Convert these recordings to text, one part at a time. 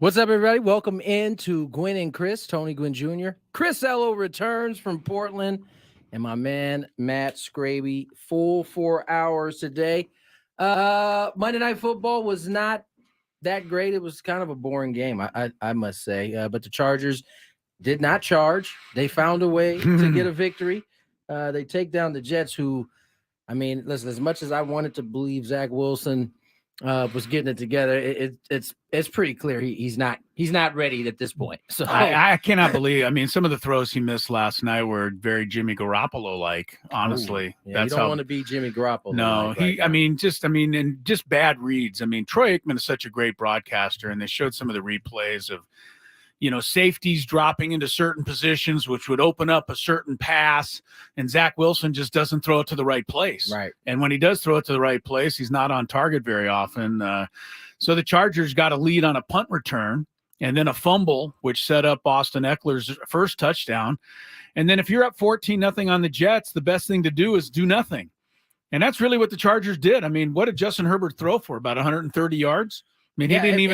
What's up, everybody? Welcome into Gwynn and Chris, Tony Gwynn Jr. Chris Ello returns from Portland, and my man Matt Skraby, full 4 hours today. Monday Night Football was not that great. It was kind of a boring game, I must say. But the Chargers did not charge. They found a way to get a victory. They take down the Jets, who, I mean, listen, as much as I wanted to believe Zach Wilson was getting it together, it's pretty clear he's not ready at this point. So I cannot believe. I mean, some of the throws he missed last night were very Jimmy Garoppolo like. Honestly, yeah, you don't want to be Jimmy Garoppolo. No, and just bad reads. I mean, Troy Aikman is such a great broadcaster, and they showed some of the replays of, safeties dropping into certain positions, which would open up a certain pass, and Zach Wilson just doesn't throw it to the right place. Right. And when he does throw it to the right place, he's not on target very often. So the Chargers got a lead on a punt return and then a fumble, which set up Austin Eckler's first touchdown. And then if you're up 14-0 on the Jets, the best thing to do is do nothing. And that's really what the Chargers did. I mean, what did Justin Herbert throw for? About 130 yards? I mean,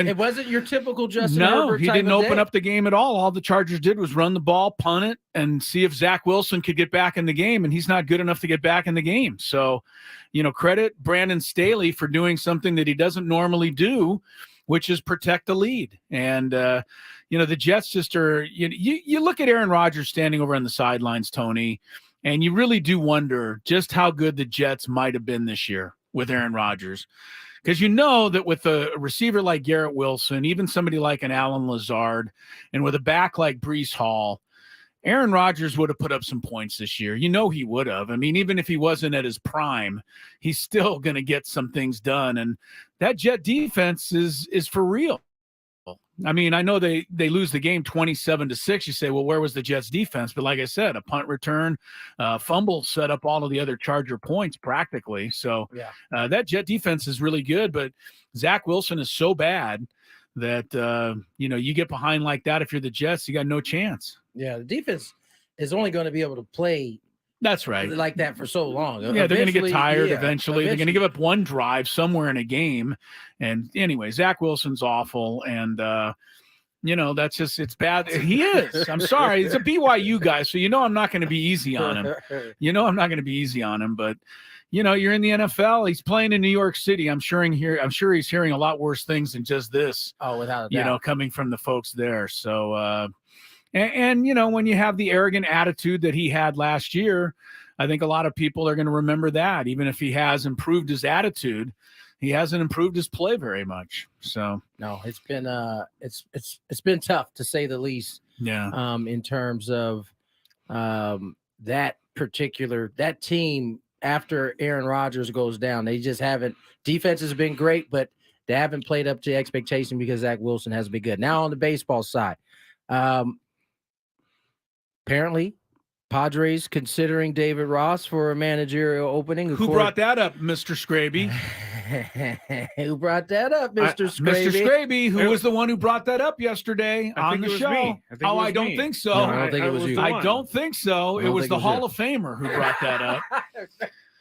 it wasn't your typical Justin Herbert. No, he didn't open up the game at all. All the Chargers did was run the ball, punt it, and see if Zach Wilson could get back in the game, and he's not good enough to get back in the game. So, credit Brandon Staley for doing something that he doesn't normally do, which is protect the lead. And, the Jets just are, you look at Aaron Rodgers standing over on the sidelines, Tony, and you really do wonder just how good the Jets might have been this year with Aaron Rodgers. Because that with a receiver like Garrett Wilson, even somebody like an Allen Lazard, and with a back like Breece Hall, Aaron Rodgers would have put up some points this year. He would have. I mean, even if he wasn't at his prime, he's still going to get some things done. And that Jet defense is for real. I mean, I know they lose the game 27-6. You say, well, where was the Jets defense? But like I said, a punt return, fumble set up all of the other Charger points practically. So that Jet defense is really good. But Zach Wilson is so bad that, you get behind like that. If you're the Jets, you got no chance. Yeah, the defense is only going to be able to play. That's right. Like that for so long. Yeah, they're going to get tired eventually. They're going to give up one drive somewhere in a game. And anyway, Zach Wilson's awful. And, that's just, it's bad. He is. I'm sorry. It's a BYU guy. So, I'm not going to be easy on him. I'm not going to be easy on him. But, you're in the NFL. He's playing in New York City. I'm sure he's hearing a lot worse things than just this. Oh, without a doubt. Coming from the folks there. So, And when you have the arrogant attitude that he had last year, I think a lot of people are going to remember that. Even if he has improved his attitude, he hasn't improved his play very much. So no, it's been it's been tough to say the least. Yeah. In terms of that team after Aaron Rodgers goes down, they just haven't. Defense has been great, but they haven't played up to expectation because Zach Wilson hasn't been good. Now on the baseball side. Apparently, Padres considering David Ross for a managerial opening. Who brought that up, Mr. Skraby? Who brought that up, Mr. Skraby? Mr. Skraby, who was the one who brought that up yesterday on the show? I don't think so. No, I don't think it was you. I don't think so. It was the Hall of Famer who brought that up.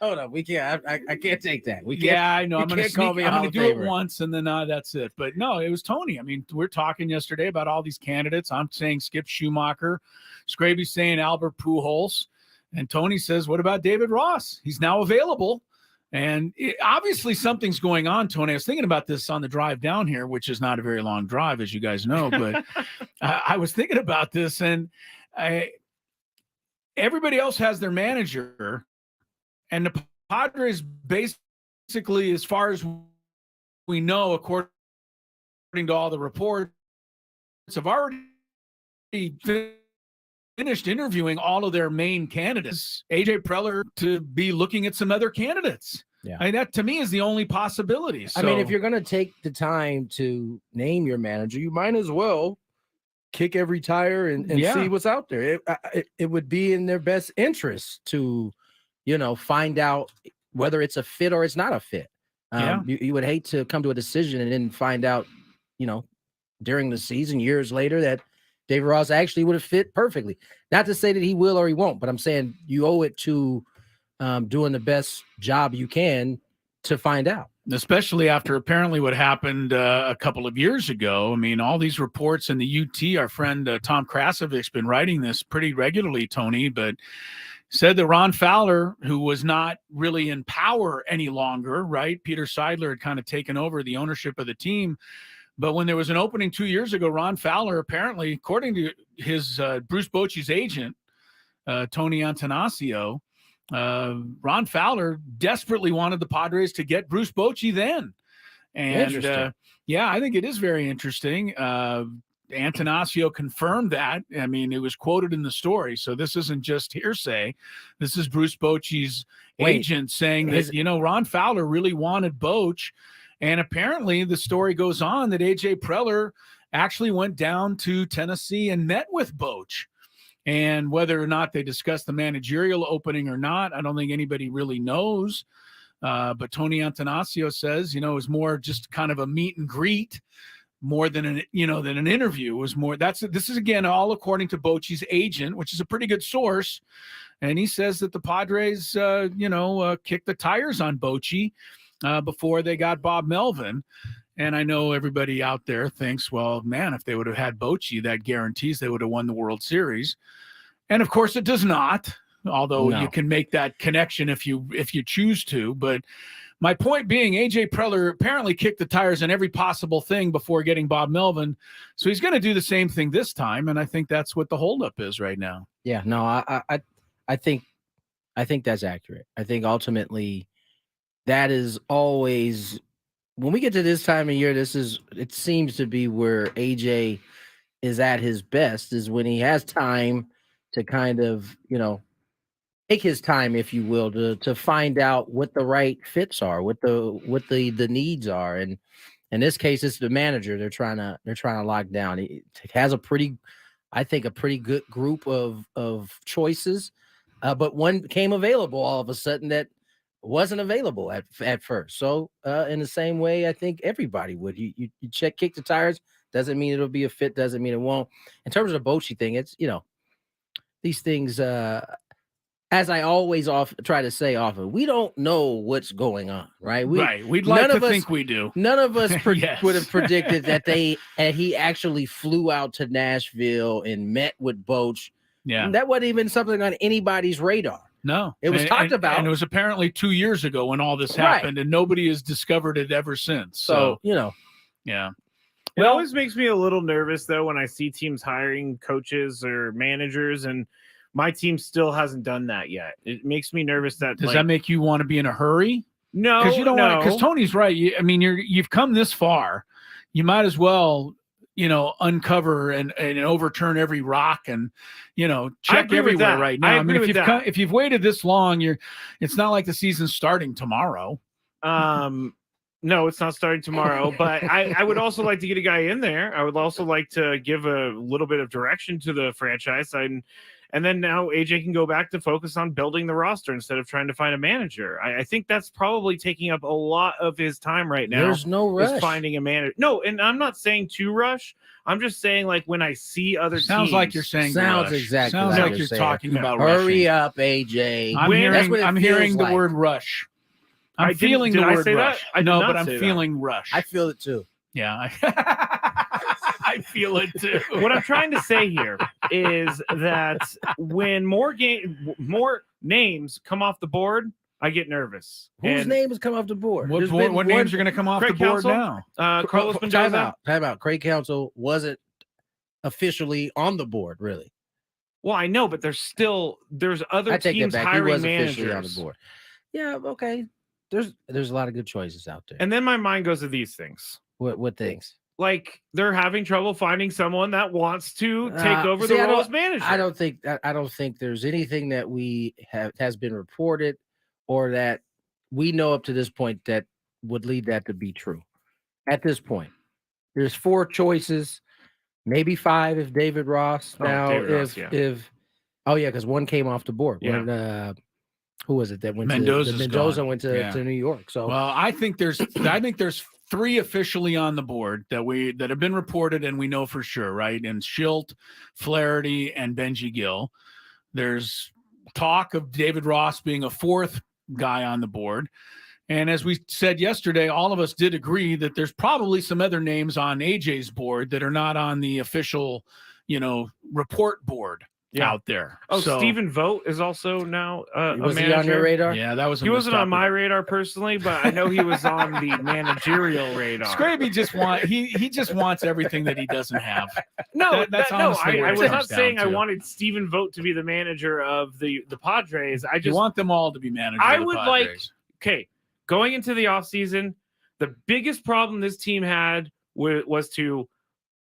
Hold on, we can't. I can't take that. We can't. Yeah, I know. I'm going to do it favorite. once, and then that's it. But no, it was Tony. I mean, we're talking yesterday about all these candidates. I'm saying Skip Schumacher, Skraby's saying Albert Pujols, and Tony says, "What about David Ross? He's now available." And obviously something's going on, Tony. I was thinking about this on the drive down here, which is not a very long drive, as you guys know. But I was thinking about this, and everybody else has their manager. And the Padres basically, as far as we know, according to all the reports, have already finished interviewing all of their main candidates. AJ Preller to be looking at some other candidates. Yeah. I mean, that to me is the only possibility. So, I mean, if you're going to take the time to name your manager, you might as well kick every tire and see what's out there. It would be in their best interest to find out whether it's a fit or it's not a fit. You would hate to come to a decision and then find out, during the season, years later, that David Ross actually would have fit perfectly. Not to say that he will or he won't, but I'm saying you owe it to doing the best job you can to find out. Especially after apparently what happened a couple of years ago. I mean, all these reports in the UT, our friend Tom Krasavich's been writing this pretty regularly, Tony, but said that Ron Fowler, who was not really in power any longer, right? Peter Seidler had kind of taken over the ownership of the team. But when there was an opening 2 years ago, Ron Fowler, apparently, according to his Bruce Bochy's agent, Tony Antanasio, Ron Fowler desperately wanted the Padres to get Bruce Bochy then. And yeah, I think it is very interesting. Antanasio confirmed that. I mean, it was quoted in the story. So this isn't just hearsay. This is Bruce Bochy's agent saying that, Ron Fowler really wanted Boch. And apparently the story goes on that A.J. Preller actually went down to Tennessee and met with Boch. And whether or not they discussed the managerial opening or not, I don't think anybody really knows. But Tony Antanasio says, it was more just kind of a meet and greet more than an interview. It was more. This is again all according to Bochy's agent, which is a pretty good source. And he says that the Padres, kicked the tires on Bochy before they got Bob Melvin. And I know everybody out there thinks, well, man, if they would have had Bochy, that guarantees they would have won the World Series. And of course it does not, although you can make that connection if you choose to. But my point being, A.J. Preller apparently kicked the tires on every possible thing before getting Bob Melvin. So he's going to do the same thing this time. And I think that's what the holdup is right now. Yeah, no, I think that's accurate. I think ultimately that is always, when we get to this time of year, it seems to be where AJ is at his best, is when he has time to kind of, take his time, if you will, to find out what the right fits are, what the needs are. And in this case, it's the manager they're trying to lock down. He has a pretty good group of choices, but one came available all of a sudden that wasn't available at first. So in the same way, I think everybody would. You kick the tires, doesn't mean it'll be a fit, doesn't mean it won't. In terms of the Bochy thing, it's these things, as I always try to say often, we don't know what's going on, right? We'd like to think we do. None of us would have predicted that he actually flew out to Nashville and met with Boch. Yeah, that wasn't even something on anybody's radar. No, it was talked about, and it was apparently 2 years ago when all this happened, and nobody has discovered it ever since. So yeah. It always makes me a little nervous though when I see teams hiring coaches or managers, and my team still hasn't done that yet. It makes me nervous. Does that make you want to be in a hurry? No, because you don't want. Because Tony's right. You've come this far. You might as well, uncover and overturn every rock and, check everywhere right now. I mean, if you've waited this long, it's not like the season's starting tomorrow. No, it's not starting tomorrow, but I would also like to get a guy in there. I would also like to give a little bit of direction to the franchise. And then now AJ can go back to focus on building the roster instead of trying to find a manager. I think that's probably taking up a lot of his time right now. There's no rush. Is finding a manager. No, and I'm not saying to rush. I'm just saying, like, when I see other teams. Sounds like you're saying sounds rush. exactly sounds like you're saying. talking about hurry rushing. Up, AJ. I'm hearing the word rush. I'm feeling the word rush. No, but I'm feeling rush. I feel it too. Yeah. I feel it too. What I'm trying to say here is that when more names come off the board, I get nervous. Whose name has come off the board? What names are going to come off the board now? Carlos Mendoza. Time out. Craig Counsell wasn't officially on the board, really. Well, I know, but there's other teams hiring managers on the board. Yeah, okay. There's a lot of good choices out there. And then my mind goes to these things. What things? Like they're having trouble finding someone that wants to take over the role as manager. I don't think there's anything that has been reported or that we know up to this point that would lead that to be true. At this point, there's 4 choices, maybe 5 if David Ross. Because one came off the board. Yeah. When, who was it that went Mendoza went to New York? So I think there's 3 officially on the board that have been reported and we know for sure, right? And Schilt, Flaherty, and Benji Gill. There's talk of David Ross being a 4th guy on the board. And as we said yesterday, all of us did agree that there's probably some other names on AJ's board that are not on the official, report board out there. Oh, so, Stephen Vogt is also now a Was manager. he on your radar? Yeah, that was. He wasn't on my radar personally, but I know he was on the managerial radar. Skraby he just wants everything that he doesn't have. That's honestly where I it was comes not down saying I to. wanted Stephen Vogt to be the manager of the Padres. I You just want them all to be managers. I of the would Padres. going into the offseason, the biggest problem this team had was to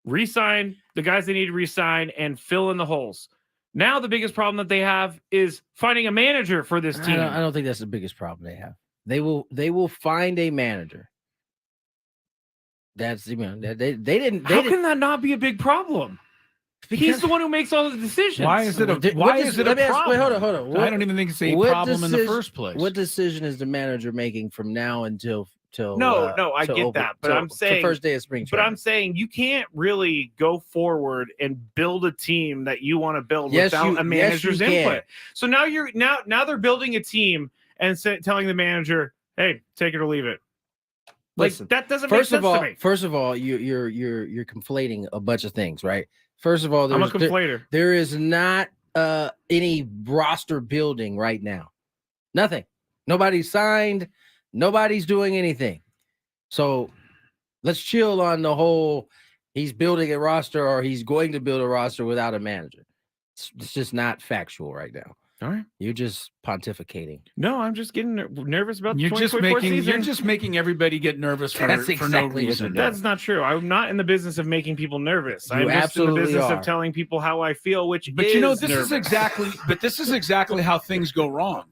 re-sign the guys they need to re-sign and fill in the holes. Now the biggest problem that they have is finding a manager for this team. I don't think that's the biggest problem they have. They will find a manager. That's they didn't. How can that not be a big problem? He's the one who makes all the decisions. Why is it a problem? Wait, hold on. I don't even think it's a problem in the first place. What decision is the manager making from now until I get that, but I'm saying first day of spring training. But I'm saying you can't really go forward and build a team that you want to build without a manager's input. So now now they're building a team and telling the manager, "Hey, take it or leave it." Listen, that doesn't make sense to me. First of all, you're conflating a bunch of things, right? First of all, I'm a conflator. There is not any roster building right now. Nothing. Nobody's signed. Nobody's doing anything. So let's chill on the whole he's building a roster or he's going to build a roster without a manager. It's just not factual right now. All right. You're just pontificating. No, I'm just getting nervous about the You're 2024 season. You're just making everybody get nervous for no reason. That's not true. I'm not in the business of making people nervous. I'm just in the absolutely business are. of telling people how I feel, But this nervous. is exactly how things go wrong.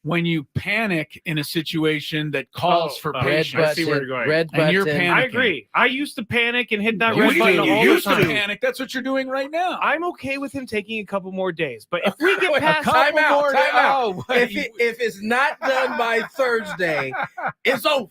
When you panic in a situation that calls for patience. I see where you're going. And you're panicking. I agree. I used to panic and hit that You red button all the used to time. panic. That's what you're doing right now. I'm okay with him taking a couple more days, but if we get past time out. Oh, If it's not done by Thursday, it's over.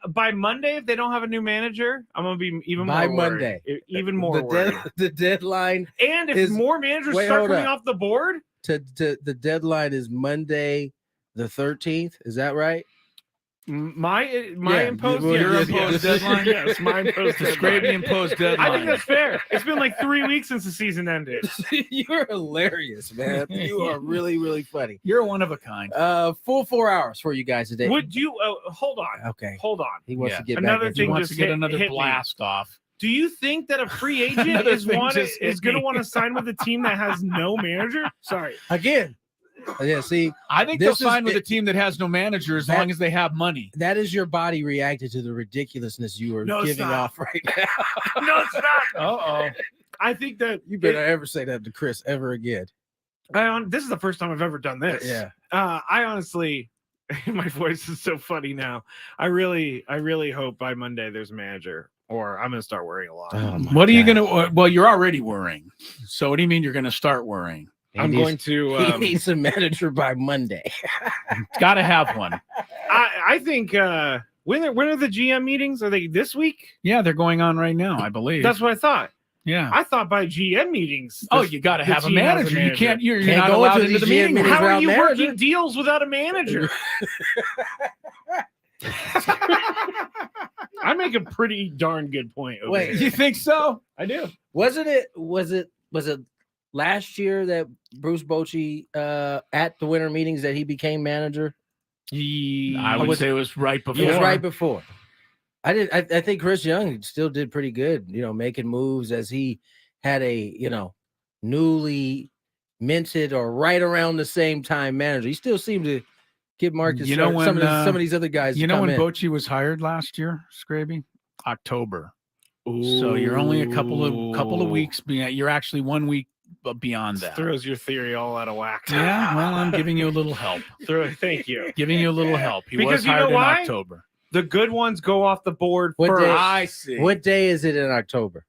By Monday, if they don't have a new manager, I'm gonna be even By more Monday. worried. Even more worried. The deadline And if is- more managers wait, start hold coming up. off the board, to the deadline is Monday the 13th. Is that right? my Yeah, imposed your imposed deadline? Yes, my imposed The deadline. Skraby imposed deadline. I think that's fair. It's been like 3 weeks since the season ended. You're hilarious, man. You are really, really funny. You're one of a kind. Full 4 hours for you guys today. Would you hold on? Okay. Hold on. He wants to get Another back He thing wants just to get hit another me. blast off. Do you think that a free agent Another is thing just hit going to me. want to sign with a team that has no manager? Sorry. again. Yeah, see, I think they'll This is- sign with a team that has no manager as long as they have money. that is your body reacted to the ridiculousness you are No, it's giving not. off right now. No, it's not. Uh-oh. I think that You better ever say that to Chris ever again. this is the first time I've ever done this. Yeah. I honestly, my voice is so funny now. I really hope by Monday there's a manager, or I'm going to start worrying a lot. Oh my What are you God. going to? Well, you're already worrying. So what do you mean you're going to start worrying? I'm He going needs- to. He needs a manager by Monday. Got to have one. I think when are the GM meetings? Are they this week? Yeah, they're going on right now, I believe. That's what I thought. yeah. I thought by GM meetings. Oh, you got to the have a team has a manager. You manager. can't. You're Can't not go allowed into into the these GM meeting. meetings How are without you manager? working deals without a manager? I make a pretty darn good point. Over Wait, here. You think so? I do. Was it last year that Bruce Bochy at the winter meetings that he became manager? I would say it was right before. It was right before. I think Chris Young still did pretty good, making moves as he had a, newly minted or right around the same time manager. He still seemed to give Marcus some of these other guys. You to know come when in. Bochy was hired last year, Skraby? October. So you're only a couple of weeks beyond. You're actually 1 week beyond that. Throws your theory all out of whack. Yeah, well, I'm giving you a little help. Thank you. Giving you a little help. He Because was you know hired in why? October. The good ones go off the board What first. day- I see. What day is it in October?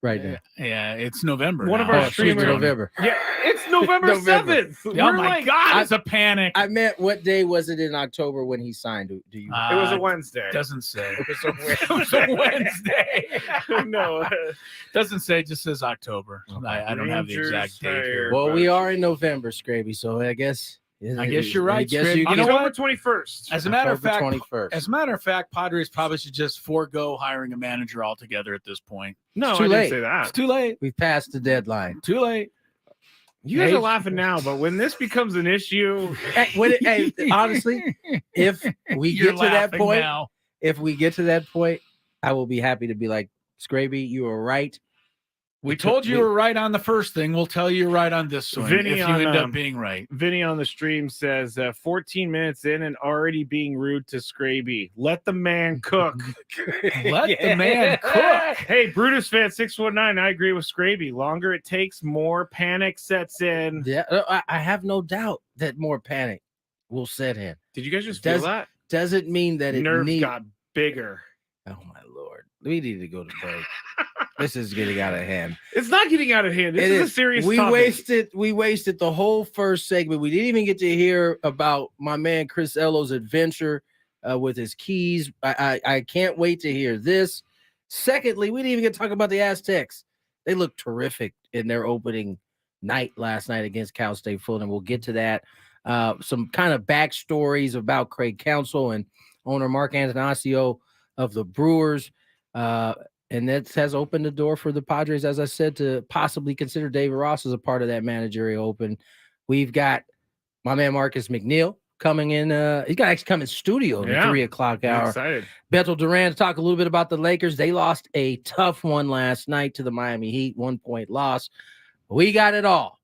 Right now. Yeah, it's November. One of now. our Oh, it's streamers- November. Yeah, it's November November. 7th. Oh We're my like, God, it's a panic. I meant what day was it in October when he signed? Do you? It was a Wednesday. Doesn't say. It was a It was a Wednesday. No. Doesn't say. Just says October. Okay. I don't have the exact date here. well, we are in November, Skraby, so I guess I guess you're I right, guess Skraby. you You know October what? 21st. As a matter of fact, 21st. Padres probably should just forego hiring a manager altogether at this point. No, too I late. didn't say that. It's too late. We've passed the deadline. Too late. You guys are laughing now, but when this becomes an issue, Hey, honestly, if we You're get to that laughing point, now. I will be happy to be like, Skraby, you were right. We told you were right on the first thing. We'll tell you you're right on this one Vinny if you on, end up being right. Vinny on the stream says 14 minutes in and already being rude to Skraby. Let the man cook. Let the man cook. Hey, Brutus fan 619. I agree with Skraby. Longer it takes, more panic sets in. Yeah, I have no doubt that more panic will set in. Did you guys just feel that? Doesn't mean that it Nerves got bigger. Oh my Lord. We need to go to break. This is getting out of hand. It's not getting out of hand. This is a serious topic. We wasted the whole first segment. We didn't even get to hear about my man Chris Ello's adventure with his keys. I can't wait to hear this. Secondly, we didn't even get to talk about the Aztecs. They looked terrific in their opening night last night against Cal State Fulton. We'll get to that. Some kind of backstories about Craig Counsell and owner Mark Antanasio of the Brewers. And that has opened the door for the Padres, as I said, to possibly consider David Ross as a part of that managerial open. We've got my man Marcus McNeill coming in. He's got to actually come in studio in the 3 o'clock hour. I'm excited. Beto Duran to talk a little bit about the Lakers. They lost a tough one last night to the Miami Heat, 1-point loss. We got it all.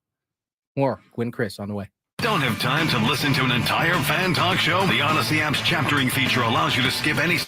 More Gwynn Chris on the way. Don't have time to listen to an entire fan talk show? The Odyssey app's chaptering feature allows you to skip any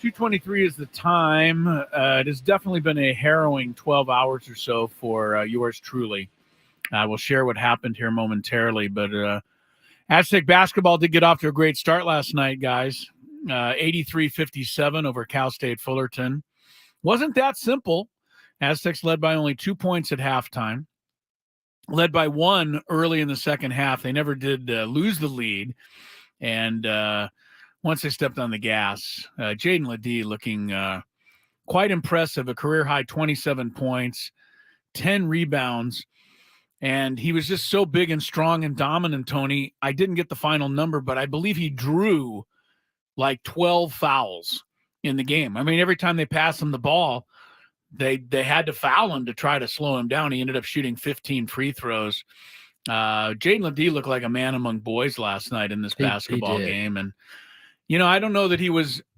2:23 is the time. It has definitely been a harrowing 12 hours or so for yours truly. I will share what happened here momentarily, but Aztec basketball did get off to a great start last night, guys. 83-57 over Cal State Fullerton. Wasn't that simple. Aztecs led by only 2 points at halftime. Led by 1 early in the second half. They never did lose the lead. And once they stepped on the gas, Jaden Ledee looking quite impressive. A career-high 27 points, 10 rebounds. And he was just so big and strong and dominant, Tony. I didn't get the final number, but I believe he drew like 12 fouls in the game. I mean, every time they passed him the ball, they had to foul him to try to slow him down. He ended up shooting 15 free throws. Jaden Ledee looked like a man among boys last night in this basketball game. And, I don't know that he was –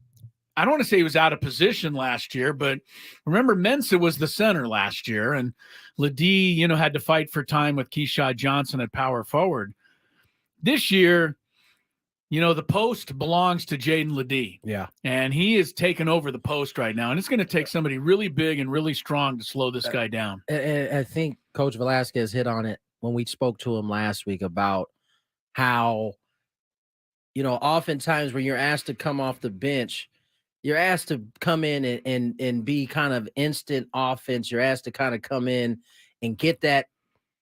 I don't want to say he was out of position last year, but remember Mensah was the center last year, and Ledee, had to fight for time with Keyshawn Johnson at power forward. This year, the post belongs to Jaden Ledee. Yeah. And he is taking over the post right now, and it's going to take somebody really big and really strong to slow this guy down. And I think Coach Velasquez hit on it when we spoke to him last week about how, oftentimes when you're asked to come off the bench, you're asked to come in and be kind of instant offense. You're asked to kind of come in and get that,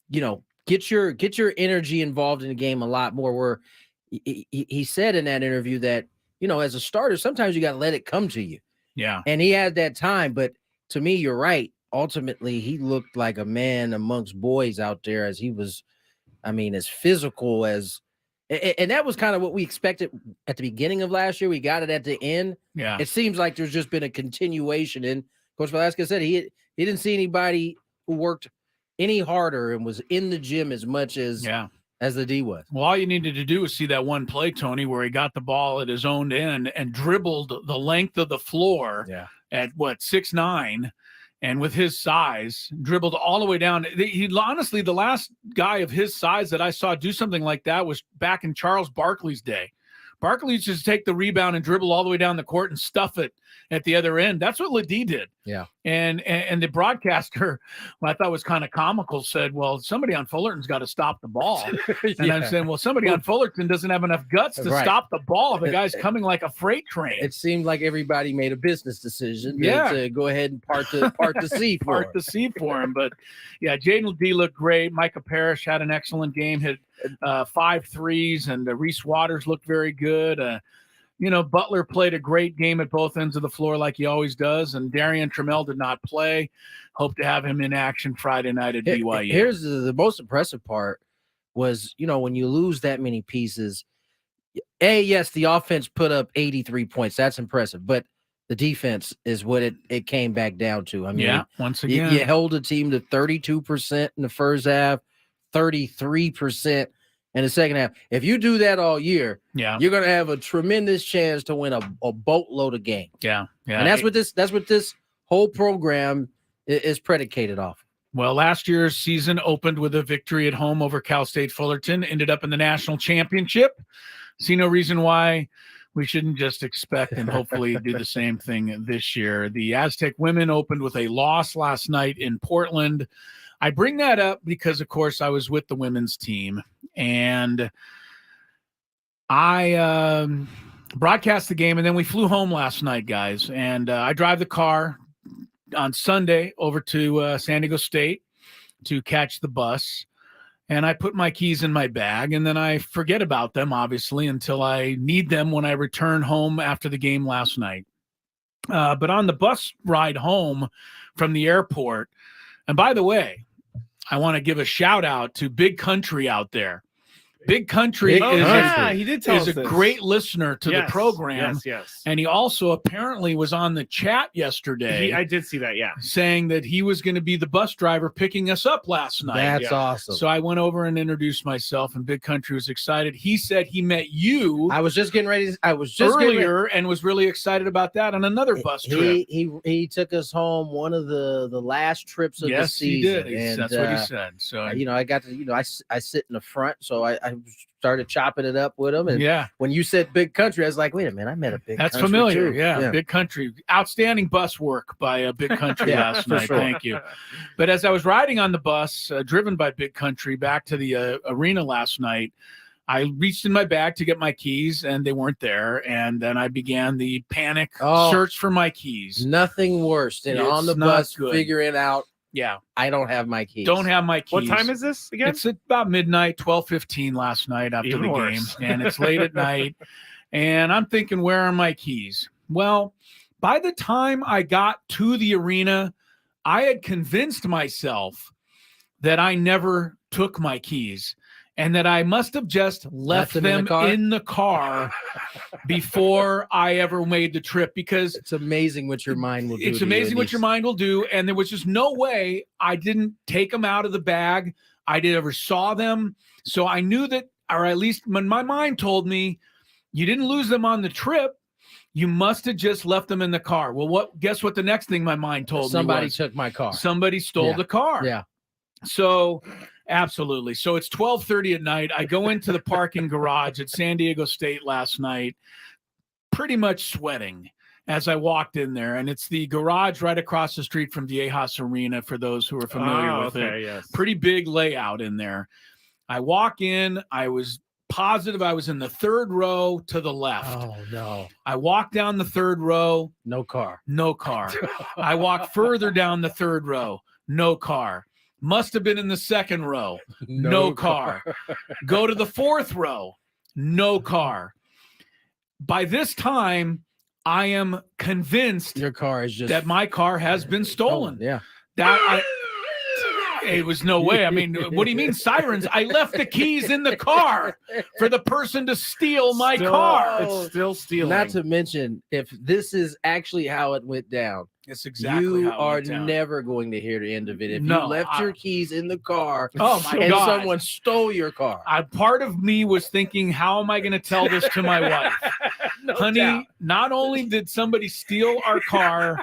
get your energy involved in the game a lot more. Where he said in that interview that, as a starter, sometimes you got to let it come to you. Yeah. And he had that time. But to me, you're right. Ultimately, he looked like a man amongst boys out there as he was, as physical as. And that was kind of what we expected at the beginning of last year. We got it at the end. Yeah. It seems like there's just been a continuation. And Coach Velasquez said he didn't see anybody who worked any harder and was in the gym as much as the D was. Well, all you needed to do was see that one play, Tony, where he got the ball at his own end and dribbled the length of the floor at 6'9", and with his size, dribbled all the way down. He honestly, the last guy of his size that I saw do something like that was back in Charles Barkley's day. Barkley used to take the rebound and dribble all the way down the court and stuff it at the other end. That's what Ledee did. Yeah. And the broadcaster, what I thought was kind of comical, said, well, somebody on Fullerton's got to stop the ball. And I'm saying, well, somebody on Fullerton doesn't have enough guts to stop the ball. The guy's coming like a freight train. It seemed like everybody made a business decision to go ahead and part the sea for the sea for him. But, Jaden Ledee looked great. Micah Parrish had an excellent game, hit 5 threes, and Reese Waters looked very good. Butler played a great game at both ends of the floor like he always does, and Darian Trammell did not play. Hope to have him in action Friday night at BYU. Here's the most impressive part was, when you lose that many pieces, yes, the offense put up 83 points. That's impressive, but the defense is what it came back down to. Once again, you held a team to 32% in the first half, 33% in the second half. If you do that all year, you're going to have a tremendous chance to win a boatload of games. Yeah. And that's what this whole program is predicated off. Well, last year's season opened with a victory at home over Cal State Fullerton, ended up in the national championship. See no reason why we shouldn't just expect and hopefully do the same thing this year. The Aztec women opened with a loss last night in Portland. I bring that up because, of course, I was with the women's team, and I broadcast the game, and then we flew home last night, guys. And I drive the car on Sunday over to San Diego State to catch the bus, and I put my keys in my bag, and then I forget about them, obviously, until I need them when I return home after the game last night. But on the bus ride home from the airport, and by the way, I want to give a shout out to Big Country out there. Big Country is a great listener to the program. Yes. And he also apparently was on the chat yesterday. I did see that, saying that he was going to be the bus driver picking us up last night. That's awesome. So I went over and introduced myself, and Big Country was excited. He said he met you. I was just getting ready. And was really excited about that on another bus trip. He took us home one of the last trips of the season. Yes, he did. That's what he said. So I got to I sit in the front, so I I started chopping it up with him. And Yeah, when you said Big Country, I was like, wait a minute, I met a Big that's Country familiar. too. Yeah, Big Country. Outstanding bus work by Big Country Yeah, last for night. sure. Thank you. But as I was riding on the bus, driven by Big Country back to the arena last night, I reached in my bag to get my keys, and they weren't there. And then I began the panic search for my keys. Nothing worse than on the It's not bus good. figuring out, Yeah, I don't have my keys. don't have my keys. What time is this again? It's about midnight, 12:15 last night after Even the worse. game, and it's late at night. And I'm thinking, where are my keys? Well, by the time I got to the arena, I had convinced myself that I never took my keys and that I must have just left them in the car before I ever made the trip, because It's amazing what your mind will do. it's amazing what your mind will do. And there was just no way I didn't take them out of the bag. I never saw them. So I knew that, or at least my mind told me, you didn't lose them on the trip. You must have just left them in the car. Well, guess what the next thing my mind told me Somebody was? took my car. Somebody stole the car. Yeah. So absolutely. So it's 12:30 at night. I go into the parking garage at San Diego State last night, pretty much sweating as I walked in there. And it's the garage right across the street from Viejas Arena, for those who are familiar with it. Yes. Pretty big layout in there. I walk in. I was positive I was in the third row to the left. Oh, no. I walk down the third row. No car. No car. I walk further down the third row. No car. Must have been in the second row. No car. Go to the fourth row. No car. By this time, I am convinced Your car is just that my car has been stolen. Yeah. It was no way. I mean, what do you mean sirens? I left the keys in the car for the person to steal my car. It's still stealing. Not to mention, if this is actually how it went down, It's exactly you how it are went down. never going to hear the end of it. If No, you left your keys in the car Oh my and God. someone stole your car. Part of me was thinking, how am I going to tell this to my wife? No Honey, doubt. not only did somebody steal our car,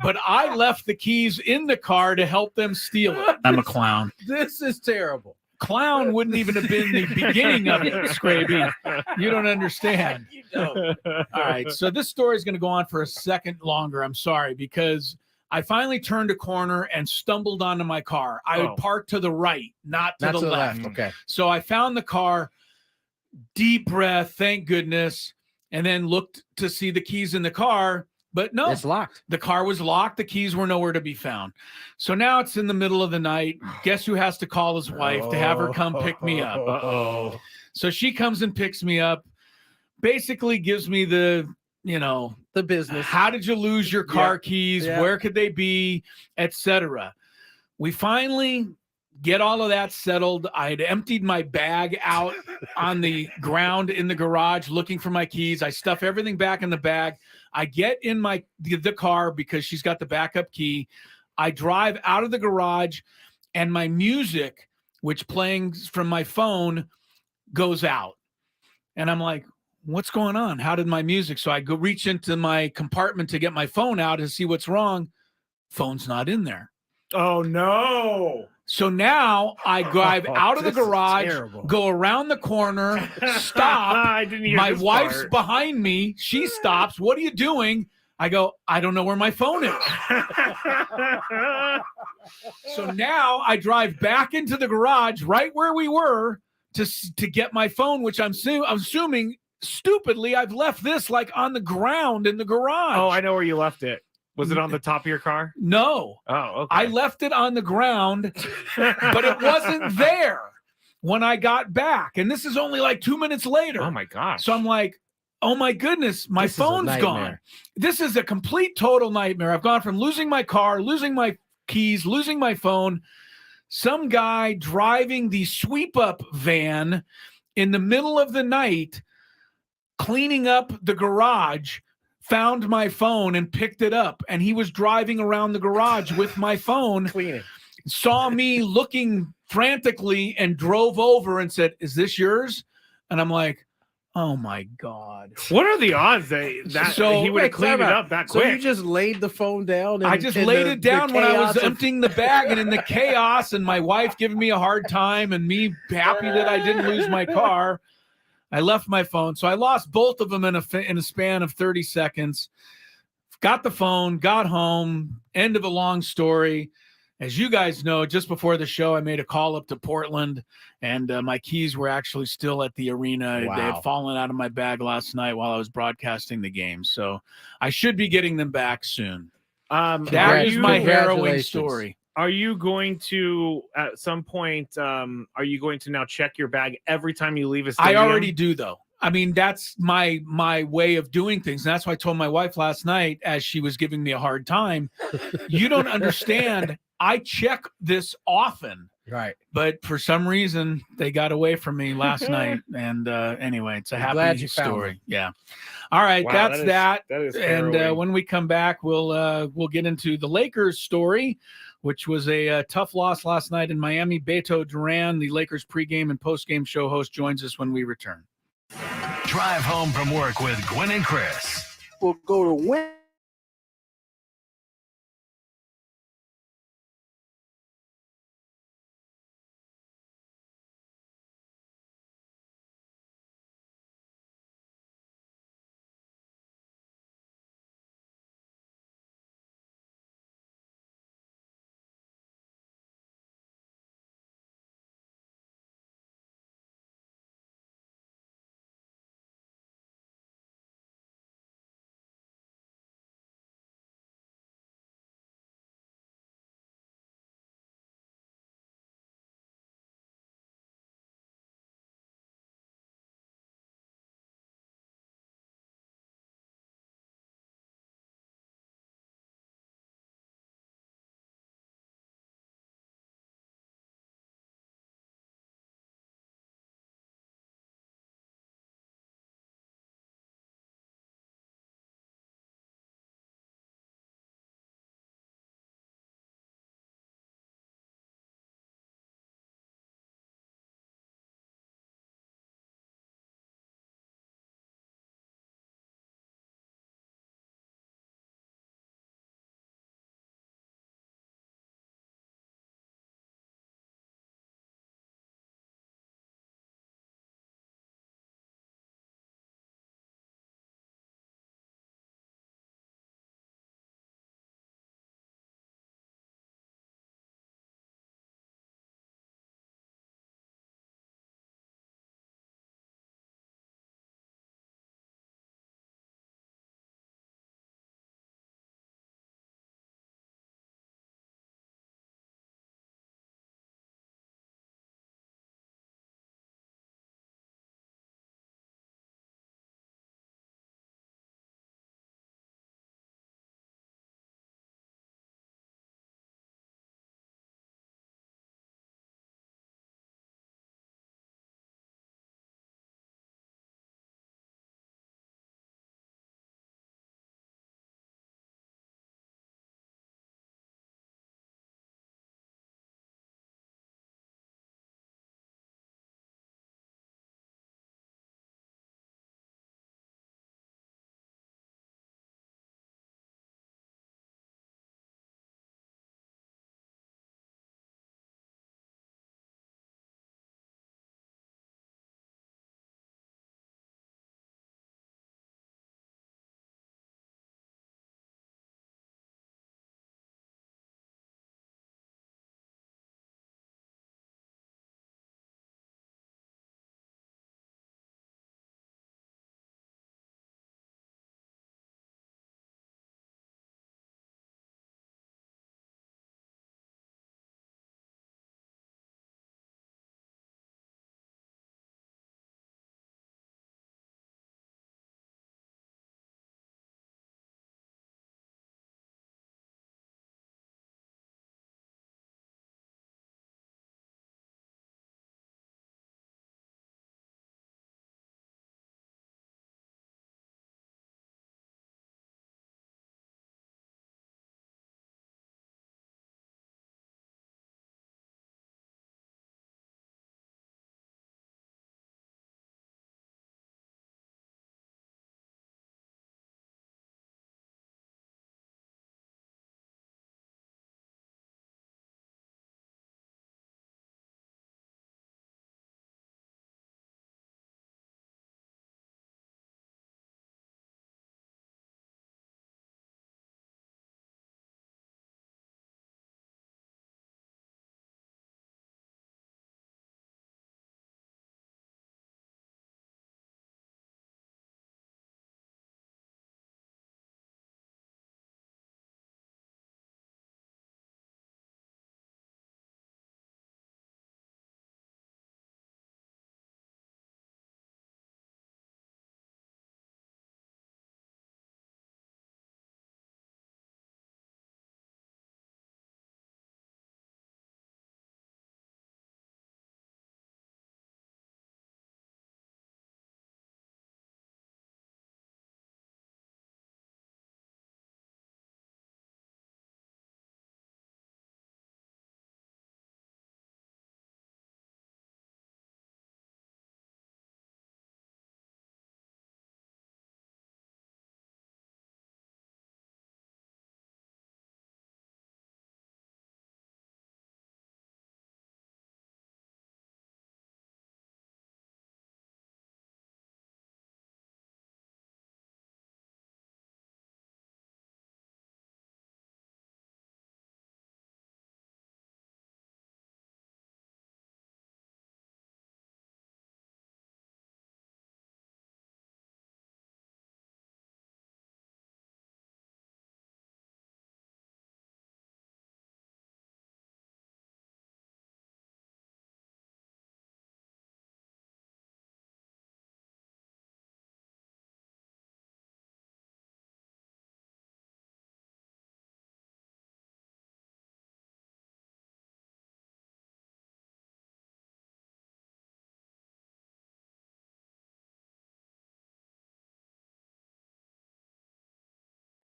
but I left the keys in the car to help them steal it. I'm a clown. This is terrible. Clown wouldn't even have been the beginning of it, Skraby. You don't understand. You don't. All right, so this story is going to go on for a second longer. I'm sorry, because I finally turned a corner and stumbled onto my car. I had parked to the right, not to the left. Okay. So I found the car, deep breath, thank goodness, and then looked to see the keys in the car. But no, It's locked. the car was locked. The keys were nowhere to be found. So now it's in the middle of the night. Guess who has to call his wife to have her come pick me up? Uh-oh. So she comes and picks me up, basically gives me the business. how did you lose your car keys? Yeah. Where could they be? Etc. We finally get all of that settled. I had emptied my bag out on the ground in the garage looking for my keys. I stuff everything back in the bag. I get in the car because she's got the backup key. I drive out of the garage, and my music, which playing from my phone, goes out. And I'm like, what's going on? How did my music? So I go reach into my compartment to get my phone out to see what's wrong. Phone's not in there. Oh, no. So now I drive out of the This is garage, terrible. go around the corner, stop. I didn't hear My this wife's part. behind me. She stops. What are you doing? I go, I don't know where my phone is. So now I drive back into the garage right where we were to get my phone, which I'm assuming stupidly I've left this like on the ground in the garage. Oh, I know where you left it. Was it on the top of your car? No. Oh, okay. I left it on the ground, but it wasn't there when I got back. And this is only like 2 minutes later. Oh, my gosh. So I'm like, oh my goodness, my This is a phone's nightmare. gone. This is a complete total nightmare. I've gone from losing my car, losing my keys, losing my phone. Some guy driving the sweep up van in the middle of the night, cleaning up the garage, found my phone and picked it up. And he was driving around the garage with my phone, Cleaning. saw me looking frantically and drove over and said, is this yours? And I'm like, Oh my God. What are the odds that So- he would have Wait, cleaned it time out. up that So you quick? just laid the phone down? I just laid it down when I was emptying the bag, and in the chaos, and my wife giving me a hard time, and me happy that I didn't lose my car, I left my phone. So I lost both of them in a span of 30 seconds. Got the phone, got home. End of a long story. As you guys know, just before the show, I made a call up to Portland, and my keys were actually still at the arena. Wow. They had fallen out of my bag last night while I was broadcasting the game. So I should be getting them back soon. That is my harrowing Congratulations. story. Are you going to, at some point, are you going to now check your bag every time you leave a stadium? I already do, though. I mean, that's my way of doing things. And that's why I told my wife last night as she was giving me a hard time, you don't understand. I check this often. Right. But for some reason, they got away from me last night. And anyway, it's a I'm glad happy you found story. them. Yeah. All right, Wow, that's that. That is And harrowing. when we come back, we'll get into the Lakers story, which was a tough loss last night in Miami. Beto Duran, the Lakers pregame and postgame show host, joins us when we return. Drive home from work with Gwynn and Chris. We'll go to Win.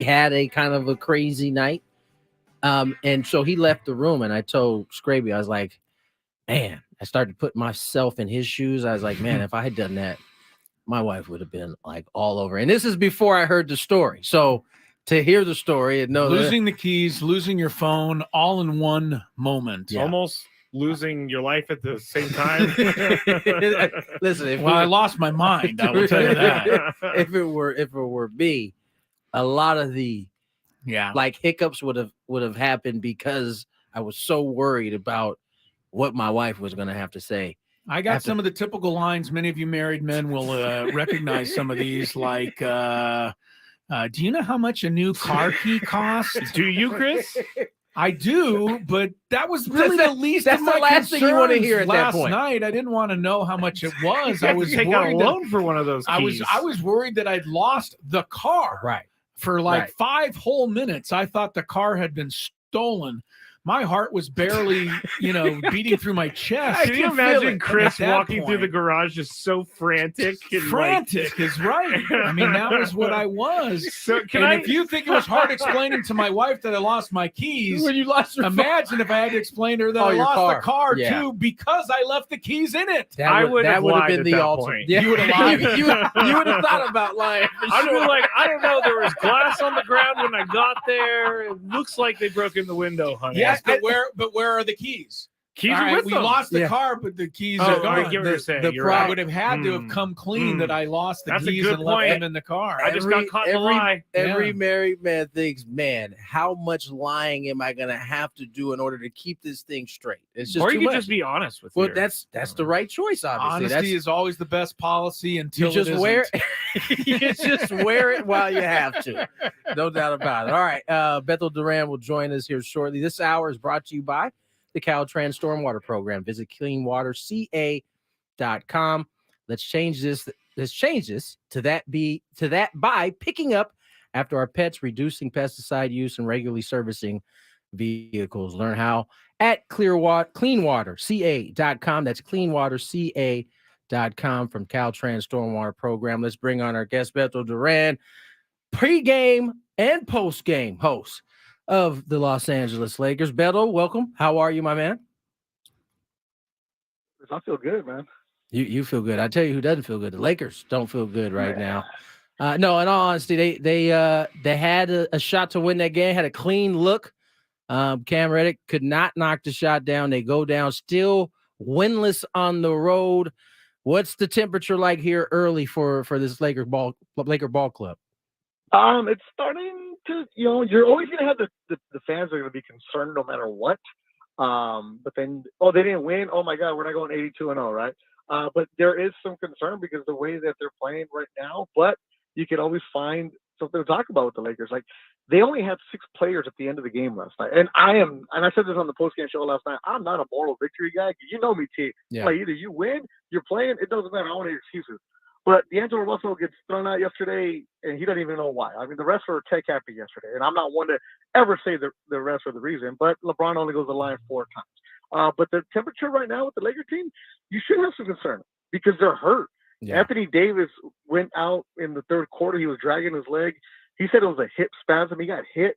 had a kind of a crazy night. And so he left the room, and I told Skraby, I was like, man, I started to put myself in his shoes. I was like, man, if I had done that, my wife would have been like all over. And this is before I heard the story. So to hear the story and know losing the keys, losing your phone, all in one moment. Yeah. Almost losing your life at the same time. Listen, I lost my mind. I will tell you that. if it were me, a lot of the like hiccups would have happened because I was so worried about what my wife was going to have to say. I got some of the typical lines. Many of you married men will recognize some of these, like, do you know how much a new car key costs? Do you, Chris? I do, but that was really the least that's of the my last thing you want to hear at that last point. night. I didn't want to know how much it was. I was take out a worried loan for one of those keys. I was worried that I'd lost the car. Right. For like 5 whole minutes, I thought the car had been stolen. My heart was barely, beating through my chest. Can you imagine Chris walking through the garage just so frantic? Frantic is right. I mean, that was what I was. So if you think it was hard explaining to my wife that I lost my keys, when you lost your imagine if I had to explain to her that I lost the car too because I left the keys in it. That would have been the ultimate. Yeah. You would have lied. you would have thought about lying. I'd be like, I don't know. There was glass on the ground when I got there. It looks like they broke in the window, honey. Yes, but where are the keys? Keys are with we them. lost the car, but the keys Oh, are I gone. get what you're saying. The You're I right. would have had to have come clean that I lost the That's a keys good and left point. them in the car. I just got caught in the lie. Every married man thinks, man, how much lying am I going to have to do in order to keep this thing straight? It's just or too you could much. just be honest with Well, you. that's the right choice, obviously. Honesty is always the best policy until you just it wear isn't. you just wear it while you have to. No doubt about it. All right. Bethel Duran will join us here shortly. This hour is brought to you by the Caltrans Stormwater Program. Visit cleanwaterca.com. Let's change this to that by picking up after our pets, reducing pesticide use, and regularly servicing vehicles. Learn how at cleanwaterca.com. That's cleanwaterca.com from Caltrans Stormwater Program. Let's bring on our guest, Bethel Duran, pre-game and post-game host of the Los Angeles Lakers. Beto, welcome. How are you, my man? I feel good, man. You feel good. I tell you who doesn't feel good. The Lakers don't feel good right now. No, in all honesty, they had a shot to win that game, had a clean look. Cam Reddish could not knock the shot down. They go down still winless on the road. What's the temperature like here early for this Laker ball club? It's starting to, you're always going to have the fans that are going to be concerned no matter what. But then, they didn't win. Oh my God, we're not going 82-0, right? But there is some concern because the way that they're playing right now, but you can always find something to talk about with the Lakers. Like, they only had 6 players at the end of the game last night. And I said this on the postgame show last night, I'm not a moral victory guy. You know me, T. Yeah. Like, either you win, you're playing, it doesn't matter. I want to hear excuses. But D'Angelo Russell gets thrown out yesterday, and he doesn't even know why. I mean, the refs were tech happy yesterday, and I'm not one to ever say the refs are the reason, but LeBron only goes to the line 4 times. But the temperature right now with the Lakers team, you should have some concern because they're hurt. Yeah. Anthony Davis went out in the third quarter. He was dragging his leg. He said it was a hip spasm. He got hit.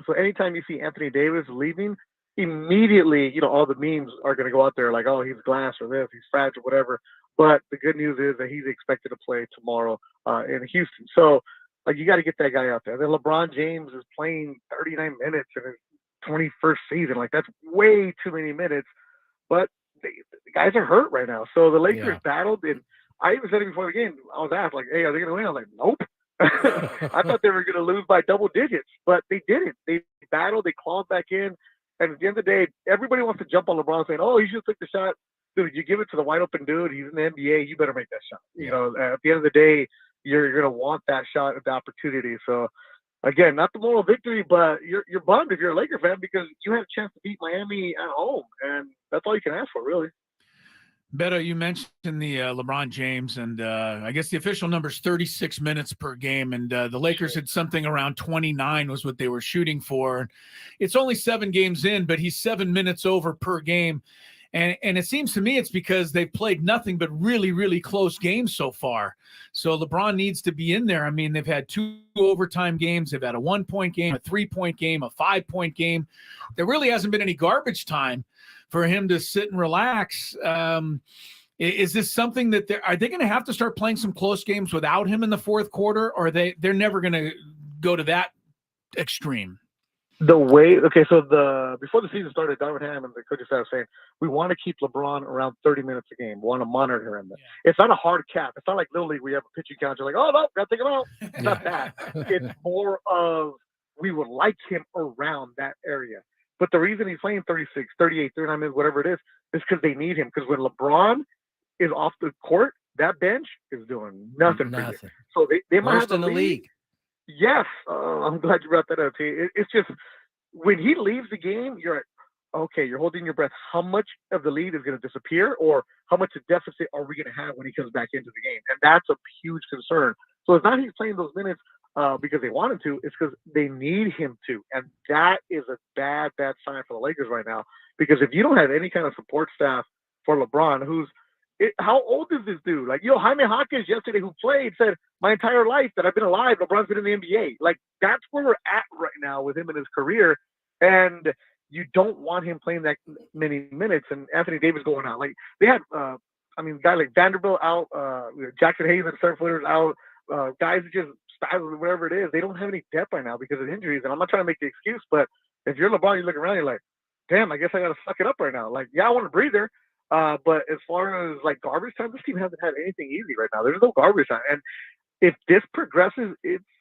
So anytime you see Anthony Davis leaving, immediately, all the memes are going to go out there like, oh, he's glass or this, he's fragile, whatever. But the good news is that he's expected to play tomorrow in Houston. So, you got to get that guy out there. Then LeBron James is playing 39 minutes in his 21st season. Like, that's way too many minutes. But the guys are hurt right now. So the Lakers battled, and I even said it before the game. I was asked, like, hey, are they going to win? I was like, nope. I thought they were going to lose by double digits, but they didn't. They battled. They clawed back in. And at the end of the day, everybody wants to jump on LeBron saying, oh, he should take the shot. Dude, you give it to the wide open dude. He's in the NBA. You better make that shot. At the end of the day, you're going to want that shot at the opportunity. So, again, not the moral victory, but you're bummed if you're a Laker fan because you had a chance to beat Miami at home, and that's all you can ask for, really. Beto, you mentioned the LeBron James, and I guess the official number is 36 minutes per game, and the Lakers had something around 29 was what they were shooting for. It's only 7 games in, but he's 7 minutes over per game. And it seems to me it's because they've played nothing but really, really close games so far. So LeBron needs to be in there. I mean, they've had 2 overtime games. They've had a 1-point game, a 3-point game, a 5-point game. There really hasn't been any garbage time for him to sit and relax. Is this something that are they going to have to start playing some close games without him in the fourth quarter, or they're never going to go to that extreme? So before the season started, Darvin Ham and the coaching staff saying we want to keep LeBron around 30 minutes a game. We want to monitor him. Yeah. It's not a hard cap. It's not like Little League. We have a pitching count. You're like, oh no, gotta take him out. It's not that. It's more of we would like him around that area. But the reason he's playing 36, 38, 39 minutes, whatever it is because they need him. Because when LeBron is off the court, that bench is doing nothing. For you. So they might Worst have in the league. Yes, I'm glad you brought that up. It's just when he leaves the game, you're like, okay, you're holding your breath. How much of the lead is going to disappear, or how much of deficit are we going to have when he comes back into the game? And that's a huge concern. So it's not he's playing those minutes because they want him to. It's because they need him to, and that is a bad sign for the Lakers right now. Because if you don't have any kind of support staff for LeBron, how old is this dude? Like, Jaime Hawkins yesterday, who played, said, my entire life that I've been alive, LeBron's been in the NBA. Like, that's where we're at right now with him in his career. And you don't want him playing that many minutes. And Anthony Davis going out. Like, they had, guy like Vanderbilt out, Jackson Hayes and Surf Footers out, guys who just style whatever it is. They don't have any depth right now because of injuries. And I'm not trying to make the excuse, but if you're LeBron, you look around, you're like, damn, I guess I got to suck it up right now. Like, yeah, I want a breather. But as far as like garbage time, this team hasn't had anything easy right now. There's no garbage time. And if this progresses,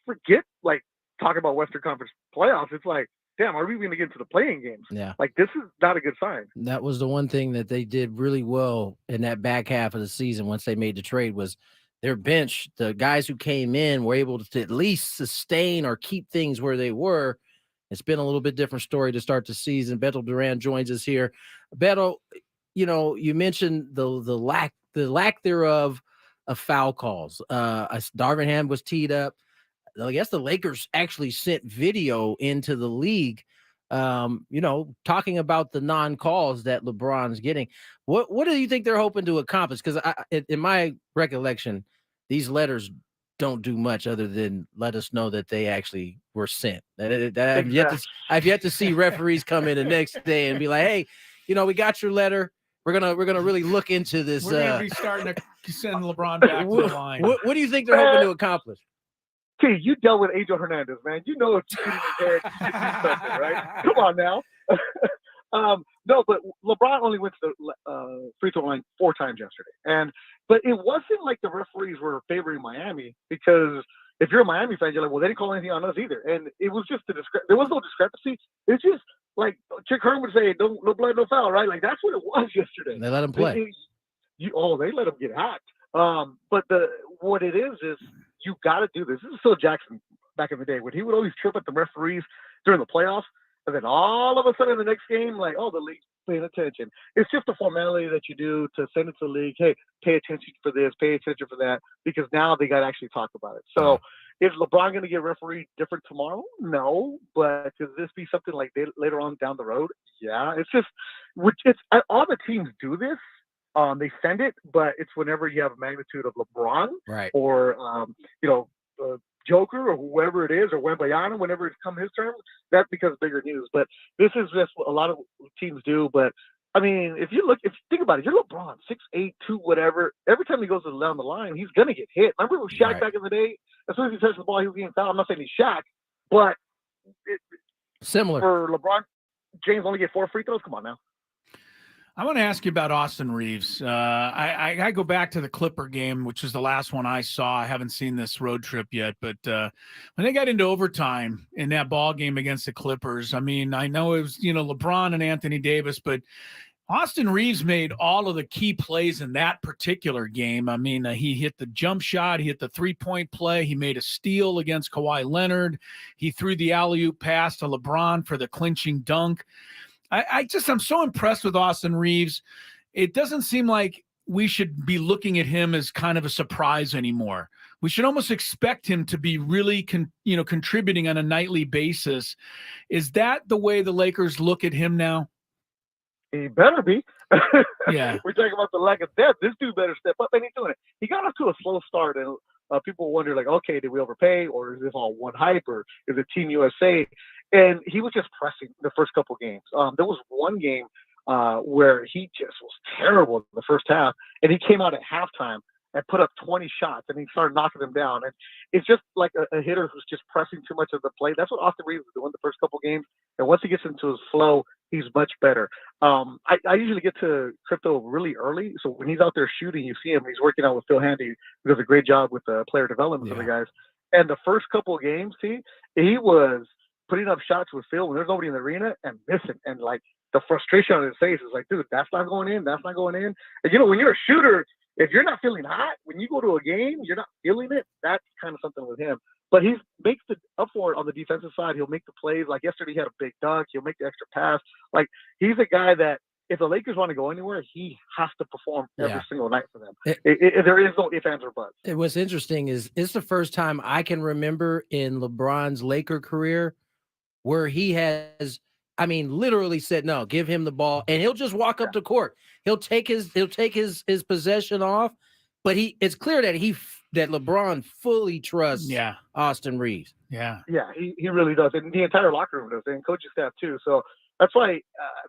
forget like talking about Western Conference playoffs. It's like, damn, are we going to get into the playing games? Yeah. Like, this is not a good sign. That was the one thing that they did really well in that back half of the season once they made the trade was their bench. The guys who came in were able to at least sustain or keep things where they were. It's been a little bit different story to start the season. Beto Duran joins us here. Beto, you mentioned the lack thereof of foul calls. Darvin Ham was teed up. I guess the Lakers actually sent video into the league, talking about the non-calls that LeBron's getting. What do you think they're hoping to accomplish? Because in my recollection, these letters don't do much other than let us know that they actually were sent. I've yet to see referees come in the next day and be like, hey, we got your letter. We're gonna really look into this. We're gonna be starting to send LeBron back to the line. What do you think they're hoping to accomplish? Okay, you dealt with Angel Hernandez, man. You know if you get in his head, you can do something, right? Come on now. No, but LeBron only went to the free throw line 4 times yesterday, but it wasn't like the referees were favoring Miami, because if you're a Miami fan, you're like, well, they didn't call anything on us either, and it was just there was no discrepancy. It's just like Chick Hearn would say, no blood, no foul, right? Like, that's what it was yesterday. They let him play. They let him get hacked. But what it is you got to do this. This is Phil Jackson back in the day when he would always trip at the referees during the playoffs, and then all of a sudden the next game, like, oh, the league's paying attention. It's just a formality that you do to send it to the league. Hey, pay attention for this, pay attention for that, because now they got to actually talk about it. So is LeBron going to get refereed different tomorrow? No, but could this be something like later on down the road? Yeah, all the teams do this. They send it, but it's whenever you have a magnitude of LeBron, right, or Joker, or whoever it is, or Wembanyama, whenever it's come his turn, that becomes bigger news. But this is just what a lot of teams do. But I mean, if you think about it, you're LeBron, 6'8", 2 whatever. Every time he goes down the line, he's gonna get hit. Remember with Shaq back in the day? As soon as he touched the ball, he was getting fouled. I'm not saying he's Shaq, but similar for LeBron James only get 4 free throws. Come on now. I want to ask you about Austin Reeves. I go back to the Clipper game, which is the last one I saw. I haven't seen this road trip yet, but when they got into overtime in that ball game against the Clippers, I mean, I know it was, LeBron and Anthony Davis, but Austin Reeves made all of the key plays in that particular game. I mean, he hit the jump shot, he hit the 3-point play, he made a steal against Kawhi Leonard, he threw the alley-oop pass to LeBron for the clinching dunk. I'm so impressed with Austin Reeves. It doesn't seem like we should be looking at him as kind of a surprise anymore. We should almost expect him to be really, contributing on a nightly basis. Is that the way the Lakers look at him now? He better be. Yeah. We're talking about the lack of depth. This dude better step up, and he's doing it. He got off to a slow start, and people wonder, like, okay, did we overpay, or is this all one hype, or is it Team USA? And he was just pressing the first couple games. There was one game where he just was terrible in the first half, and he came out at halftime and put up 20 shots, and he started knocking them down. And it's just like a hitter who's just pressing too much of the play. That's what Austin Reeves was doing the first couple games. And once he gets into his flow, he's much better. I usually get to crypto really early. So when he's out there shooting, you see him, he's working out with Phil Handy, who does a great job with the player development for the guys. And the first couple of games, he was putting up shots with Phil when there's nobody in the arena and missing. And like the frustration on his face is like, dude, that's not going in. That's not going in. And you know, when you're a shooter, if you're not feeling hot, when you go to a game, you're not feeling it. That's kind of something with him. But he makes the up for it on the defensive side. He'll make the plays. Like yesterday, he had a big dunk. He'll make the extra pass. Like he's a guy that if the Lakers want to go anywhere, he has to perform every single night for them. There is no ifs, ands, or buts. What's interesting is it's the first time I can remember in LeBron's Laker career where he has, I mean, literally said, no, give him the ball, and he'll just walk up to court. He'll take his possession off, but it's clear that that LeBron fully trusts Austin Reeves. Yeah, he really does, and the entire locker room does, and coaching staff too. So that's why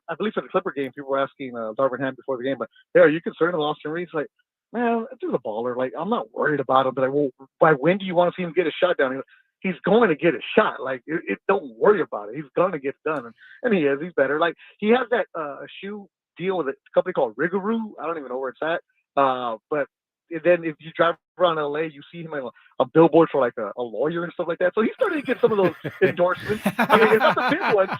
I believe for the Clipper game, people were asking Darvin Ham before the game, but hey, are you concerned with Austin Reeves? Like, man, this is a baller. Like, I'm not worried about him, but like, well, by when do you want to see him get a shot down? He's going to get a shot. Like, don't worry about it. He's going to get it done, and he is. He's better. Like, he has that shoe deal with a company called Rigaroo. I don't even know where it's at. But then if you drive around LA, you see him on a billboard for like a lawyer and stuff like that. So he's starting to get some of those endorsements. I mean, it's not the big ones,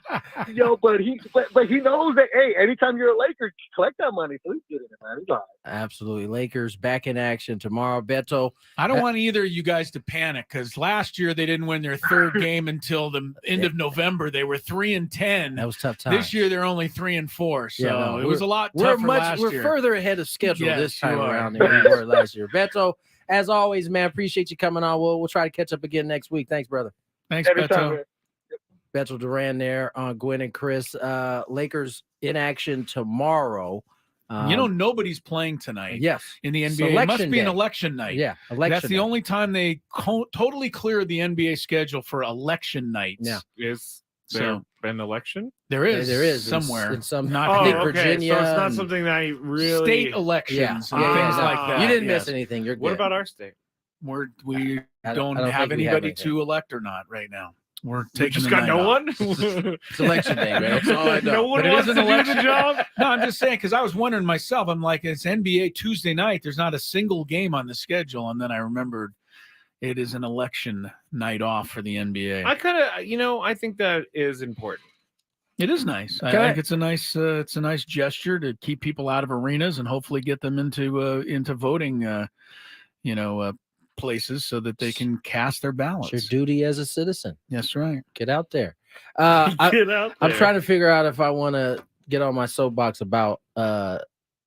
but he knows that, hey, anytime you're a Laker, collect that money. So he's getting it, man. He's all right. Absolutely. Lakers back in action tomorrow. Beto. I don't want either of you guys to panic because last year they didn't win their third game until the end of November. They were 3-10. That was tough time. This year they're only 3-4. So it was a lot tougher last year. We're further ahead of schedule this time around than we were last year. Beto, as always, man, appreciate you coming on. We'll try to catch up again next week. Thanks, brother. Thanks, Beto. Beto Duran there on Gwynn and Chris. Lakers in action tomorrow. Nobody's playing tonight. Yes. In the NBA. It must be an election night. Yeah. That's the only time they totally cleared the NBA schedule for election nights. Yeah. Is there an election? There is somewhere. In some, I think okay. Virginia. So it's not something that I really state elections and things like that. You didn't miss anything. You're good. What about our state? We don't have anybody to elect or not right now. We're taking just got no one. It's election day, man. That's all I know. No one wants to do the job. No, I'm just saying because I was wondering myself. I'm like, it's NBA Tuesday night. There's not a single game on the schedule, and then I remembered it is an election night off for the NBA. I think that is important. It is nice. I think it's a nice gesture to keep people out of arenas and hopefully get them into voting, places so that they can cast their ballots. It's your duty as a citizen. That's right. Get out there. Get out there. I'm trying to figure out if I want to get on my soapbox about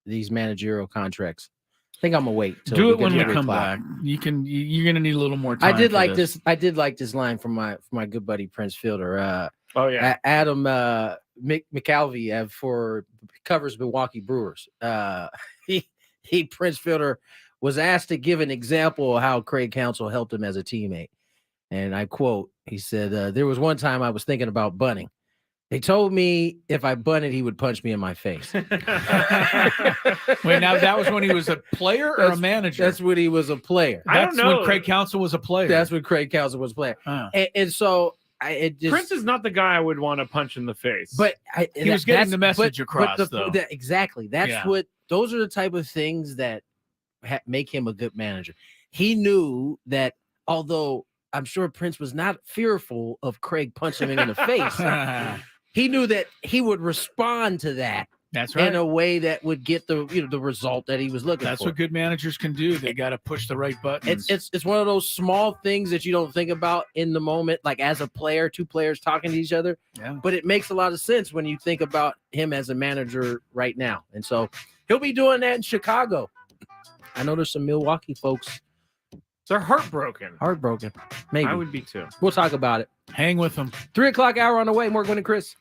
these managerial contracts. I think I'm gonna wait. Do it when we come back. You're gonna need a little more time. I did like this line from my good buddy Prince Fielder. Adam McAlvey covers Milwaukee Brewers. He Prince Fielder was asked to give an example of how Craig Counsell helped him as a teammate. And I quote, he said, there was one time I was thinking about bunting. They told me if I bunted, he would punch me in my face. Wait, now that was when he was a player or a manager? That's when he was a player. I don't know. That's when Craig Counsell was a player. That's when Craig Counsell was a player. And so Prince is not the guy I would want to punch in the face. But he was getting the message across, though. Exactly. Those are the type of things that make him a good manager. He knew that although I'm sure Prince was not fearful of Craig punching him in the face, he knew that he would respond to that. That's right. In a way that would get the result that he was looking for. That's what good managers can do. They got to push the right buttons. It's one of those small things that you don't think about in the moment, like as a player, two players talking to each other. Yeah. But it makes a lot of sense when you think about him as a manager right now. And so he'll be doing that in Chicago. I know there's some Milwaukee folks. They're heartbroken. Maybe. I would be too. We'll talk about it. Hang with them. 3:00 hour on the way. More Gwynn and Chris.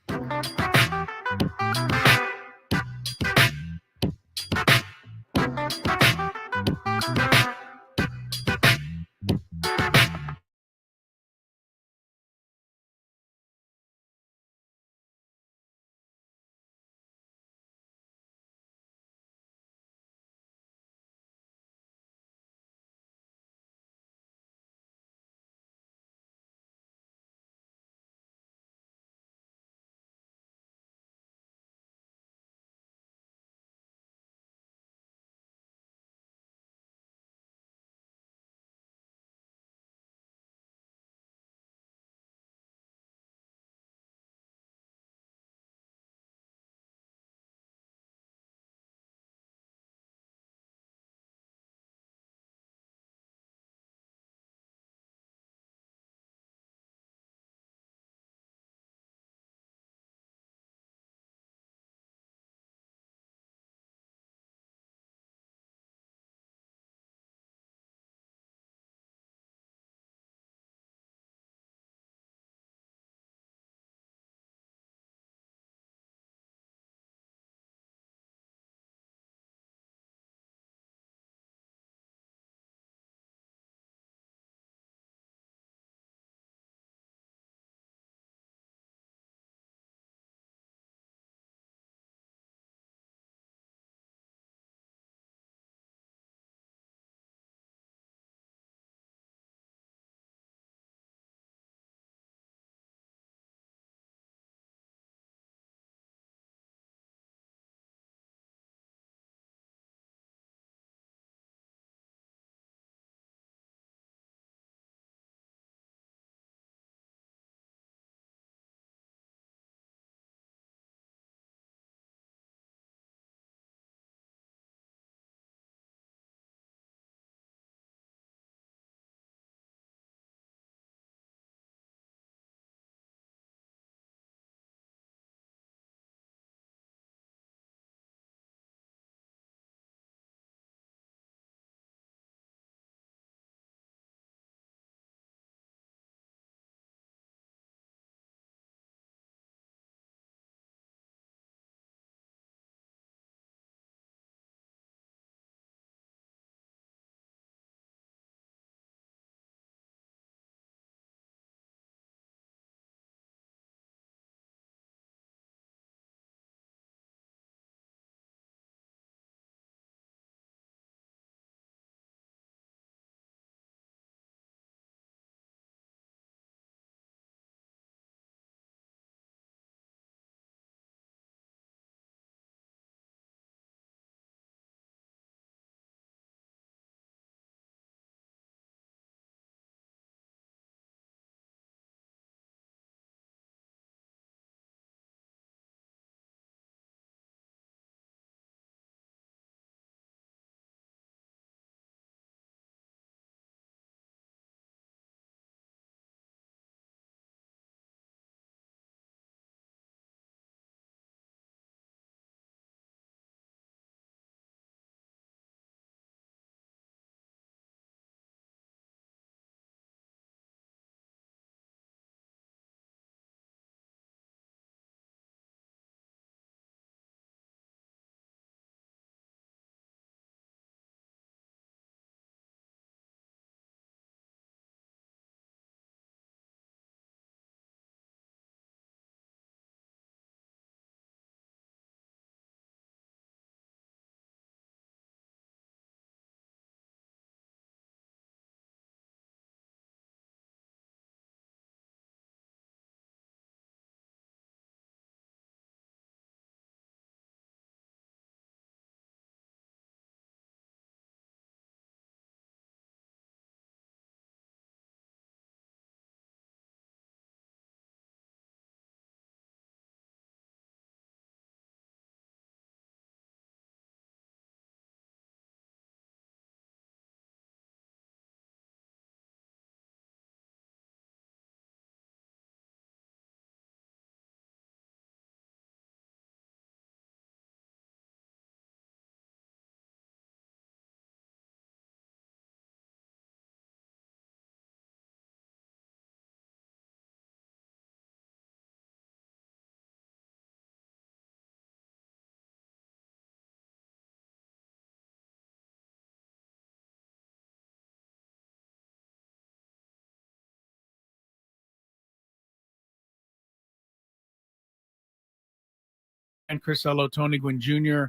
and Chris Ello, Tony Gwynn Jr.,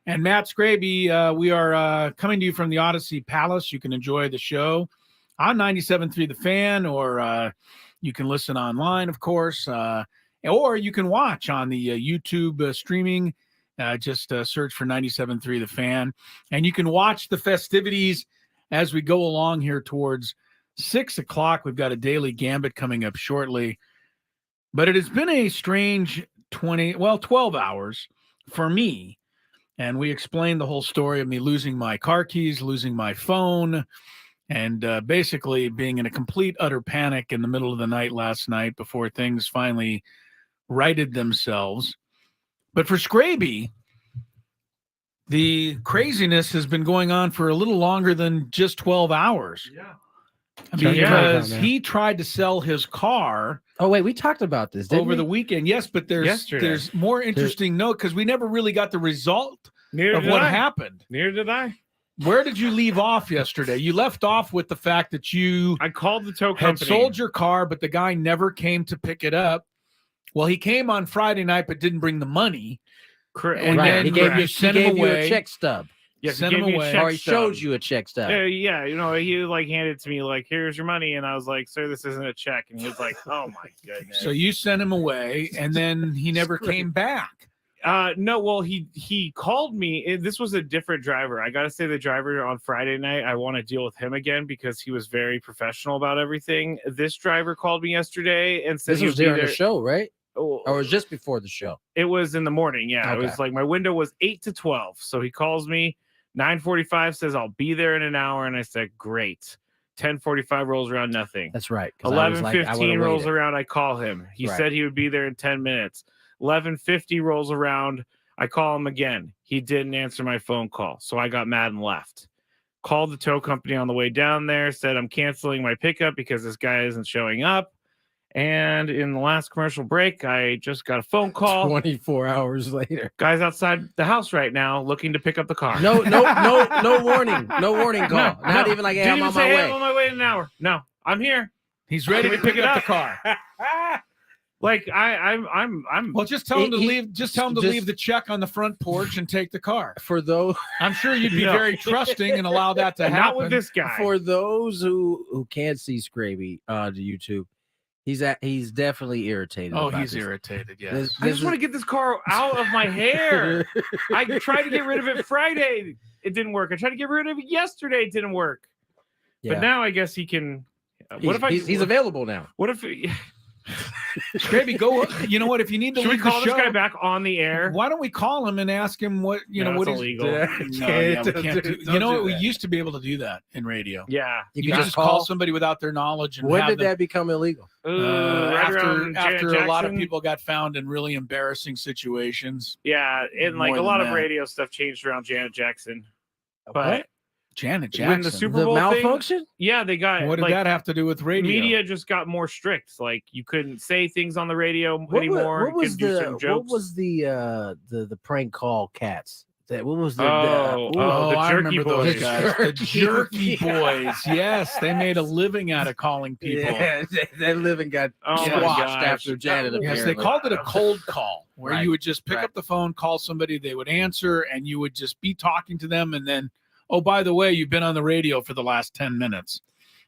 and Matt Skraby. We are coming to you from the Odyssey Palace. You can enjoy the show on 97.3 The Fan, or you can listen online, of course, or you can watch on the YouTube streaming. Just search for 97.3 The Fan, and you can watch the festivities as we go along here towards 6 o'clock. We've got a daily gambit coming up shortly, but it has been a strange 12 hours for me. And we explained the whole story of me losing my car keys, losing my phone, and basically being in a complete, utter panic in the middle of the night last night before things finally righted themselves. But for Skraby, the craziness has been going on for a little longer than just 12 hours. Yeah. Because he tried to sell his car. Oh, wait, we talked about this over the weekend. Yes, but there's more interesting note because we never really got the result of what happened. Neither did I. Where did you leave off yesterday? You left off with the fact that I called the tow company. Had sold your car, but the guy never came to pick it up. Well, he came on Friday night, but didn't bring the money. And then he gave you a check stub. Yes, send him away. Or he showed you a check stub. Yeah, he handed it to me like, here's your money. And I was like, sir, this isn't a check. And he was like, oh my goodness. So you sent him away and then he never came back. No, well, he called me. This was a different driver. I got to say the driver on Friday night, I want to deal with him again because he was very professional about everything. This driver called me yesterday and said this was during the show, right? Or it was just before the show? It was in the morning. Yeah. Okay. It was like my window was 8 to 12. So he calls me. 9:45 says I'll be there in an hour, and I said great. 10:45 rolls around, nothing. That's right. 11:15 rolls around, I call him. He said he would be there in 10 minutes. 11:50 rolls around, I call him again. He didn't answer my phone call, so I got mad and left. Called the tow company on the way down there, said I'm canceling my pickup because this guy isn't showing up. And in the last commercial break, I just got a phone call. 24 hours later. Guy's outside the house right now looking to pick up the car. No warning. No warning call. Not even like, hey, I'm on my way. I'm on my way in an hour. No, I'm here. He's ready to pick up the car. Like I'm well, just tell him to leave. Just tell him to leave the check on the front porch and take the car. For those, I'm sure you'd be very trusting and allow that to happen. Not with this guy. For those who can't see Skraby on YouTube, he's definitely irritated. Oh, he's irritated. Yes. I just want to get this car out of my hair. I tried to get rid of it Friday. It didn't work. I tried to get rid of it yesterday. It didn't work. Yeah. But now I guess he can. He's available now. What if? Skraby, go. You know what? If you need to Should leave we call the show, this guy back on the air? Why don't we call him and ask him what what is illegal? We can't do. You know what? We used to be able to do that in radio. Yeah, you just call somebody without their knowledge. And when did that become illegal? After a lot of people got found in really embarrassing situations. Yeah, and like a lot of radio stuff changed around Janet Jackson. But Janet Jackson. When the Super Bowl malfunction? Yeah, they got. What did that have to do with radio? Media just got more strict. Like you couldn't say things on the radio anymore. What was the prank call cats? What was the the Jerky Boys? The Jerky Boys. Yes, they made a living out of calling people. Yeah, that living got squashed after Janet. Yes, they called it a cold call, where you would just pick up the phone, call somebody, they would answer, and you would just be talking to them, and then, oh, by the way, you've been on the radio for the last 10 minutes.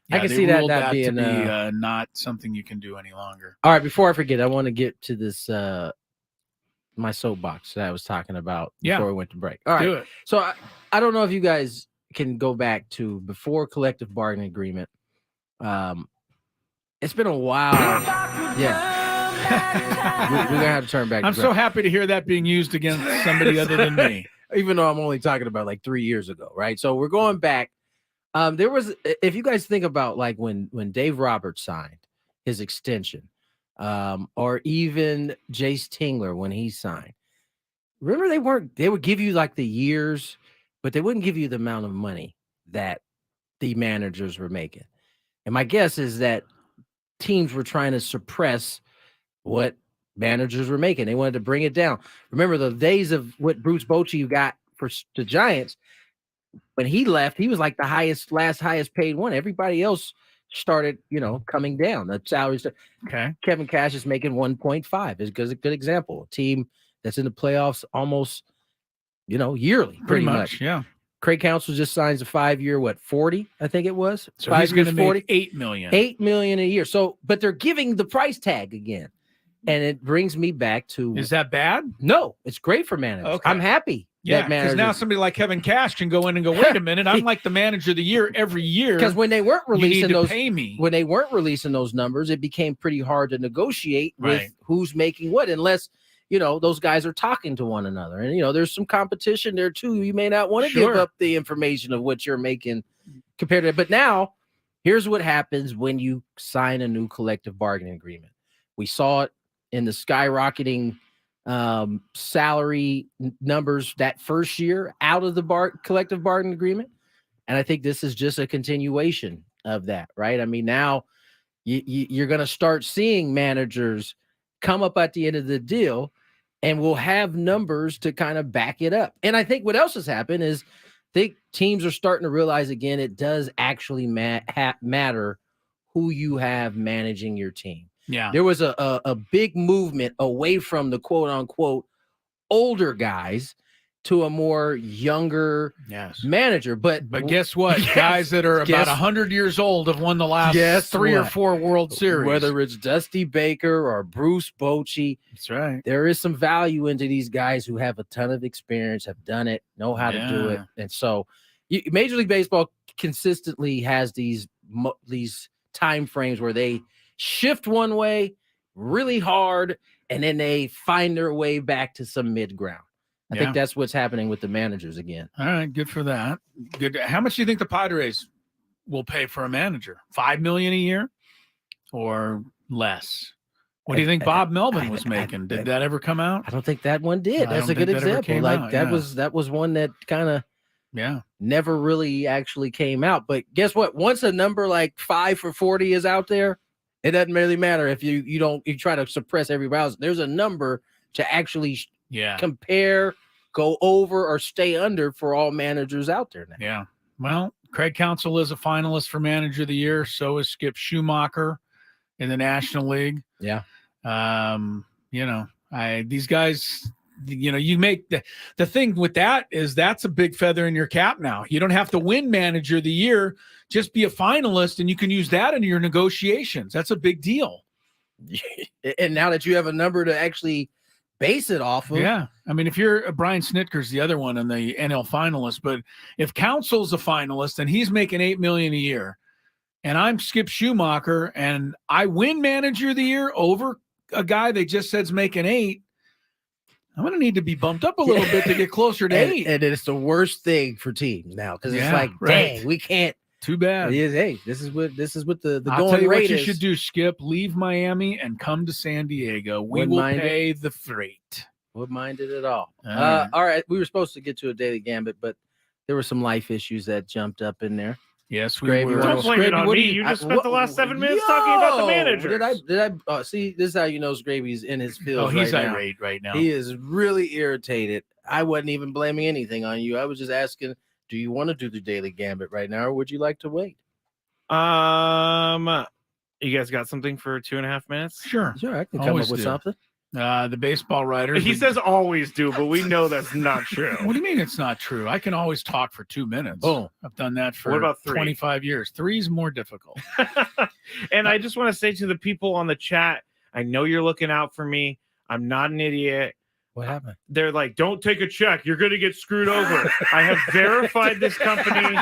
Yeah, I can see that being to be not something you can do any longer. All right, before I forget, I want to get to this my soapbox that I was talking about before we went to break. All right, do it. So I don't know if you guys can go back to before collective bargaining agreement. It's been a while. Yeah, we're gonna have to turn back. I'm so happy to hear that being used against somebody other than me. Even though I'm only talking about like 3 years ago, right? So we're going back. There was, if you guys think about like when Dave Roberts signed his extension, or even Jace Tingler when he signed. Remember, they would give you like the years, but they wouldn't give you the amount of money that the managers were making. And my guess is that teams were trying to suppress what managers were making. They wanted to bring it down. Remember the days of what Bruce Bochy got for the Giants. When he left, he was like the last highest paid one. Everybody else started, coming down. The salaries. Okay. Kevin Cash is making 1.5 is a good example. A team that's in the playoffs almost, yearly, pretty much. Yeah. Craig Counsell just signs a 5-year, 40, I think it was. So 5 he's going to years, 40, make $8 million. $8 million a year. So, but they're giving the price tag again. And it brings me back to, is that bad? No, it's great for managers. Okay. I'm happy. Yeah, because now somebody like Kevin Cash can go in and go, wait a minute, I'm like the manager of the year every year. Because when they weren't releasing pay me. When they weren't releasing those numbers, it became pretty hard to negotiate with who's making what, unless those guys are talking to one another. And there's some competition there too. You may not want to give up the information of what you're making compared to it. But now, here's what happens when you sign a new collective bargaining agreement. We saw it in the skyrocketing salary numbers that first year out of the collective bargaining agreement. And I think this is just a continuation of that, right? I mean, now you're going to start seeing managers come up at the end of the deal and we'll have numbers to kind of back it up. And I think what else has happened is I think teams are starting to realize again, it does actually matter who you have managing your team. Yeah. There was a big movement away from the quote unquote older guys to a more younger manager. But guess what? Guys that are about 100 years old have won the last 3 or 4 World Series. Whether it's Dusty Baker or Bruce Bochy. That's right. There is some value into these guys who have a ton of experience, have done it, know how to do it. And so Major League Baseball consistently has these time frames where they shift one way really hard, and then they find their way back to some mid ground. I think that's what's happening with the managers again. All right, good for that. Good. How much do you think the Padres will pay for a manager? $5 million a year or less? What do you think Bob Melvin was making? Did that ever come out? I don't think that one did. That's a good example. That was one that kind of never really actually came out. But guess what? Once a number like 5 for 40 is out there, it doesn't really matter if you try to suppress everybody else. There's a number to actually compare, go over, or stay under for all managers out there now. Yeah. Well, Craig Counsell is a finalist for Manager of the Year. So is Skip Schumacher in the National League. Yeah. These guys, you make the thing with that is that's a big feather in your cap now. You don't have to win Manager of the Year. Just be a finalist, and you can use that in your negotiations. That's a big deal. And now that you have a number to actually base it off of. Yeah. I mean, if you're Brian Snitker's the other one in the NL finalist, but if Counsell's a finalist and he's making $8 million a year, and I'm Skip Schumacher and I win Manager of the Year over a guy they just said's making $8 million, I'm going to need to be bumped up a little bit to get closer to $8 million. And it's the worst thing for teams now because it's like, dang, we can't. Too bad. It is. Hey, this is what the I'll going tell you rate what you is. should do, Skip. Leave Miami and come to San Diego. We will pay the freight. Wouldn't mind it at all. All All right. We were supposed to get to a Daily Gambit, but there were some life issues that jumped up in there. Yes, we Skraby, were. Don't blame it on me. You just spent the last 7 minutes talking about the manager. Did I see, this is how you know Skraby's in his feels. Oh, he's right irate right now. He is really irritated. I wasn't even blaming anything on you. I was just asking, do you want to do the Daily Gambit right now, or would you like to wait? You guys got something for 2.5 minutes? Sure, I can come Always up with do. something. The baseball writers. He says always do, but we know that's not true. What do you mean it's not true? I can always talk for 2 minutes. Boom. I've done that for What about 3? 25 years. 3 is more difficult. And I just want to say to the people on the chat, I know you're looking out for me. I'm not an idiot. What happened? They're like, don't take a check. You're going to get screwed over. I have verified this company.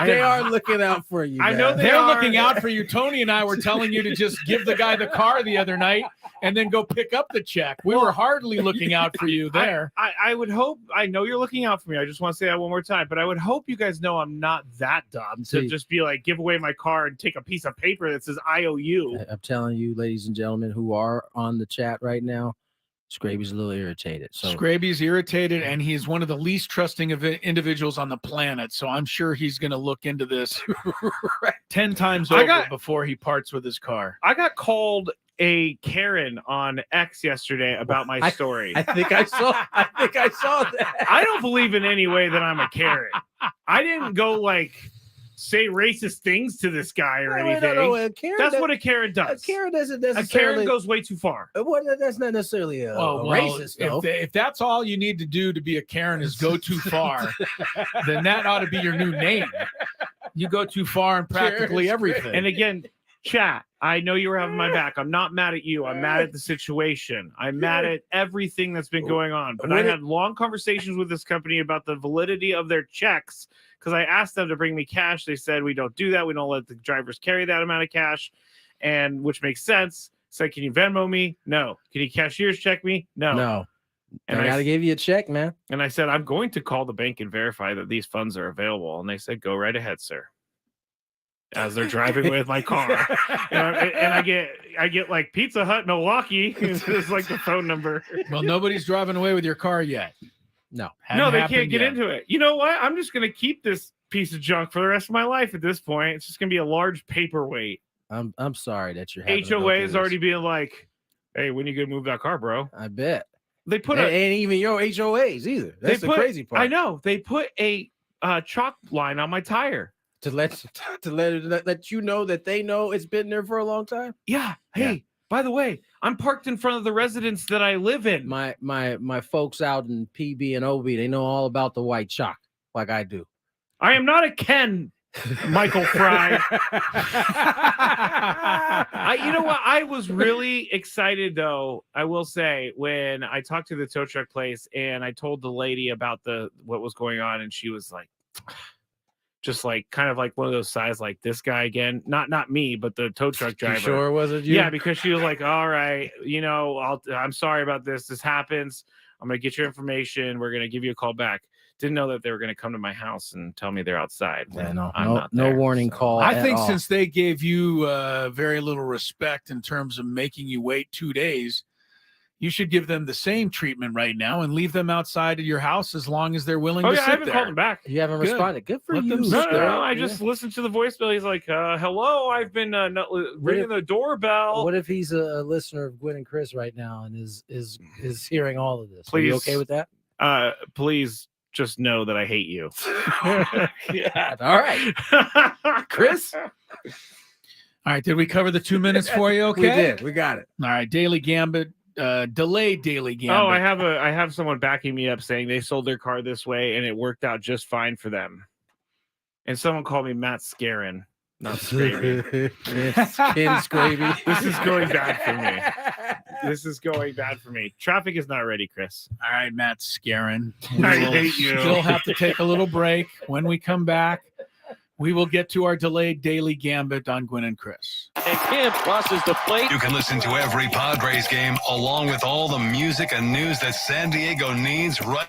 They are looking out for you. I know man. They're looking out for you. Tony and I were telling you to just give the guy the car the other night and then go pick up the check. We were hardly looking out for you there. I would hope, I know you're looking out for me. I just want to say that one more time, but I would hope you guys know I'm not that dumb to just be like, give away my car and take a piece of paper that says IOU. I'm telling you, ladies and gentlemen who are on the chat right now, Skraby's a little irritated. So Skraby's irritated, and he's one of the least trusting of individuals on the planet. So I'm sure he's going to look into this 10 times over before he parts with his car. I got called a Karen on X yesterday about my story. I think I saw that. I don't believe in any way that I'm a Karen. I didn't go like say racist things to this guy or Wait, anything. no, Karen That's what a Karen does. A Karen doesn't A necessarily. Karen goes way too far. Well, that's not necessarily a racist, though. If that's all you need to do to be a Karen is go too far, then that ought to be your new name. You go too far in practically everything. And again, chat, I know you were having my back. I'm not mad at you. I'm mad at the situation. I'm mad at everything that's been going on. But I had long conversations with this company about the validity of their checks because I asked them to bring me cash. They said, we don't do that. We don't let the drivers carry that amount of cash, and which makes sense. Said, can you Venmo me? No. Can you cashier's check me? No. No. And I got to give you a check, man. And I said, I'm going to call the bank and verify that these funds are available. And they said, go right ahead, sir. As they're driving with my car, and I get like Pizza Hut Milwaukee. It's like the phone number. Well, nobody's driving away with your car yet. No, they can't get into it. You know what? I'm just gonna keep this piece of junk for the rest of my life. At this point, it's just gonna be a large paperweight. I'm sorry that you're having HOA is already being like, hey, when you gonna move that car, bro? I bet they put ain't even your HOAs either. That's the crazy part. I know they put a chalk line on my tire to let you know that they know it's been there for a long time. Yeah. Hey, by the way, I'm parked in front of the residence that I live in. My folks out in PB and OB, they know all about the white chalk like I do. I am not a Ken. Michael Fry. You know what? I was really excited, though, I will say, when I talked to the tow truck place and I told the lady about what was going on, and she was like, just like kind of like one of those sighs, like this guy again. Not me, but the tow truck driver. You sure was it you? Yeah, because she was like, all right, I'm sorry about this. This happens. I'm gonna get your information. We're gonna give you a call back. Didn't know that they were going to come to my house and tell me they're outside. Yeah, no warning call. I think since they gave you very little respect in terms of making you wait 2 days, you should give them the same treatment right now and leave them outside of your house as long as they're willing to sit I haven't there. called them back. You haven't responded. Good for Let you. them No. I just listened to the voicemail. He's like, hello, I've been ringing the doorbell. What if he's a listener of Gwynn and Chris right now and is hearing all of this? Please. Are you okay with that? Please just know that I hate you. Yeah. All right. Chris? All right. Did we cover the 2 minutes for you? Okay. We did. We got it. All right. Daily Gambit. Delayed Daily Gambit. Oh, I have someone backing me up saying they sold their car this way and it worked out just fine for them. And someone called me Matt Scarin, not Skraby. Skraby. This is going bad for me. This is going bad for me. Traffic is not ready, Chris. All right, Matt Scarin. I hate you. Still have to take a little break. When we come back, we will get to our delayed Daily Gambit on Gwynn and Chris. And Kim crosses the plate. You can listen to every Padres game along with all the music and news that San Diego needs right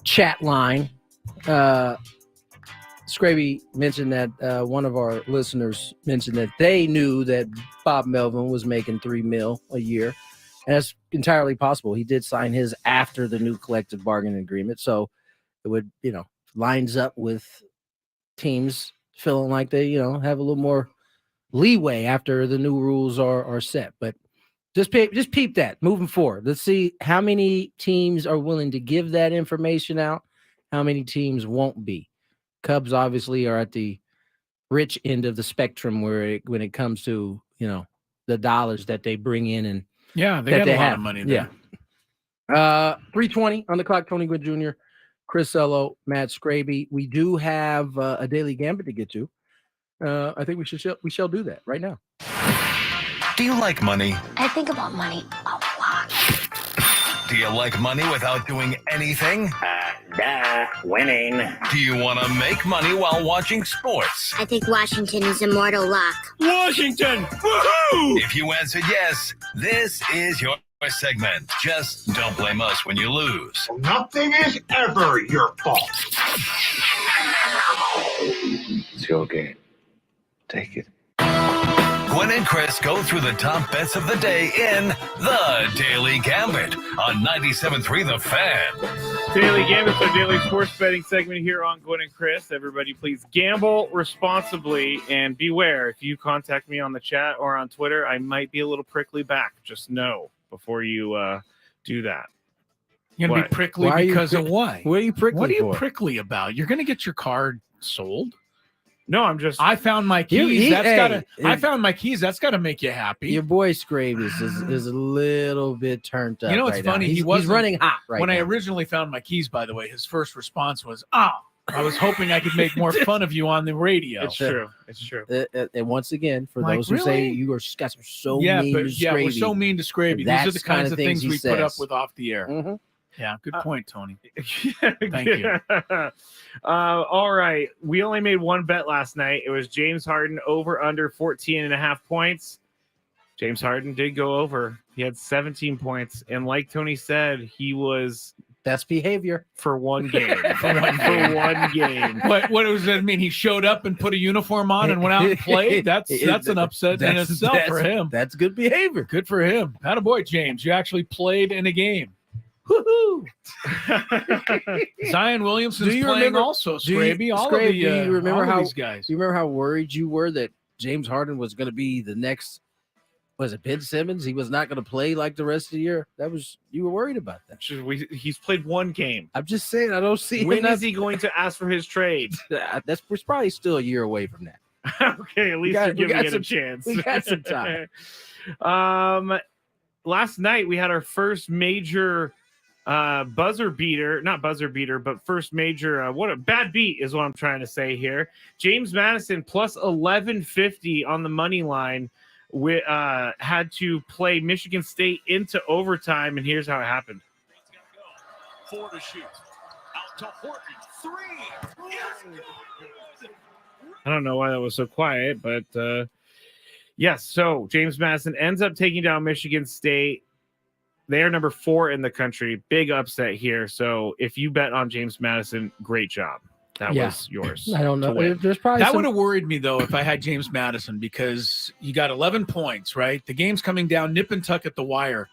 chat line. Skraby mentioned that one of our listeners mentioned that they knew that Bob Melvin was making $3 million a year. And that's entirely possible. He did sign his after the new collective bargaining agreement. So it would, lines up with teams feeling like they, have a little more leeway after the new rules are set. But just peep that moving forward. Let's see how many teams are willing to give that information out, how many teams won't be. Cubs obviously are at the rich end of the spectrum when it comes to, the dollars that they bring in and they got a lot of money there. 3:20 on the clock. Tony Gwynn Jr., Chris Ello, Matt Skraby. We do have a daily gambit to get to. I think we shall do that right now. Do you like money? I think about money a lot. Do you like money without doing anything? Winning. Do you want to make money while watching sports? I think Washington is immortal luck. Washington! Woohoo! If you answered yes, this is your segment. Just don't blame us when you lose. Nothing is ever your fault. It's your game. Take it. Gwynn and Chris go through the top bets of the day in the Daily Gambit on 97.3 The Fan. Daily Gambit's our daily sports betting segment here on Gwynn and Chris. Everybody, please gamble responsibly and beware. If you contact me on the chat or on Twitter, I might be a little prickly back. Just know before you do that. You're going to be prickly because of what? What are you prickly What are you for? prickly about? You're going to get your card sold? No, I'm just. I found my keys. I found my keys. That's got to make you happy. Your boy Skraby is a little bit turned up. You know what's right funny? He's running hot right when now. I originally found my keys, by the way, his first response was, I was hoping I could make more fun of you on the radio. It's true. It's true. And once again, for Like, those who say really? you are guys are so mean to Skraby. we're so mean to Skraby. These are the kinds of things we put up with off the air. Mhm. Yeah, good point, Tony. Thank you. All right. We only made one bet last night. It was James Harden over under 14.5 points. James Harden did go over. He had 17 points. And like Tony said, he was Best behavior for one game. for one game. What does that mean? He showed up and put a uniform on and went out and played? That's an upset in itself for him. That's good behavior. Good for him. Attaboy, James. You actually played in a game. Woohoo! Zion Williamson's playing also, Skraby. All of these guys. Do you remember how worried you were that James Harden was going to be the next? Was it Ben Simmons? He was not going to play like the rest of the year. You were worried about that. He's played one game. I'm just saying, I don't see. When is he going to ask for his trade? We're probably still a year away from that. Okay, at least you're giving it a chance. We got some time. Last night we had our first major buzzer beater, not buzzer beater, but first major what a bad beat is what I'm trying to say here. James Madison plus 1150 on the money line had to play Michigan State into overtime, and here's how it happened. Four to shoot. Out to Horton. Three. I don't know why that was so quiet, but yes, so James Madison ends up taking down Michigan State. They are number 4 in the country. Big upset here. So if you bet on James Madison, great job. That was yours. I don't know. There's probably that would have worried me, though, if I had James Madison, because you got 11 points, right? The game's coming down, nip and tuck at the wire.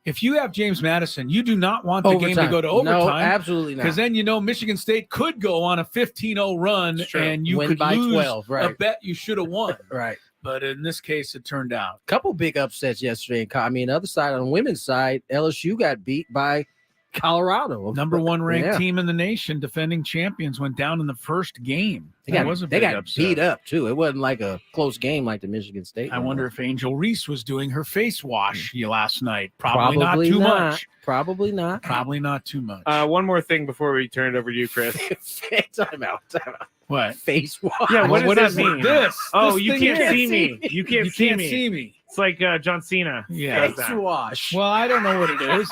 If you have James Madison, you do not want the game to go to overtime. No, absolutely not. Because then, Michigan State could go on a 15-0 run, and you could by lose 12, right. a bet you should have won. Right. But in this case, it turned out. Couple big upsets yesterday. I mean, other side, on the women's side, LSU got beat by Colorado. Number 1 ranked team in the nation, defending champions, went down in the first game. They got upset. beat up, too. It wasn't like a close game like the Michigan State. I wonder if Angel Reese was doing her face wash last night. Probably not too much. Probably not. Probably not too much. One more thing before we turn it over to you, Chris. Time out. What? Face wash. Yeah, what does that mean? This? Oh, this you can't see me. You can't see me. It's like John Cena. Yeah. Face wash. Well, I don't know what it is.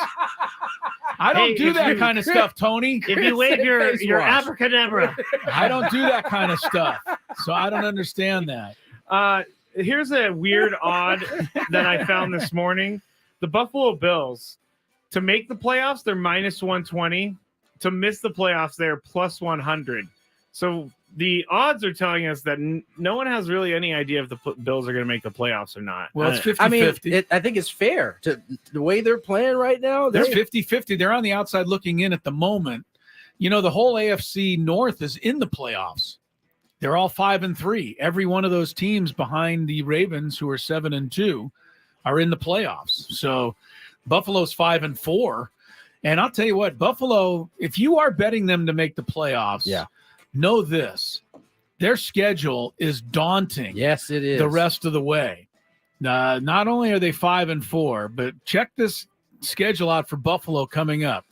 I don't do that kind of stuff, Tony. If you wave your abracadabra. I don't do that kind of stuff. So I don't understand that. Here's a weird odd that I found this morning. The Buffalo Bills, to make the playoffs, they're minus 120. to miss the playoffs. They're plus 100. So the odds are telling us that no one has really any idea if the Bills are going to make the playoffs or not. Well, it's 50-50. I mean, I think it's fair to the way they're playing right now. They're 50-50. They're on the outside looking in at the moment. You know, the whole AFC North is in the playoffs. They're all 5-3. Every one of those teams behind the Ravens, who are 7-2, are in the playoffs. So Buffalo's 5-4. And I'll tell you what, Buffalo, if you are betting them to make the playoffs, know this. Their schedule is daunting. Yes, it is. The rest of the way. Not only are they 5-4, but check this schedule out for Buffalo coming up.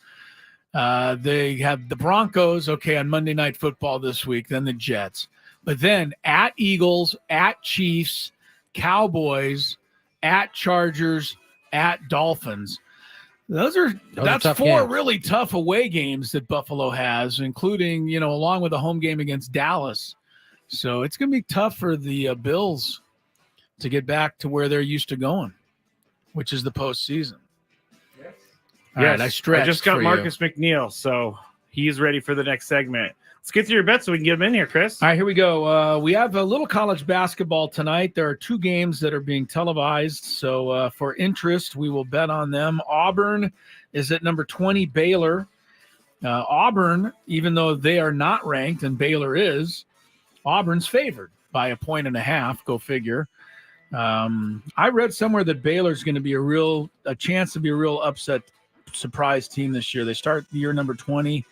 They have the Broncos, on Monday Night Football this week, then the Jets. But then at Eagles, at Chiefs, Cowboys, at Chargers, at Dolphins. That's four games. Really tough away games that Buffalo has, including, along with a home game against Dallas. So it's going to be tough for the Bills to get back to where they're used to going, which is the postseason. All right, I just got Marcus McNeill, so he's ready for the next segment. Let's get to your bets so we can get him in here, Chris. All right, here we go. We have a little college basketball tonight. There are 2 games that are being televised, so for interest, we will bet on them. Auburn is at number 20, Baylor. Auburn, even though they are not ranked and Baylor is, Auburn's favored by 1.5. Go figure. I read somewhere that Baylor's going to be a chance to be a real upset surprise team this year. They start the year number 20.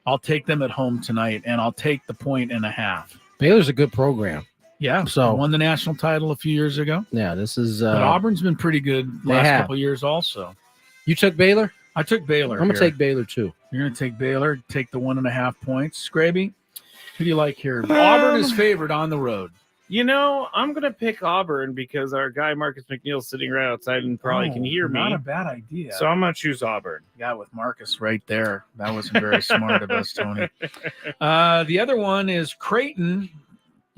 I'll take them at home tonight, and I'll take the 1.5. Baylor's a good program. Yeah, so won the national title a few years ago. Yeah, this is. But Auburn's been pretty good last couple years also. You took Baylor? I took Baylor. I'm gonna take Baylor too. You're gonna take Baylor. Take the 1.5 points. Skraby, who do you like here? Auburn is favored on the road. I'm going to pick Auburn because our guy Marcus McNeil is sitting right outside and probably can hear me. Not a bad idea. So I'm going to choose Auburn. Yeah, with Marcus right there. That wasn't very smart of us, Tony. The other one is Creighton.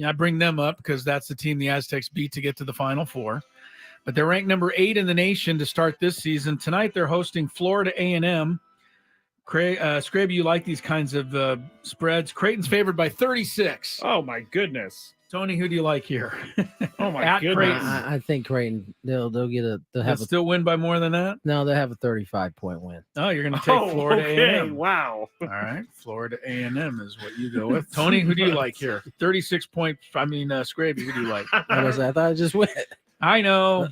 I bring them up because that's the team the Aztecs beat to get to the Final Four. But they're ranked number 8 in the nation to start this season. Tonight they're hosting Florida A&M. Skraby, you like these kinds of spreads. Creighton's favored by 36. Oh, my goodness. Tony, who do you like here? Oh my goodness! I think Creighton they'll still win by more than that. No, they'll have a 35-point win. Oh, you're going to take Florida A&M. Wow. All right, Florida A&M is what you go with. Tony, who do you like here? 36 points. Skraby, who do you like? I thought I just went. I know.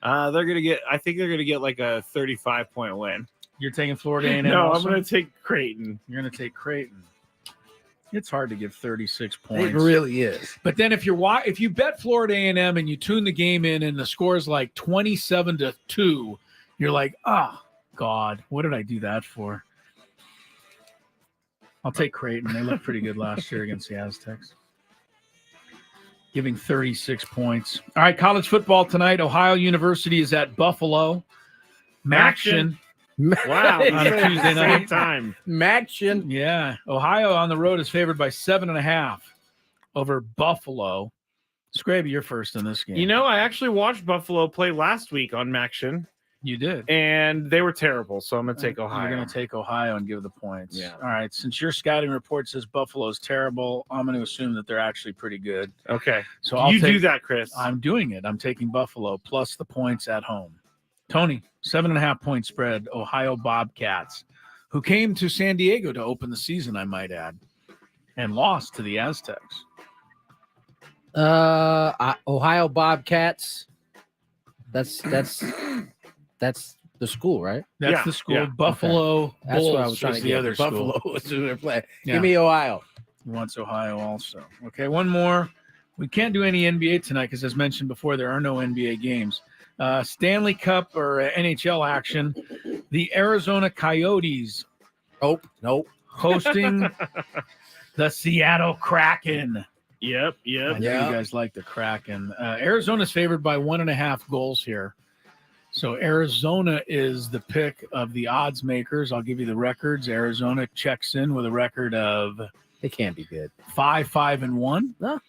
I think they're gonna get like a 35-point win. You're taking Florida A&M. No, also? I'm gonna take Creighton. You're gonna take Creighton. It's hard to give 36 points. It really is. But then if you bet Florida A&M and you tune the game in and the score is like 27-2, you're like, oh, God, what did I do that for? I'll take Creighton. They looked pretty good last year against the Aztecs. Giving 36 points. All right, college football tonight. Ohio University is at Buffalo. Maction. Wow, on a Tuesday night time. Maction. Yeah. Ohio on the road is favored by 7.5 over Buffalo. Skraby, you're first in this game. I actually watched Buffalo play last week on Maction. You did. And they were terrible, so I'm going to take Ohio. You're going to take Ohio and give the points. Yeah. All right. Since your scouting report says Buffalo's terrible, I'm going to assume that they're actually pretty good. Okay. So do that, Chris. I'm doing it. I'm taking Buffalo plus the points at home. Tony, 7.5 point spread, Ohio Bobcats, who came to San Diego to open the season, I might add, and lost to the Aztecs. Ohio Bobcats. That's the school, right? That's the school. Buffalo Bulls. That's what I was trying to the get. other Buffalo school. is who they're playing. Yeah. Give me Ohio. He wants Ohio also. Okay, one more. We can't do any NBA tonight because, as mentioned before, there are no NBA games. Stanley Cup or NHL action. The Arizona Coyotes. Nope. Hosting the Seattle Kraken. Yep. I know you guys like the Kraken. Arizona's favored by 1.5 goals here. So Arizona is the pick of the odds makers. I'll give you the records. Arizona checks in with a record of It can't be good. 5-5-1. No.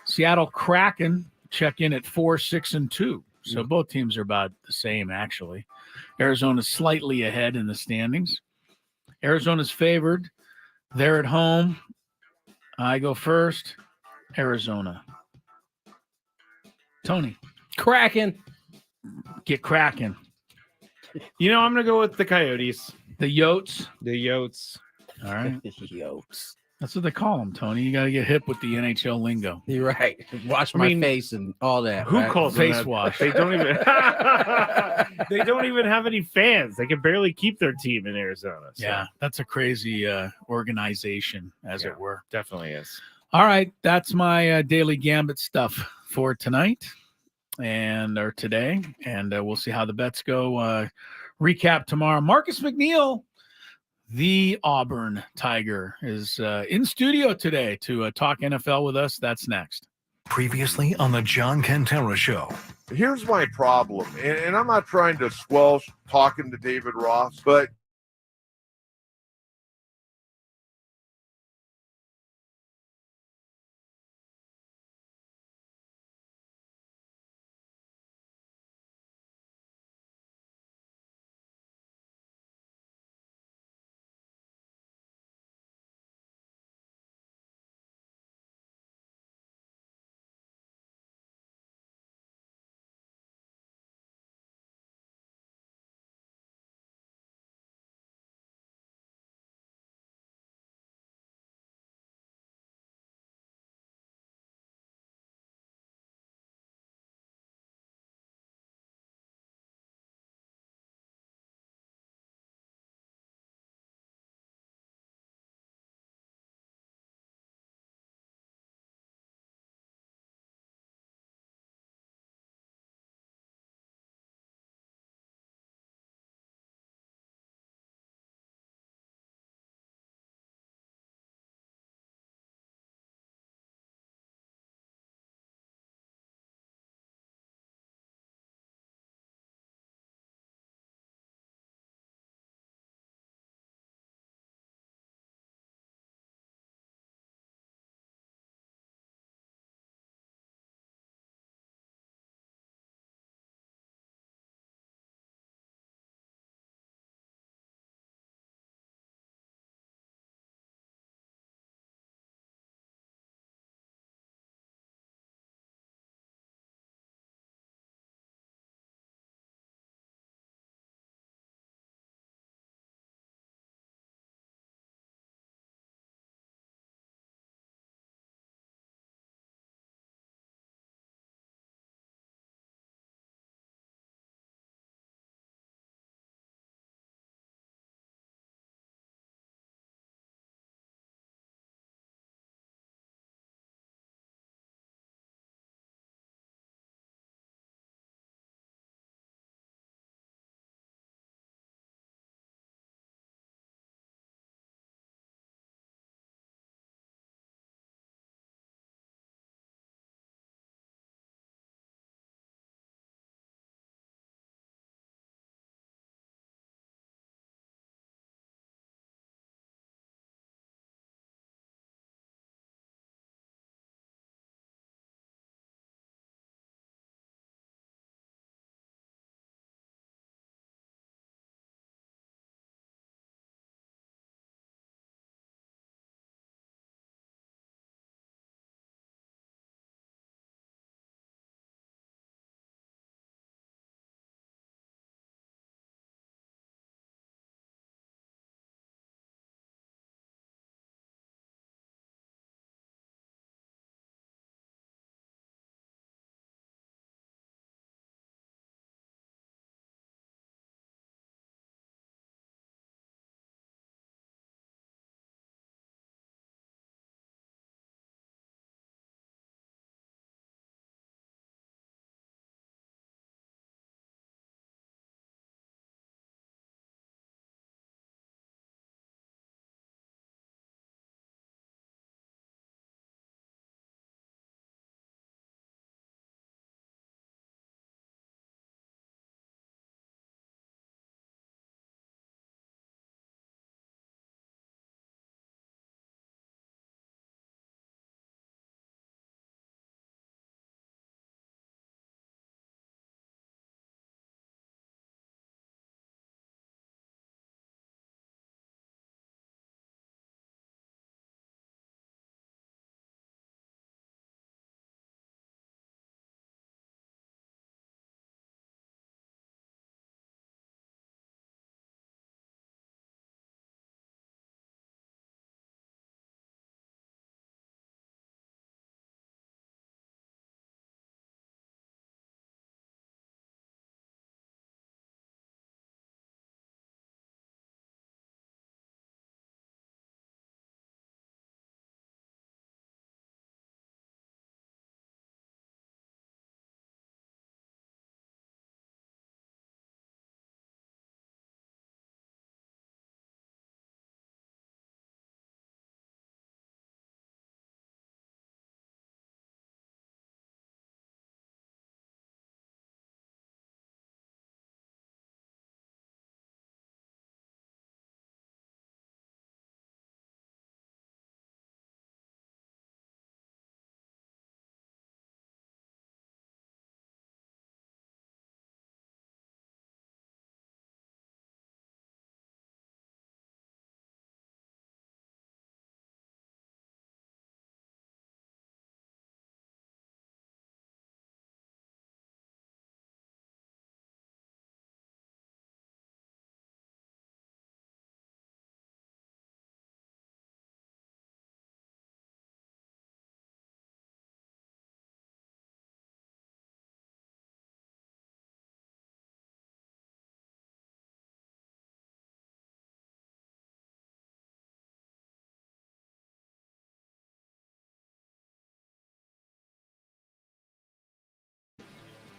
Seattle Kraken check in at 4-6-2. So both teams are about the same, actually. Arizona's slightly ahead in the standings. Arizona's favored. They're at home. I go first. Arizona. Tony, Kraken. get cracking. You know, I'm going to go with the Coyotes. The Yotes. The Yotes. All right. Yokes. That's what they call them, Tony. You got to get hip with the NHL lingo. You're right. Wash my face and all that. Who right? calls them Face that? wash. They don't even. They don't even have any fans. They can barely keep their team in Arizona. So. Yeah, that's a crazy organization, as Yeah. it were. Definitely is. All right, that's my Daily Gambit stuff for tonight or today, and we'll see how the bets go. Recap tomorrow. Marcus McNeill, the Auburn Tiger, is in studio today to talk NFL with us. That's next. Previously on the John Cantera Show. Here's my problem, and I'm not trying to squelch talking to David Ross, but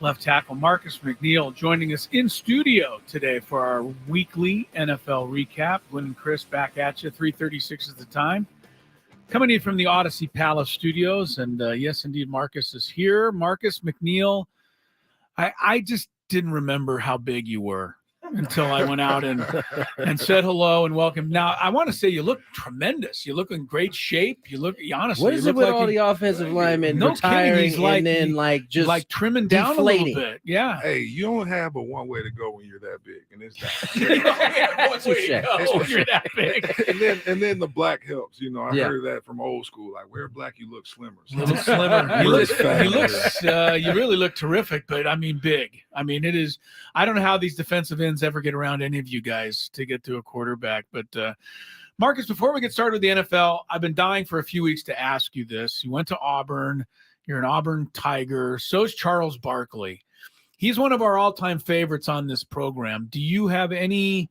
left tackle Marcus McNeill, joining us in studio today for our weekly NFL recap. Gwynn and Chris back at you. 3:36 is the time. Coming in from the Odyssey Palace Studios, and yes, indeed, Marcus is here. Marcus McNeill, I just didn't remember how big you were until I went out and said hello and welcome. Now, I want to say you look tremendous. You look in great shape. You look, honestly. What is it with all the offensive linemen retiring and then just trimming down deflating a little bit? Yeah. Hey, you don't have but one way to go when you're that big, and it's that. You don't have one way to go when you're that big. and then the black helps. You know, I heard that from old school. Like, wear black, you look slimmer. So. A little slimmer. You really look terrific, but I mean big. I mean, it is. I don't know how these defensive ends ever get around any of you guys to get to a quarterback. But Marcus, before we get started with the NFL, I've been dying for a few weeks to ask you this. You went to Auburn. You're an Auburn Tiger. So's Charles Barkley. He's one of our all-time favorites on this program. Do you have any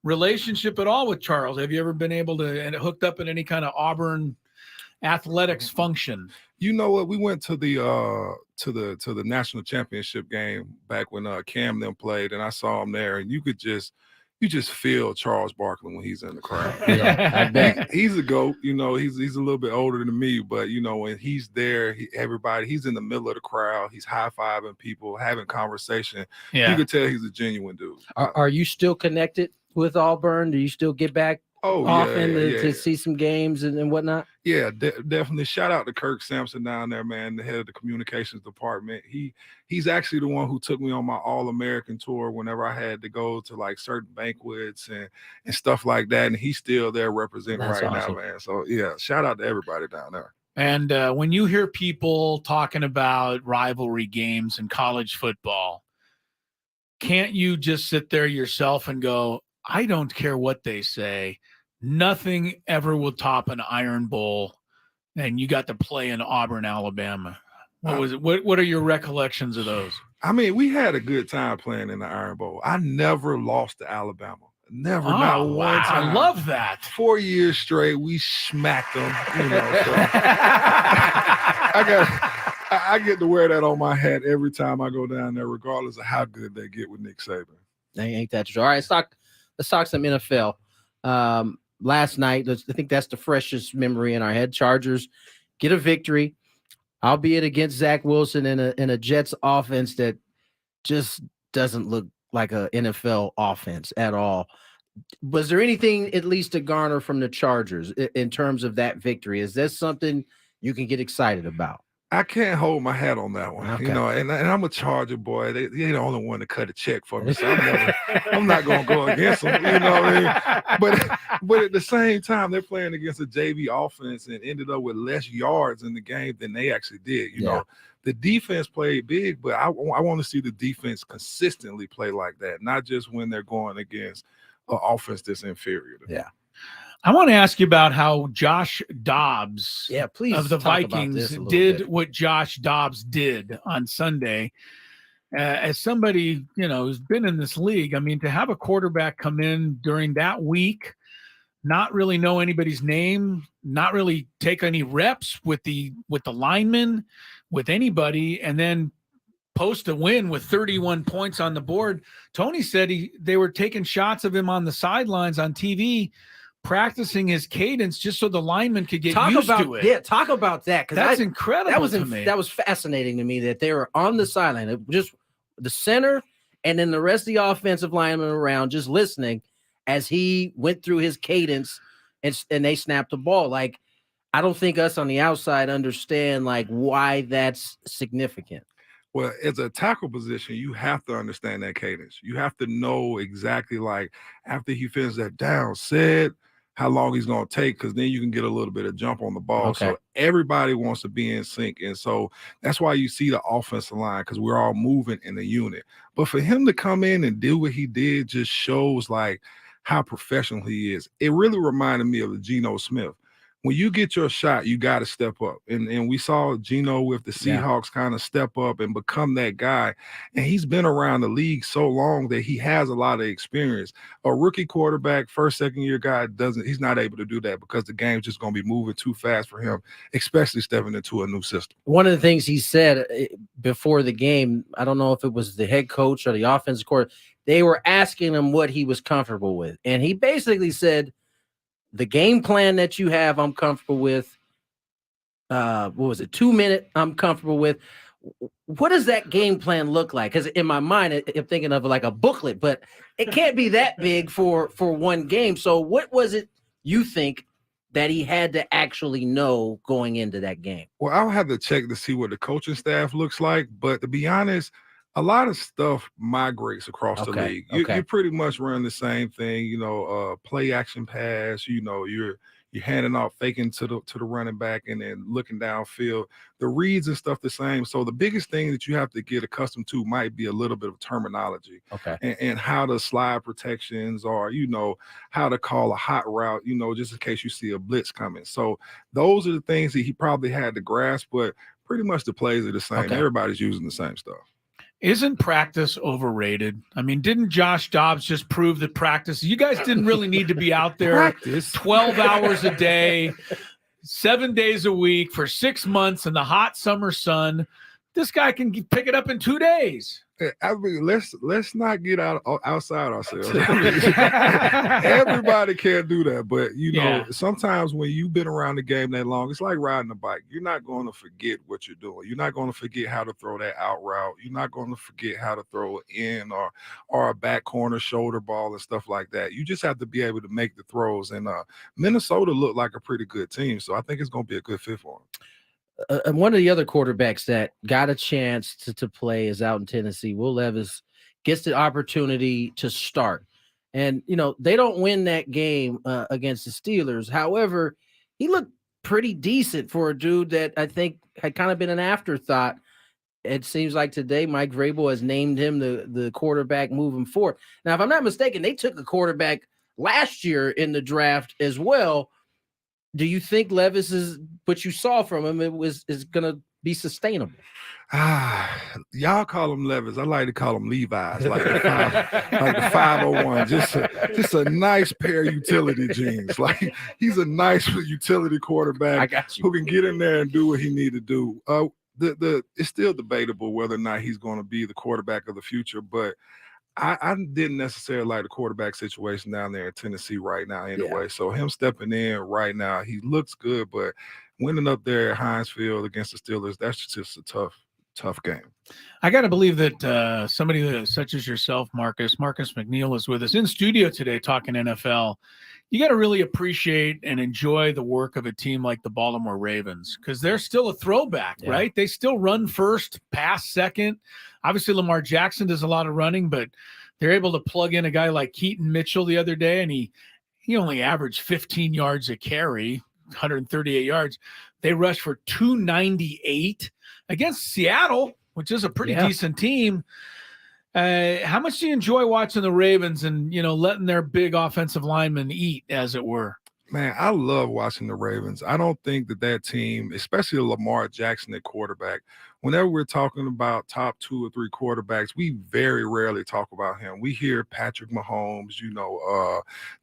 relationship at all with Charles? Have you ever been able to and hooked up at any kind of Auburn athletics function? You know what? We went to the national championship game back when Cam them played, and I saw him there, and you just feel Charles Barkley when he's in the crowd. Yeah, I bet. He's a GOAT. You know, he's a little bit older than me, but you know, when he's there, he's in the middle of the crowd. He's high-fiving people, having conversation. Yeah. You could tell he's a genuine dude. Are you still connected with Auburn? Do you still get back often to see some games and whatnot? Yeah, definitely. Shout out to Kirk Sampson down there, man, the head of the communications department. He's actually the one who took me on my All-American tour whenever I had to go to like certain banquets and stuff like that. And he's still there representing now, man. So yeah, shout out to everybody down there. And when you hear people talking about rivalry games in college football, can't you just sit there yourself and go, I don't care what they say. Nothing ever will top an Iron Bowl, and you got to play in Auburn, Alabama. What was it? What are your recollections of those? I mean, we had a good time playing in the Iron Bowl. I never lost to Alabama. Never, not one time. I love that. 4 years straight, we smacked them. You know, so I get to wear that on my hat every time I go down there, regardless of how good they get with Nick Saban. Ain't that true? All right, let's talk some NFL. Last night, I think that's the freshest memory in our head. Chargers get a victory, albeit against Zach Wilson in a Jets offense that just doesn't look like an NFL offense at all. Was there anything at least to garner from the Chargers in terms of that victory? Is that something you can get excited about? I can't hold my hat on that one, Okay. you know, and I'm a Charger boy. They're the only one to cut a check for me, so I'm not going to go against them, you know what I mean? But at the same time, they're playing against a JV offense and ended up with less yards in the game than they actually did. You know, the defense played big, but I want to see the defense consistently play like that, not just when they're going against an offense that's inferior to them. Yeah. I want to ask you about how Josh Dobbs please of the talk about Vikings this a little did bit. what Josh Dobbs did on Sunday. As somebody, you know, who's been in this league, I mean, to have a quarterback come in during that week, not really know anybody's name, not really take any reps with the linemen, with anybody, and then post a win with 31 points on the board. Tony said they were taking shots of him on the sidelines on TV, practicing his cadence just so the lineman could get used to it. Yeah, talk about that. That's incredible. That was fascinating to me that they were on the sideline, just the center, and then the rest of the offensive linemen around just listening as he went through his cadence and they snapped the ball. Like, I don't think us on the outside understand like why that's significant. Well, as a tackle position, you have to understand that cadence. You have to know exactly, like, after he finishes that down, how long he's going to take, because then you can get a little bit of jump on the ball. Okay. So everybody wants to be in sync. And so that's why you see the offensive line, because we're all moving in a unit. But for him to come in and do what he did just shows, like, how professional he is. It really reminded me of Geno Smith. when you get your shot, you got to step up. And we saw Geno with the Seahawks kind of step up and become that guy. And he's been around the league so long that he has a lot of experience. A rookie quarterback, first, second year guy he's not able to do that because the game's just going to be moving too fast for him, especially stepping into a new system. One of the things he said before the game, I don't know if it was the head coach or the offensive coordinator, they were asking him what he was comfortable with. And he basically said, the game plan that you have, I'm comfortable with. What was it? 2 minute, I'm comfortable with. What does that game plan look like? Because in my mind, I'm thinking of like a booklet, but it can't be that big for one game. So what was it you think that he had to actually know going into that game? Well, I'll have to check to see what the coaching staff looks like. But to be honest, a lot of stuff migrates across the league. You pretty much run the same thing, play action pass, you're handing off, faking to the running back and then looking downfield. The reads and stuff the same. So the biggest thing that you have to get accustomed to might be a little bit of terminology. And how to slide protections or, how to call a hot route, just in case you see a blitz coming. So those are the things that he probably had to grasp, but pretty much the plays are the same. Everybody's using the same stuff. Isn't practice overrated? I mean, didn't Josh Dobbs just prove that practice? You guys didn't really need to be out there 12 hours a day, 7 days a week for 6 months in the hot summer sun. This guy can pick it up in 2 days. I mean, let's not get outside ourselves. Everybody can't do that, but sometimes when you've been around the game that long, it's like riding a bike. You're not going to forget what you're doing. You're not going to forget how to throw that out route. You're not going to forget how to throw in or a back corner shoulder ball and stuff like that. You just have to be able to make the throws. And Minnesota looked like a pretty good team, so I think it's going to be a good fit for them. One of the other quarterbacks that got a chance to play is out in Tennessee. Will Levis gets the opportunity to start. And, they don't win that game against the Steelers. However, he looked pretty decent for a dude that I think had kind of been an afterthought. It seems like today Mike Vrabel has named him the quarterback moving forward. Now, if I'm not mistaken, they took a quarterback last year in the draft as well. Do you think Levis what you saw from him is going to be sustainable? Y'all call him Levis. I like to call him Levi's, like the 501. Just a nice pair of utility jeans. Like he's a nice utility quarterback who can get in there and do what he need to do. It's still debatable whether or not he's going to be the quarterback of the future, but I didn't necessarily like the quarterback situation down there in Tennessee right now anyway. So him stepping in right now, he looks good, but winning up there at Heinz Field against the Steelers, that's just a tough game. I got to believe that somebody such as yourself, Marcus McNeill, is with us in studio today talking NFL. You got to really appreciate and enjoy the work of a team like the Baltimore Ravens because they're still a throwback, right? They still run first, pass second. Obviously, Lamar Jackson does a lot of running, but they're able to plug in a guy like Keaton Mitchell the other day, and he only averaged 15 yards a carry, 138 yards. They rushed for 298 against Seattle, which is a pretty decent team. How much do you enjoy watching the Ravens and, letting their big offensive linemen eat, as it were? Man, I love watching the Ravens. I don't think that team, especially Lamar Jackson at quarterback, whenever we're talking about top 2 or 3 quarterbacks, we very rarely talk about him. We hear Patrick Mahomes,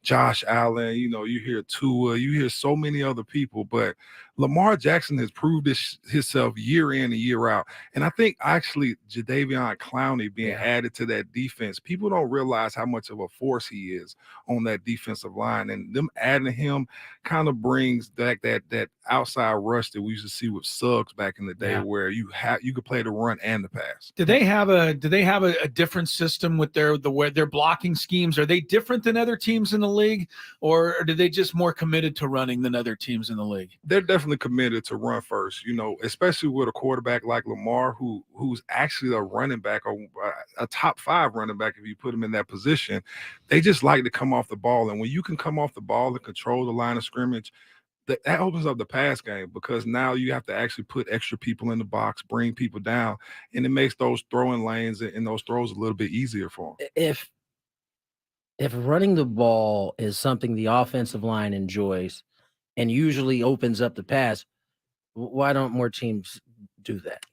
Josh Allen, you hear Tua, you hear so many other people, but Lamar Jackson has proved himself year in and year out. And I think actually Jadeveon Clowney being added to that defense, people don't realize how much of a force he is on that defensive line. And them adding him kind of brings back that outside rush that we used to see with Suggs back in the day where you could play the run and the pass. Do they have a different system with their blocking schemes? Are they different than other teams in the league, or are they just more committed to running than other teams in the league? They're definitely committed to run first, especially with a quarterback like Lamar, who's actually a running back or a top 5 running back if you put him in that position. They just like to come off the ball, and when you can come off the ball and control the line of scrimmage, that opens up the pass game because now you have to actually put extra people in the box, bring people down, and it makes those throwing lanes and those throws a little bit easier for them. If running the ball is something the offensive line enjoys, and usually opens up the pass. Why don't more teams do that?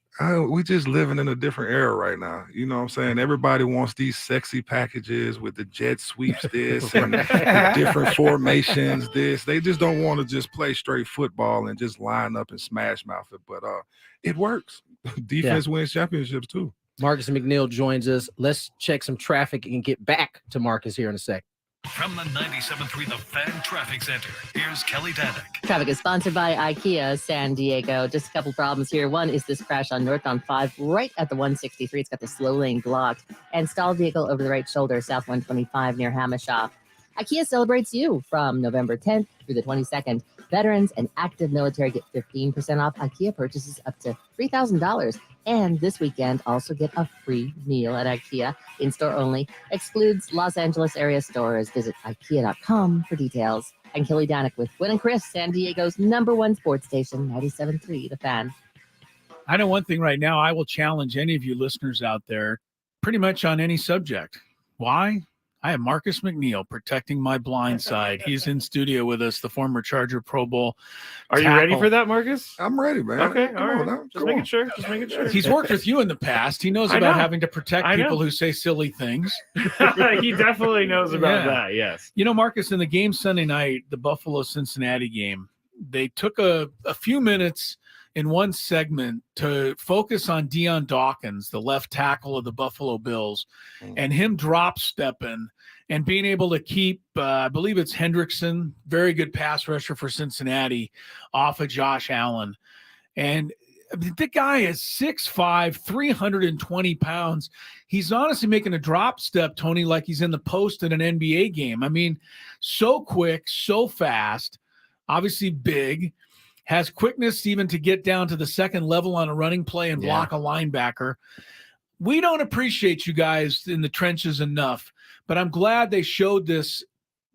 We just living in a different era right now. You know what I'm saying? Everybody wants these sexy packages with the jet sweeps this and the different formations this. They just don't want to just play straight football and just line up and smash mouth it. But it works. Defense wins championships too. Marcus McNeill joins us. Let's check some traffic and get back to Marcus here in a sec. From the 97.3 The Fan Traffic Center, here's Kelly Danick. Traffic is sponsored by IKEA San Diego. Just a couple problems here. One is this crash on northbound 5 right at the 163. It's got the slow lane blocked. And stalled vehicle over the right shoulder, south 125 near Hamishaw. IKEA celebrates you from November 10th through the 22nd. Veterans and active military get 15% off IKEA purchases up to $3,000. And this weekend, also get a free meal at IKEA. In-store only. Excludes Los Angeles area stores. Visit IKEA.com for details. I'm Kelly Danick with Gwynn and Chris, San Diego's #1 sports station, 97.3 The Fan. I know one thing right now. I will challenge any of you listeners out there pretty much on any subject. Why? I have Marcus McNeill protecting my blind side. He's in studio with us, the former Charger Pro Bowl. Are you ready for that, Marcus? I'm ready, man. Okay, Come all right. on now. Just making sure. Just making sure. He's worked with you in the past. He knows I about know. having to protect people who say silly things. He definitely knows about that, yes. You know, Marcus, in the game Sunday night, the Buffalo-Cincinnati game, they took a few minutes in one segment to focus on Deion Dawkins, the left tackle of the Buffalo Bills, and him drop stepping and being able to keep, I believe it's Hendrickson, very good pass rusher for Cincinnati, off of Josh Allen. And the guy is 6'5", 320 pounds. He's honestly making a drop step, Tony, like he's in the post in an NBA game. I mean, so quick, so fast, obviously big, has quickness even to get down to the second level on a running play and block a linebacker. We don't appreciate you guys in the trenches enough, but I'm glad they showed this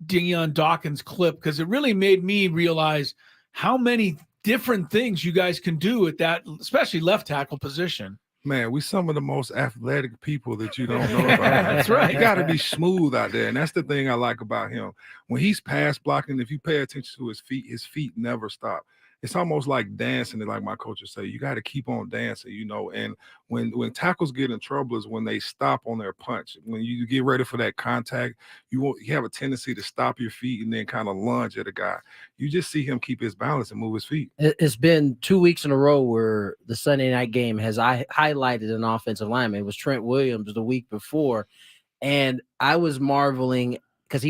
Deion Dawkins clip because it really made me realize how many different things you guys can do at that, especially left tackle position. Man, we some of the most athletic people that you don't know about. That's right. You got to be smooth out there, and that's the thing I like about him. When he's pass blocking, if you pay attention to his feet never stop. It's almost like dancing, like my coach would say. You got to keep on dancing, you know. And when tackles get in trouble is when they stop on their punch. When you get ready for that contact, you have a tendency to stop your feet and then kind of lunge at a guy. You just see him keep his balance and move his feet. It's been 2 weeks in a row where the Sunday night game has highlighted an offensive lineman. It was Trent Williams the week before, and I was marveling because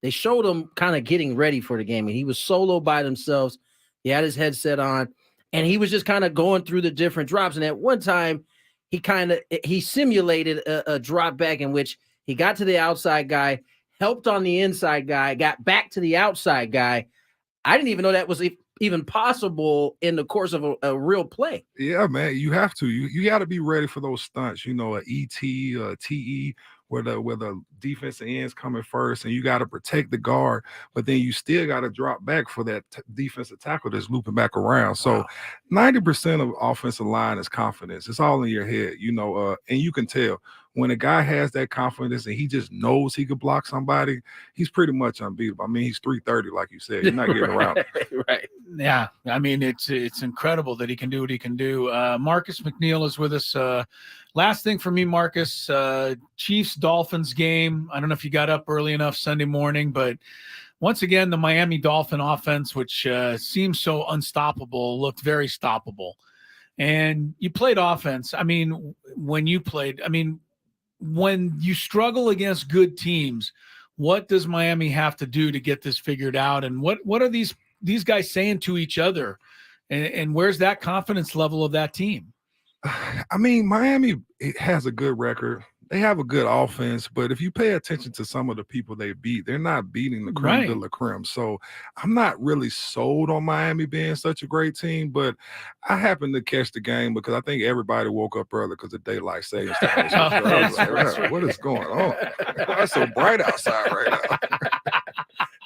they showed him kind of getting ready for the game, and he was solo by themselves. He had his headset on, and he was just kind of going through the different drops. And at one time, he simulated a drop back in which he got to the outside guy, helped on the inside guy, got back to the outside guy. I didn't even know that was even possible in the course of a real play. Yeah, man, you have to. You got to be ready for those stunts. You know, a ET, a TE, where the defensive end's coming first, and you got to protect the guard, but then you still got to drop back for that defensive tackle that's looping back around. So 90% of offensive line is confidence. It's all in your head, you know, and you can tell when a guy has that confidence and he just knows he could block somebody, he's pretty much unbeatable. I mean, he's 330, like you said. You're not getting around it. Right. Yeah. I mean, it's incredible that he can do what he can do. Marcus McNeill is with us. Last thing for me, Marcus, Chiefs-Dolphins game. I don't know if you got up early enough Sunday morning, but once again, the Miami Dolphin offense, which seems so unstoppable, looked very stoppable. And you played offense. I mean, when you struggle against good teams, what does Miami have to do to get this figured out? And what are these guys saying to each other? And where's that confidence level of that team? I mean, Miami has a good record. They have a good offense, but if you pay attention to some of the people they beat, they're not beating the creme de la creme. So I'm not really sold on Miami being such a great team, but I happened to catch the game because I think everybody woke up early because of daylight savings time. So I was like, wow, what is going on? It's so bright outside right now.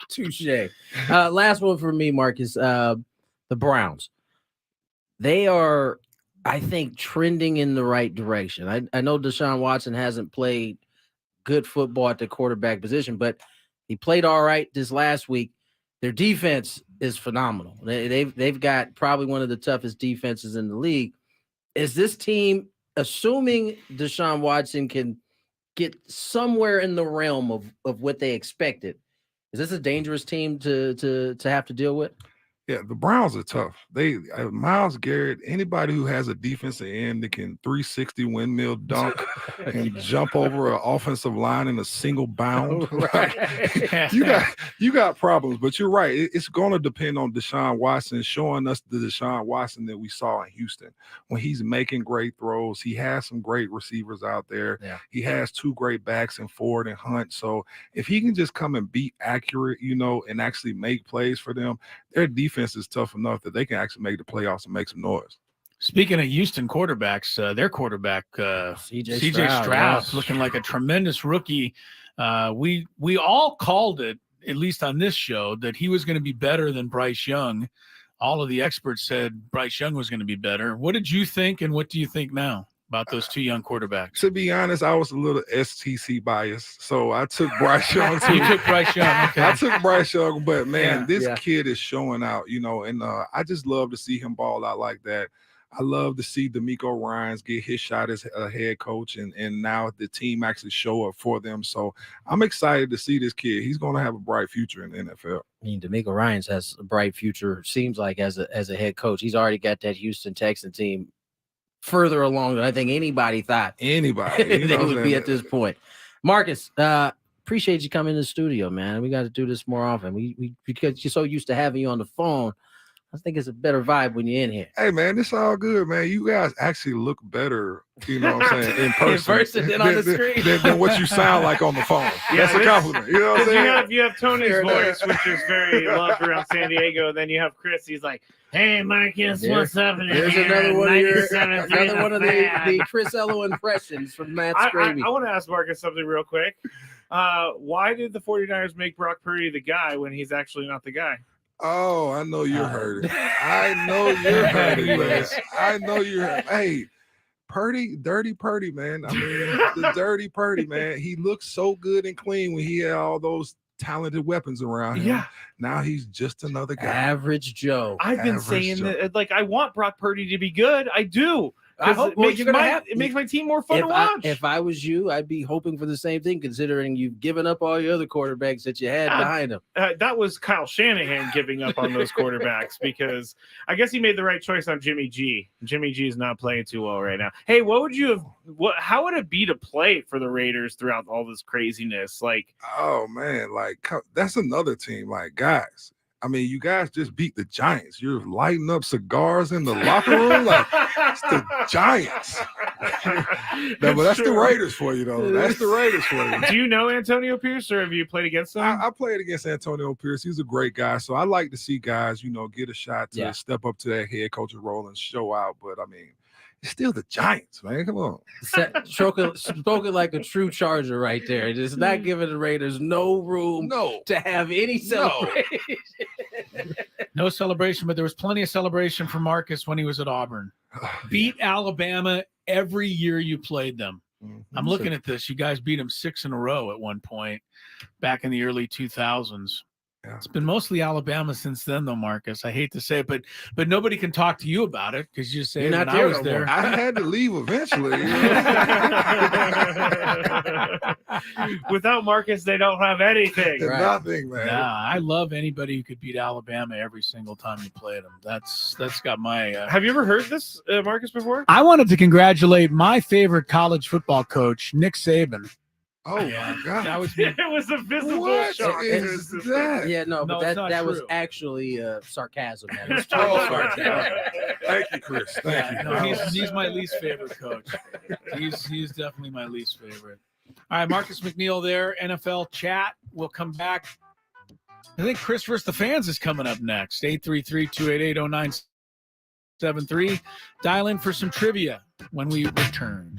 Touche. Last one for me, Marcus. The Browns. They are, I think, trending in the right direction. I know Deshaun Watson hasn't played good football at the quarterback position, but he played all right this last week. Their defense is phenomenal. They've got probably one of the toughest defenses in the league. Is this team, assuming Deshaun Watson can get somewhere in the realm of what they expected, is this a dangerous team to have to deal with? Yeah, the Browns are tough. They Myles Garrett, anybody who has a defensive end that can 360 windmill dunk and jump over an offensive line in a single bound, like, you got problems. But you're right. It's going to depend on Deshaun Watson showing us the Deshaun Watson that we saw in Houston when he's making great throws. He has some great receivers out there. Yeah. He has two great backs in Ford and Hunt. So if he can just come and be accurate, and actually make plays for them, their defense is tough enough that they can actually make the playoffs and make some noise. Speaking of Houston quarterbacks, their quarterback, CJ Stroud, looking like a tremendous rookie. We all called it, at least on this show, that he was going to be better than Bryce Young. All of the experts said Bryce Young was going to be better. What did you think, and what do you think now about those two young quarterbacks? To be honest, I was a little STC biased, so I took Bryce Young. You took Bryce Young. Okay. I took Bryce Young, but man, this kid is showing out, and I just love to see him ball out like that. I love to see DeMeco Ryans get his shot as a head coach, and now the team actually show up for them. So I'm excited to see this kid. He's going to have a bright future in the NFL. I mean, DeMeco Ryans has a bright future, seems like, as a head coach. He's already got that Houston Texan team further along than I think anybody thought they would be at this point. Marcus, appreciate you coming to the studio, man. We got to do this more often. We because you're so used to having you on the phone, I think it's a better vibe when you're in here. Hey, man, it's all good, man. You guys actually look better, what I'm saying, in person than on the screen. Than what you sound like on the phone. That's a compliment. You know what I'm saying? You have Tony's voice, which is very loved around San Diego. Then you have Chris. He's like, "Hey, Marcus, what's up?" There's another one of the Chris Ello impressions from Matt Skraby. I want to ask Marcus something real quick. Why did the 49ers make Brock Purdy the guy when he's actually not the guy? Oh, I know you're hurting. I know you're hurting, man. I know you're hurting. Hey, Purdy, dirty Purdy, man. I mean, the dirty Purdy, man. He looked so good and clean when he had all those talented weapons around him. Yeah. Now he's just another guy. Average Joe. I've been saying that, like, I want Brock Purdy to be good. I do. It makes my team more fun to watch. If I was you, I'd be hoping for the same thing, considering you've given up all your other quarterbacks that you had behind him. That was Kyle Shanahan giving up on those quarterbacks because I guess he made the right choice on Jimmy G. Jimmy G is not playing too well right now. Hey, how would it be to play for the Raiders throughout all this craziness? Like, oh man, like that's another team. Like, guys, I mean, you guys just beat the Giants. You're lighting up cigars in the locker room. Like, it's the Giants. No, but that's the Raiders for you, though. That's the Raiders for you. Do you know Antonio Pierce, or have you played against him? I played against Antonio Pierce. He's a great guy. So I like to see guys, get a shot to step up to that head coach's role and show out. But, I mean, it's still the Giants, man. Come on. Spoken like a true Charger right there. Just not giving the Raiders no room to have any celebration. No celebration, but there was plenty of celebration for Marcus when he was at Auburn. Beat Alabama every year you played them. I'm looking at this. You guys beat them 6 in a row at one point back in the early 2000s. Yeah. It's been mostly Alabama since then, though, Marcus. I hate to say it, but nobody can talk to you about it because you say not I was there. I had to leave eventually. Without Marcus, they don't have anything. Right. Nothing, man. Nah, I love anybody who could beat Alabama every single time you played them. That's got my. Have you ever heard this, Marcus, before? I wanted to congratulate my favorite college football coach, Nick Saban. Oh my God! That was it was a visible shock. Is that? Yeah, but that was actually sarcasm. Man. It was sarcasm. Thank you, Chris. Thank you. No, he's my least favorite coach. He's definitely my least favorite. All right, Marcus McNeill there. NFL chat. We'll come back. I think Chris vs. the Fans is coming up next. 833-288-0973. Dial in for some trivia when we return.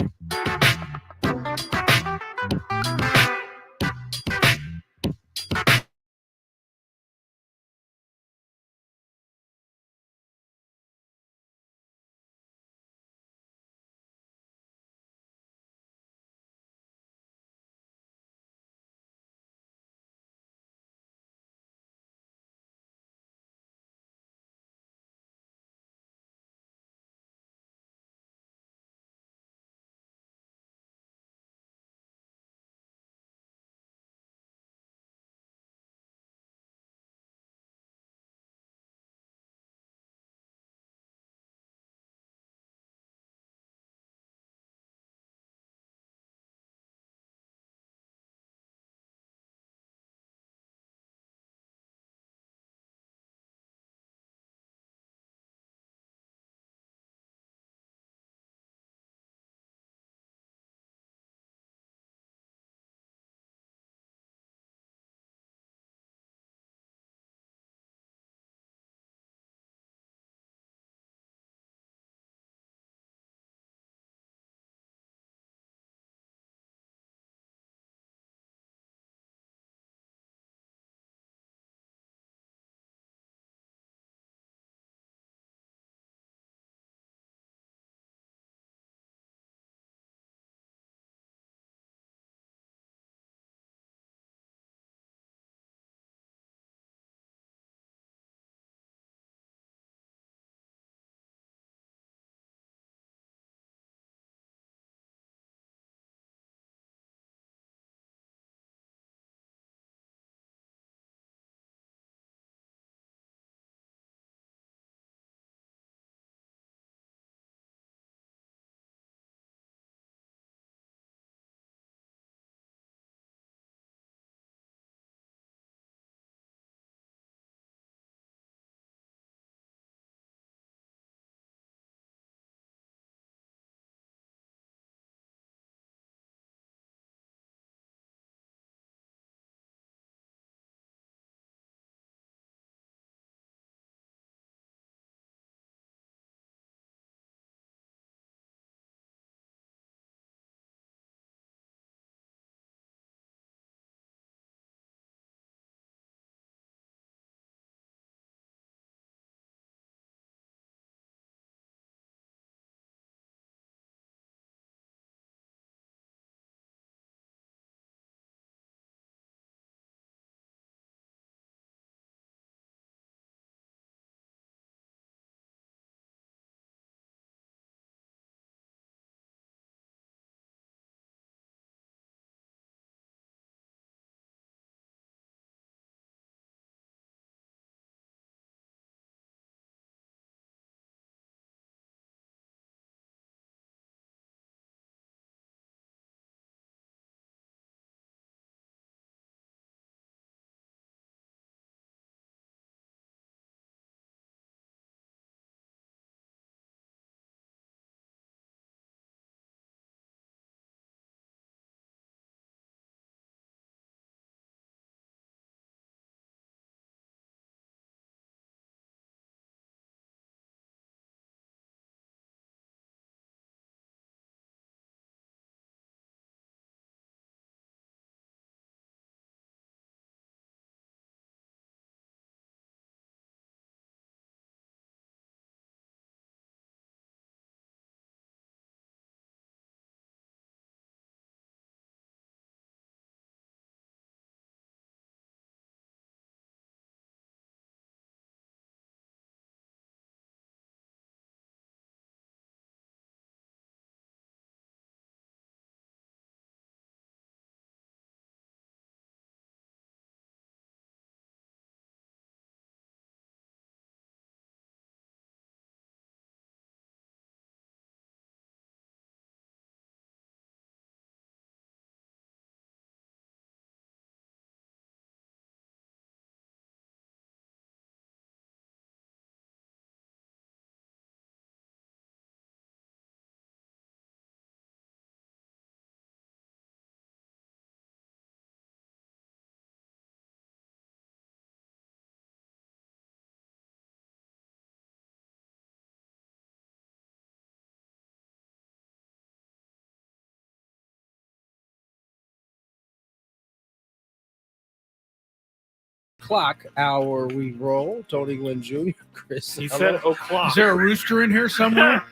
o'clock hour we roll. Tony Gwynn Jr., Chris. He said o'clock. Is there a rooster in here somewhere?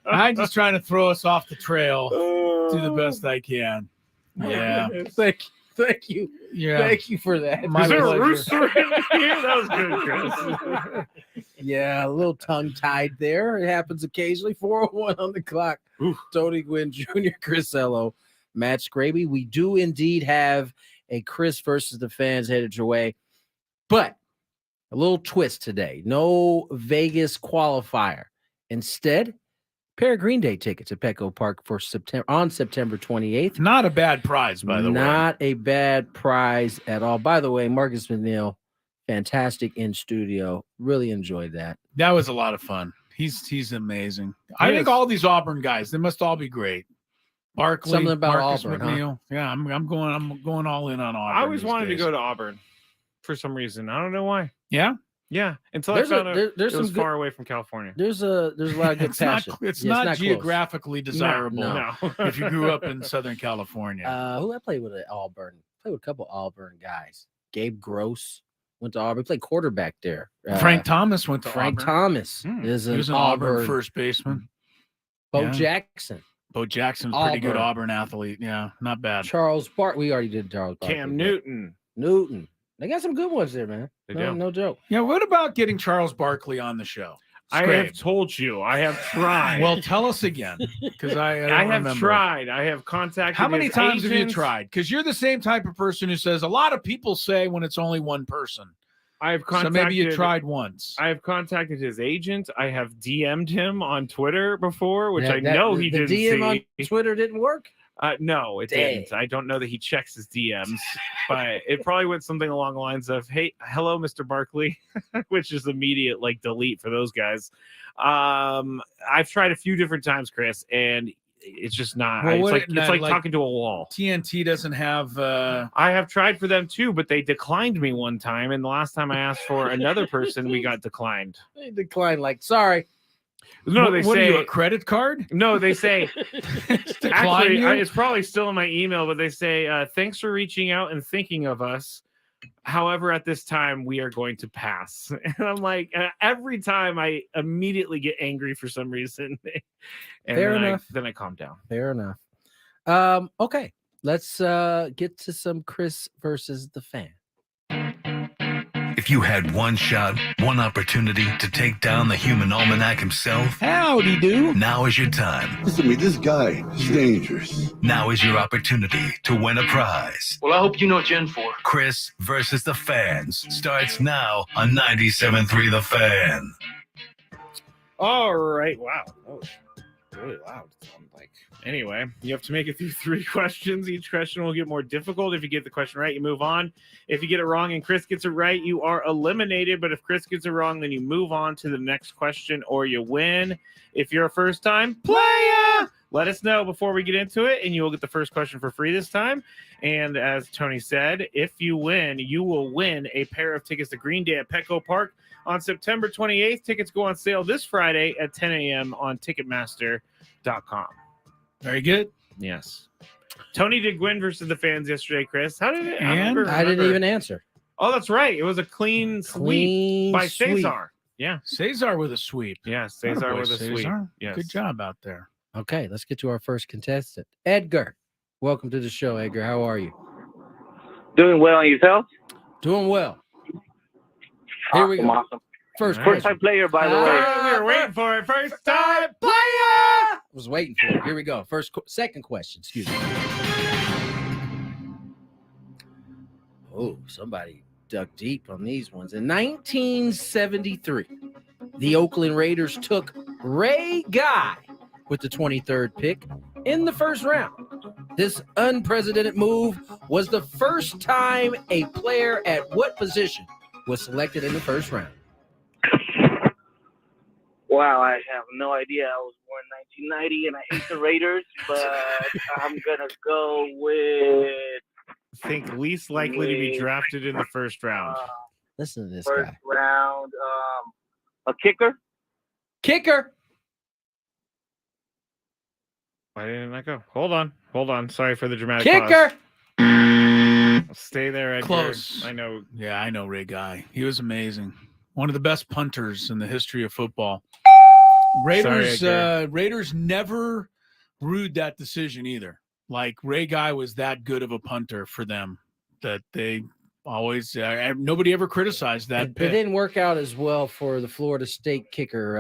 I'm just trying to throw us off the trail. Do the best I can. Yeah. Thank you. Yeah. Thank you for that. My Is there pleasure. a rooster in here? That was good, Chris. Yeah, a little tongue-tied there. It happens occasionally. 4:01 on the clock. Tony Gwynn Jr., Chris Ello, Matt Skraby. We do indeed have a Chris versus the fans headed your way, but a little twist today. No Vegas qualifier. Instead, pair of Green Day tickets at Petco Park for September 28th. Not a bad prize, by the way. Not a bad prize at all. By the way, Marcus McNeill, fantastic in studio. Really enjoyed that. That was a lot of fun. He's amazing. I think all these Auburn guys, they must all be great. Barkley, Something about Marcus Auburn, McNeill. Huh? Yeah, I'm going all in on Auburn. I always these wanted to days. go to Auburn for some reason. I don't know why. Yeah. Yeah, until There's I found out there's it some was good, far away from California. There's a lot of good It's not, passion. it's Yeah, not close. geographically desirable No. if you grew up in Southern California. Who I played with at Auburn? Played with a couple Auburn guys. Gabe Gross went to Auburn. Played quarterback there. Frank Thomas went to Frank Auburn. Thomas is He was an an Auburn Auburn first baseman. Bo Yeah. Jackson. Bo Jackson's a pretty good Auburn. Auburn athlete. Yeah, not bad. Charles Bart. We already did Charles Barkley. Cam Newton. Newton. They got some good ones there, man. They No, do. no joke. Yeah, what about getting Charles Barkley on the show? I Scrape. have told you. I have tried. Well, tell us again, because I don't I have remember. tried. I have contacted. How many his times have you agents. tried? Because you're the same type of person who says a lot of people say when it's only one person. I have So contacted. maybe you tried once. I have contacted his agent. I have DM'd him on Twitter before, which That- I that- know the he didn't DM see. on Twitter didn't work. No, it Dang. didn't. I don't know that he checks his DMs, but it probably went something along the lines of, "Hey, hello, Mr. Barkley," which is immediate like delete for those guys. I've tried a few different times, Chris, and it's just not. Well, it's like talking to a wall. TNT doesn't have. I have tried for them too, but they declined me one time, and the last time I asked for another person, we got declined. They declined. Like, sorry. No, they what say are you, a credit card? no. They say Decline actually, you? it's probably still in my email, but they say thanks for reaching out and thinking of us. However, at this time, we are going to pass. And I'm like, every time I immediately get angry for some reason. And Fair then enough. Then I calm down. Fair enough. Okay. Let's get to some Chris versus the fan. If you had one shot, one opportunity to take down the human almanac himself, Howdy do. now is your time. Listen to me, this guy is dangerous. Now is your opportunity to win a prize. Well, I hope you know what you're in for. Chris versus the fans starts now on 97.3 The Fan. All right. Wow. That was really loud. Anyway, you have to make it through 3 questions. Each question will get more difficult. If you get the question right, you move on. If you get it wrong and Chris gets it right, you are eliminated. But if Chris gets it wrong, then you move on to the next question or you win. If you're a first-time player, let us know before we get into it, and you will get the first question for free this time. And as Tony said, if you win, you will win a pair of tickets to Green Day at Petco Park on September 28th. Tickets go on sale this Friday at 10 a.m. on Ticketmaster.com. Very good. Yes. Tony did Gwynn versus the fans yesterday, Chris. How did it? I didn't even answer. Oh, that's right. It was a clean sweep Clean by sweep. Cesar. Yeah. Cesar with a sweep. Yeah, Cesar Attaboy, with a sweep. Cesar. Yes. Good job out there. Okay, let's get to our first contestant. Edgar. Welcome to the show, Edgar. How are you? Doing well on yourself? Doing well. Here we go. Awesome. First time player, by the way. We were waiting for it. First time player. Was waiting for it. Here we go. Second question. Excuse me. Oh, somebody dug deep on these ones. In 1973, the Oakland Raiders took Ray Guy with the 23rd pick in the first round. This unprecedented move was the first time a player at what position was selected in the first round? Wow, I have no idea. I was born in 1990 and I hate the Raiders, but I'm going to go with Think least likely to be drafted in the first round. Listen to this first guy. round. A kicker? Kicker. Why didn't I go? Hold on. Hold on. Sorry for the dramatic Kicker. pause. Stay there, Edgar. Close. I know. Yeah, I know Ray Guy. He was amazing. One of the best punters in the history of football. Raiders never rued that decision either. Like Ray Guy was that good of a punter for them that they always nobody ever criticized that. It didn't work out as well for the Florida State kicker,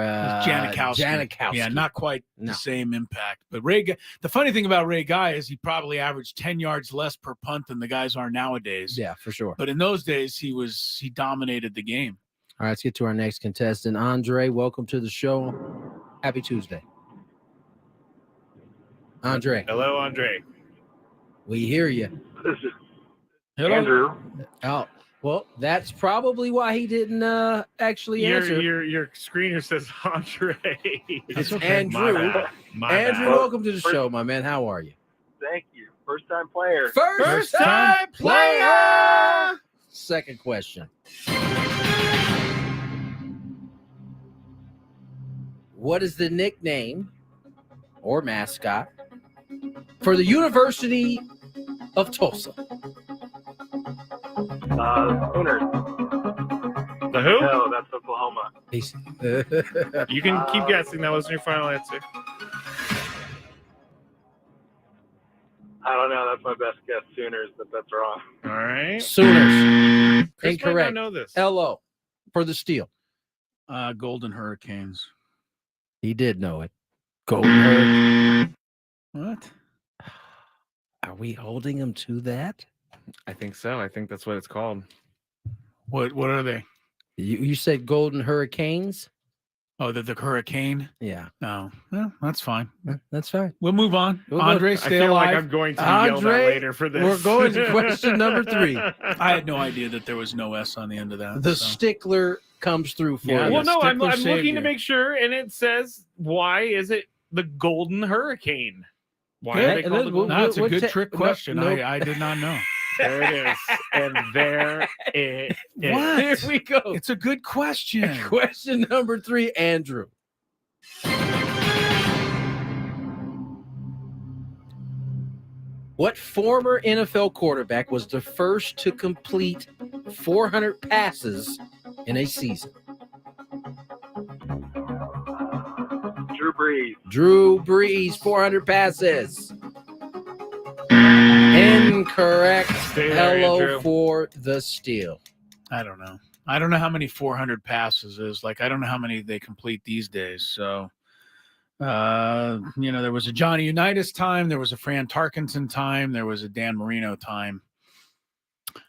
Janikowski. Yeah, not quite the same impact. But Ray Guy, the funny thing about Ray Guy is he probably averaged 10 yards less per punt than the guys are nowadays. Yeah, for sure. But in those days, he dominated the game. All right, let's get to our next contestant. Andre, welcome to the show. Happy Tuesday. Andre. Hello, Andre. We hear you. This is Hello. Andrew. Oh, well, that's probably why he didn't actually answer. Your screener says Andre. It's Andrew. My bad. Andrew, welcome to the show, my man. How are you? Thank you. First-time player. First time player. Second question. What is the nickname or mascot for the University of Tulsa? Sooners. The who? No, that's Oklahoma. You can keep guessing. That wasn't your final answer. I don't know. That's my best guess. Sooners, but that's wrong. All right. Sooners. Chris Incorrect. might not know this. LO for the steal. Golden Hurricanes. He did know it. Golden Hurricane. What? Are we holding him to that? I think so. I think that's what it's called. What are they? You said Golden Hurricanes? Oh, the Hurricane? Yeah. No. Well, that's fine. That's fine. We'll move on. We'll Andre, I stay feel alive. like I'm going to be yelled at later for this. We're going to question number 3. I had no idea that there was no S on the end of that. The stickler comes through for Yeah, you. Well, no, I'm Stickler saved looking to you. make sure, and it says, why is it the Golden Hurricane? Why Yeah, are they called the Golden No, it's a We'll good ta- trick no, question. nope. I did not know. There it is. And there it is. What? Here we go. It's a good question. Question number 3, Andrew. What former NFL quarterback was the first to complete 400 passes in a season? Drew Brees. Drew Brees, 400 passes. Incorrect. Stay there, Hello Andrew. for the steal. I don't know. I don't know how many 400 passes is. Like, I don't know how many they complete these days. So, there was a Johnny Unitas time. There was a Fran Tarkenton time. There was a Dan Marino time.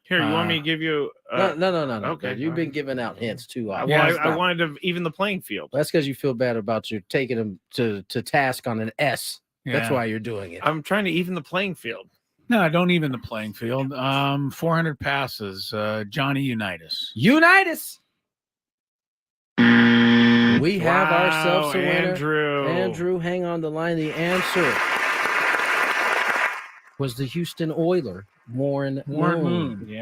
Here, you want me to give you... No. Okay, You've all been right. giving out hints too often. Well, I wanted to even the playing field. That's because you feel bad about you taking him to task on an S. That's Yeah. why you're doing it. I'm trying to even the playing field. No, don't even the playing field. 400 passes. Johnny Unitas. Unitas. We have Wow, ourselves a winner. Andrew. Andrew, hang on the line. The answer was the Houston Oiler, Warren Moon. Yeah.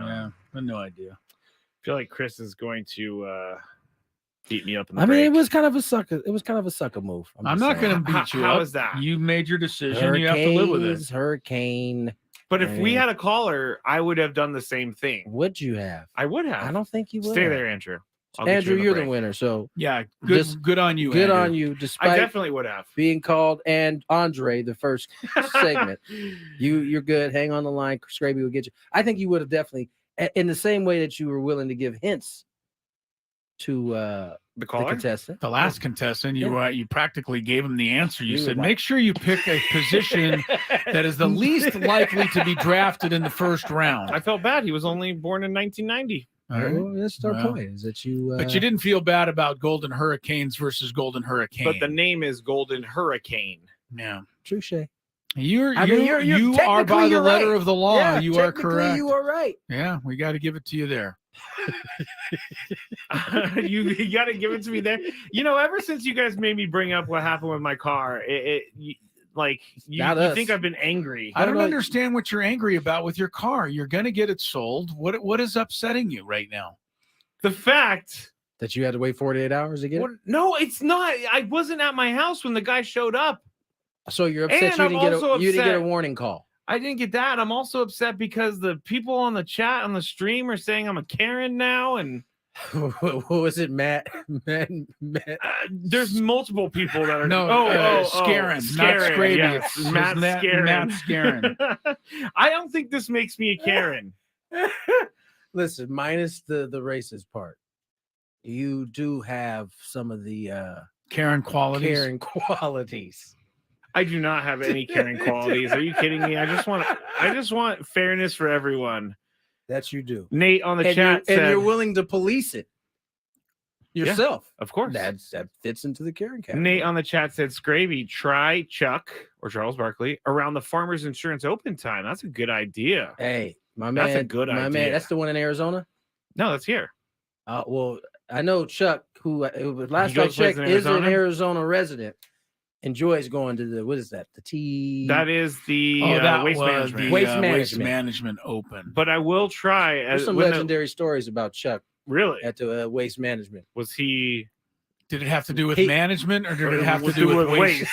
Yeah. I had no idea. I feel like Chris is going to beat me up in the I mean, it break. was kind of a sucker. It was kind of a sucker move. I'm just not saying. going to beat you How up. is that? You made your decision. You have to live with it. Hurricane. But if we had a caller, I would have done the same thing. Would you have? I would have. I don't think you would. Stay have. there, Andrew. I'll get Andrew, you in you're break. the winner. So Yeah. Good on you, good Andrew. on you. I Despite definitely would have. being called and Andre the first segment, you're good. Hang on the line. Skraby will get you. I think you would have definitely, in the same way that you were willing to give hints to the the caller? contestant. The last contestant, you practically gave him the answer. You You said, were make sure you pick a position that is the least likely to be drafted in the first round. I felt bad. He was only born in 1990. All right. Well, that's our Well, point. Is that you? But you didn't feel bad about Golden Hurricanes versus Golden Hurricane. But the name is Golden Hurricane. yeah. Touche. You I mean, you're are by technically the you're letter right. of the law. Yeah, You are technically correct. You are right. Yeah, we got to give it to you there. you got to give it to me there. Ever since you guys made me bring up what happened with my car, you Not us. think I've been angry. I don't know. understand what you're angry about with your car. You're going to get it sold. What is upsetting you right now? The fact That you had to wait 48 hours to get it. no, it's not. I wasn't at my house when the guy showed up. So you're upset And you I'm didn't get also you didn't get a upset- warning call. I didn't get that. I'm also upset because the people on the chat on the stream are saying I'm a Karen now, and What was it, Matt? Matt. there's multiple people that are Scaren, not Skraby. Yes, It's Matt Scaren. Matt Scaren. I don't think this makes me a Karen. Listen, minus the racist part, you do have some of the Karen qualities. Karen qualities. I do not have any Karen qualities. Are you kidding me? I just want fairness for everyone. That you do. Nate on the And chat said, you're willing to police it yourself. of course. That fits into the Karen category. Nate on the chat said, Skraby, try Chuck or Charles Barkley around the Farmers Insurance Open time. That's a good idea. Hey, my man. That's a good idea. Man, that's the one in Arizona. No, that's here. Well, I know Chuck, who last I goes checked in is an Arizona? Arizona resident. Enjoys going to the, what is that? The T. That is the that waste was management. the Waste Waste management. Management Open. But I will try. There's some legendary stories about Chuck Really? at the waste management. Was he? Did it have to do with management, or did it have to Was do it with with waste?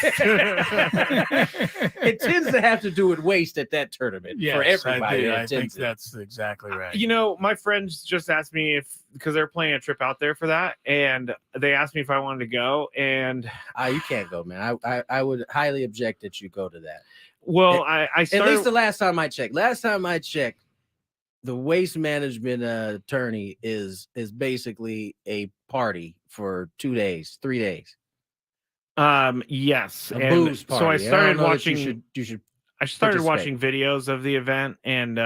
It tends to have to do with waste at that tournament for everybody. I think that's exactly right. You know, my friends just asked me because they're planning a trip out there for that, and they asked me if I wanted to go, and you can't go, man. I would highly object that you go to that. Well, I started, at least the last time I checked. The waste management attorney is basically a party for 2 days, 3 days. Yes, A and booze party. so I started don't know that watching. You should. I started participate. watching videos of the event, and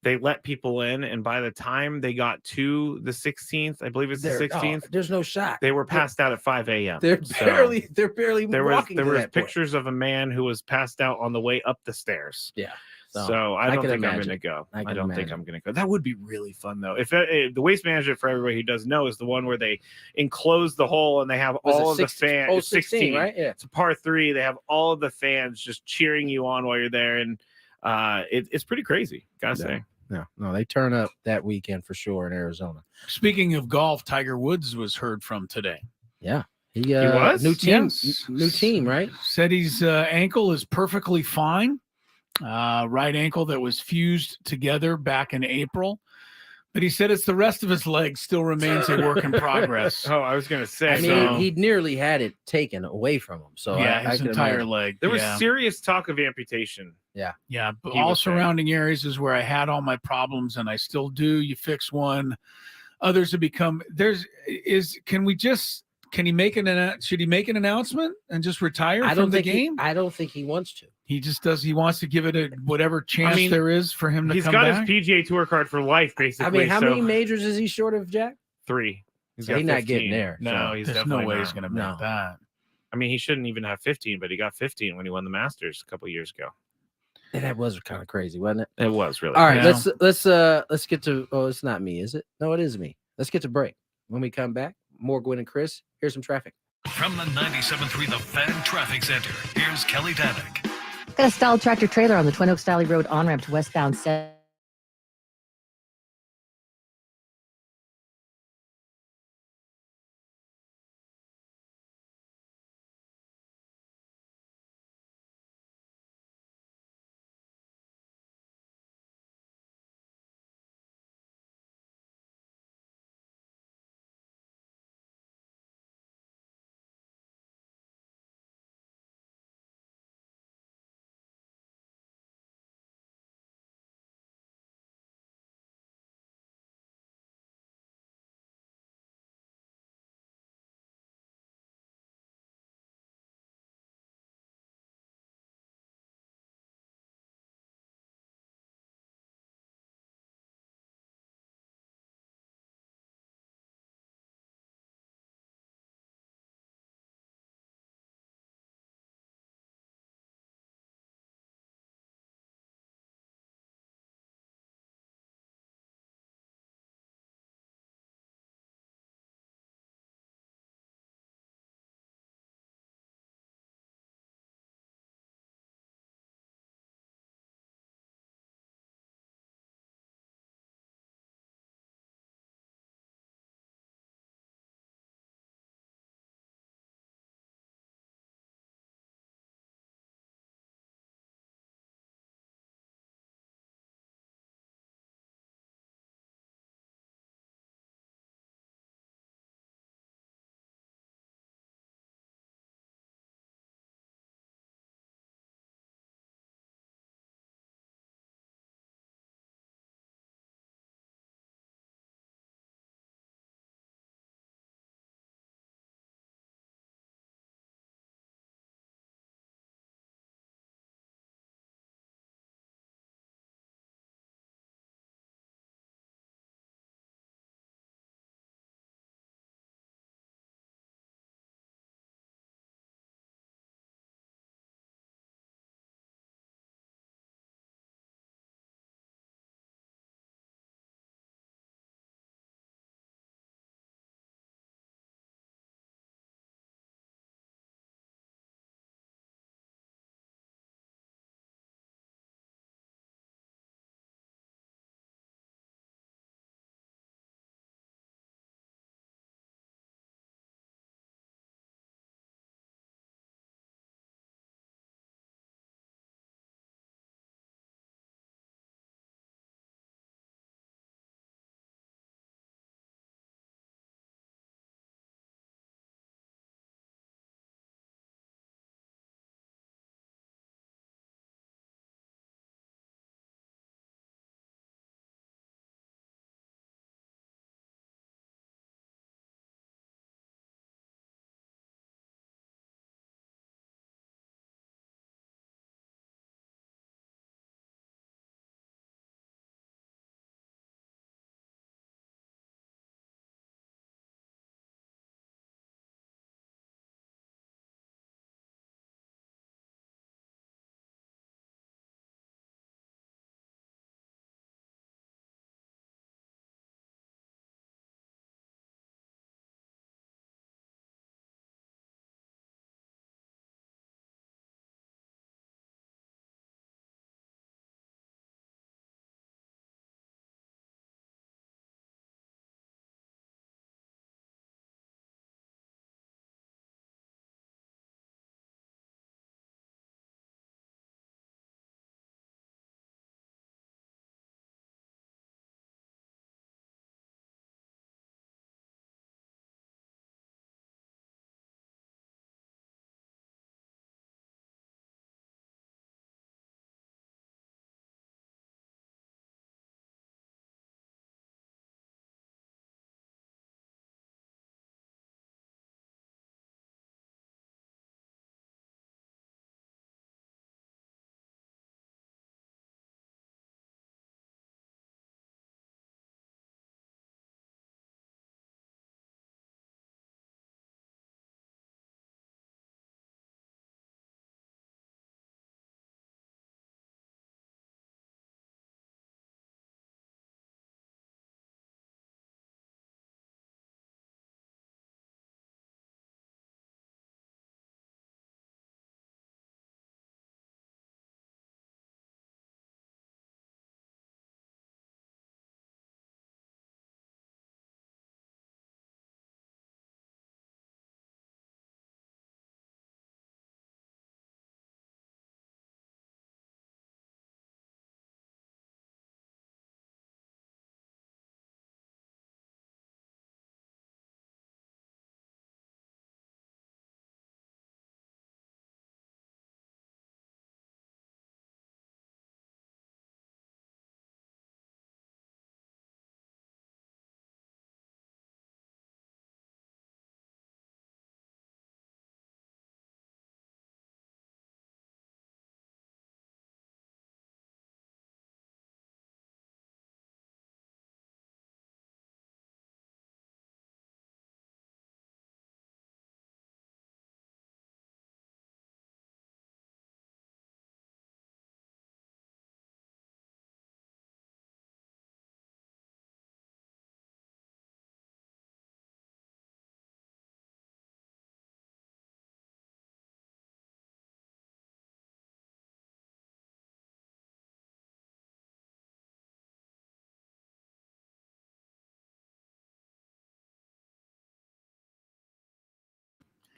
they let people in, and by the time they got to the 16th, I believe it's the 16th. There's no shot. They were passed out at 5 a.m. They're barely There walking. was to that point. pictures of a man who was passed out on the way up the stairs. Yeah. So I don't can think I'm imagine. going to go. I I can don't think imagine. I'm going to go. That would be really fun though. If the waste management, for everybody who doesn't know, is the one where they enclose the hole and they have all of the fans. Oh, 16, right? Yeah. It's a par 3. They have all of the fans just cheering you on while you're there, and it's pretty crazy. Gotta say. No, they turn up that weekend for sure in Arizona. Speaking of golf, Tiger Woods was heard from today. Yeah. He was? new team, Yes. new team, right? Said his ankle is perfectly fine. Right ankle that was fused together back in April. But he said it's the rest of his leg still remains a work in progress. Oh, I was going to say. I mean, he nearly had it taken away from him. So yeah, his can entire imagine. leg. There was yeah. serious talk of amputation. Yeah, but He all was saying. surrounding areas is where I had all my problems, and I still do. You fix one, others have become. Can he make should he make an announcement and just retire from the game? I don't think he wants to. He just does. He wants to give it whatever chance there is for him to He's come got back. his PGA Tour card for life, basically. I mean, how many majors is he short of, Jack? 3. So he's not getting there. No, so. he's There's definitely no way not. he's going to make that. I mean, he shouldn't even have 15, but he got 15 when he won the Masters a couple years ago. And that was kind of crazy, wasn't it? It was really. All right, Yeah. let's get to. Oh, it's not me, is it? No, it is me. Let's get to break. When we come back, more Gwynn and Chris. Here's some traffic. From the 97.3 The Fan Traffic Center, here's Kelly Danick. Got a stalled tractor trailer on the Twin Oaks Valley Road on-ramp to westbound 7.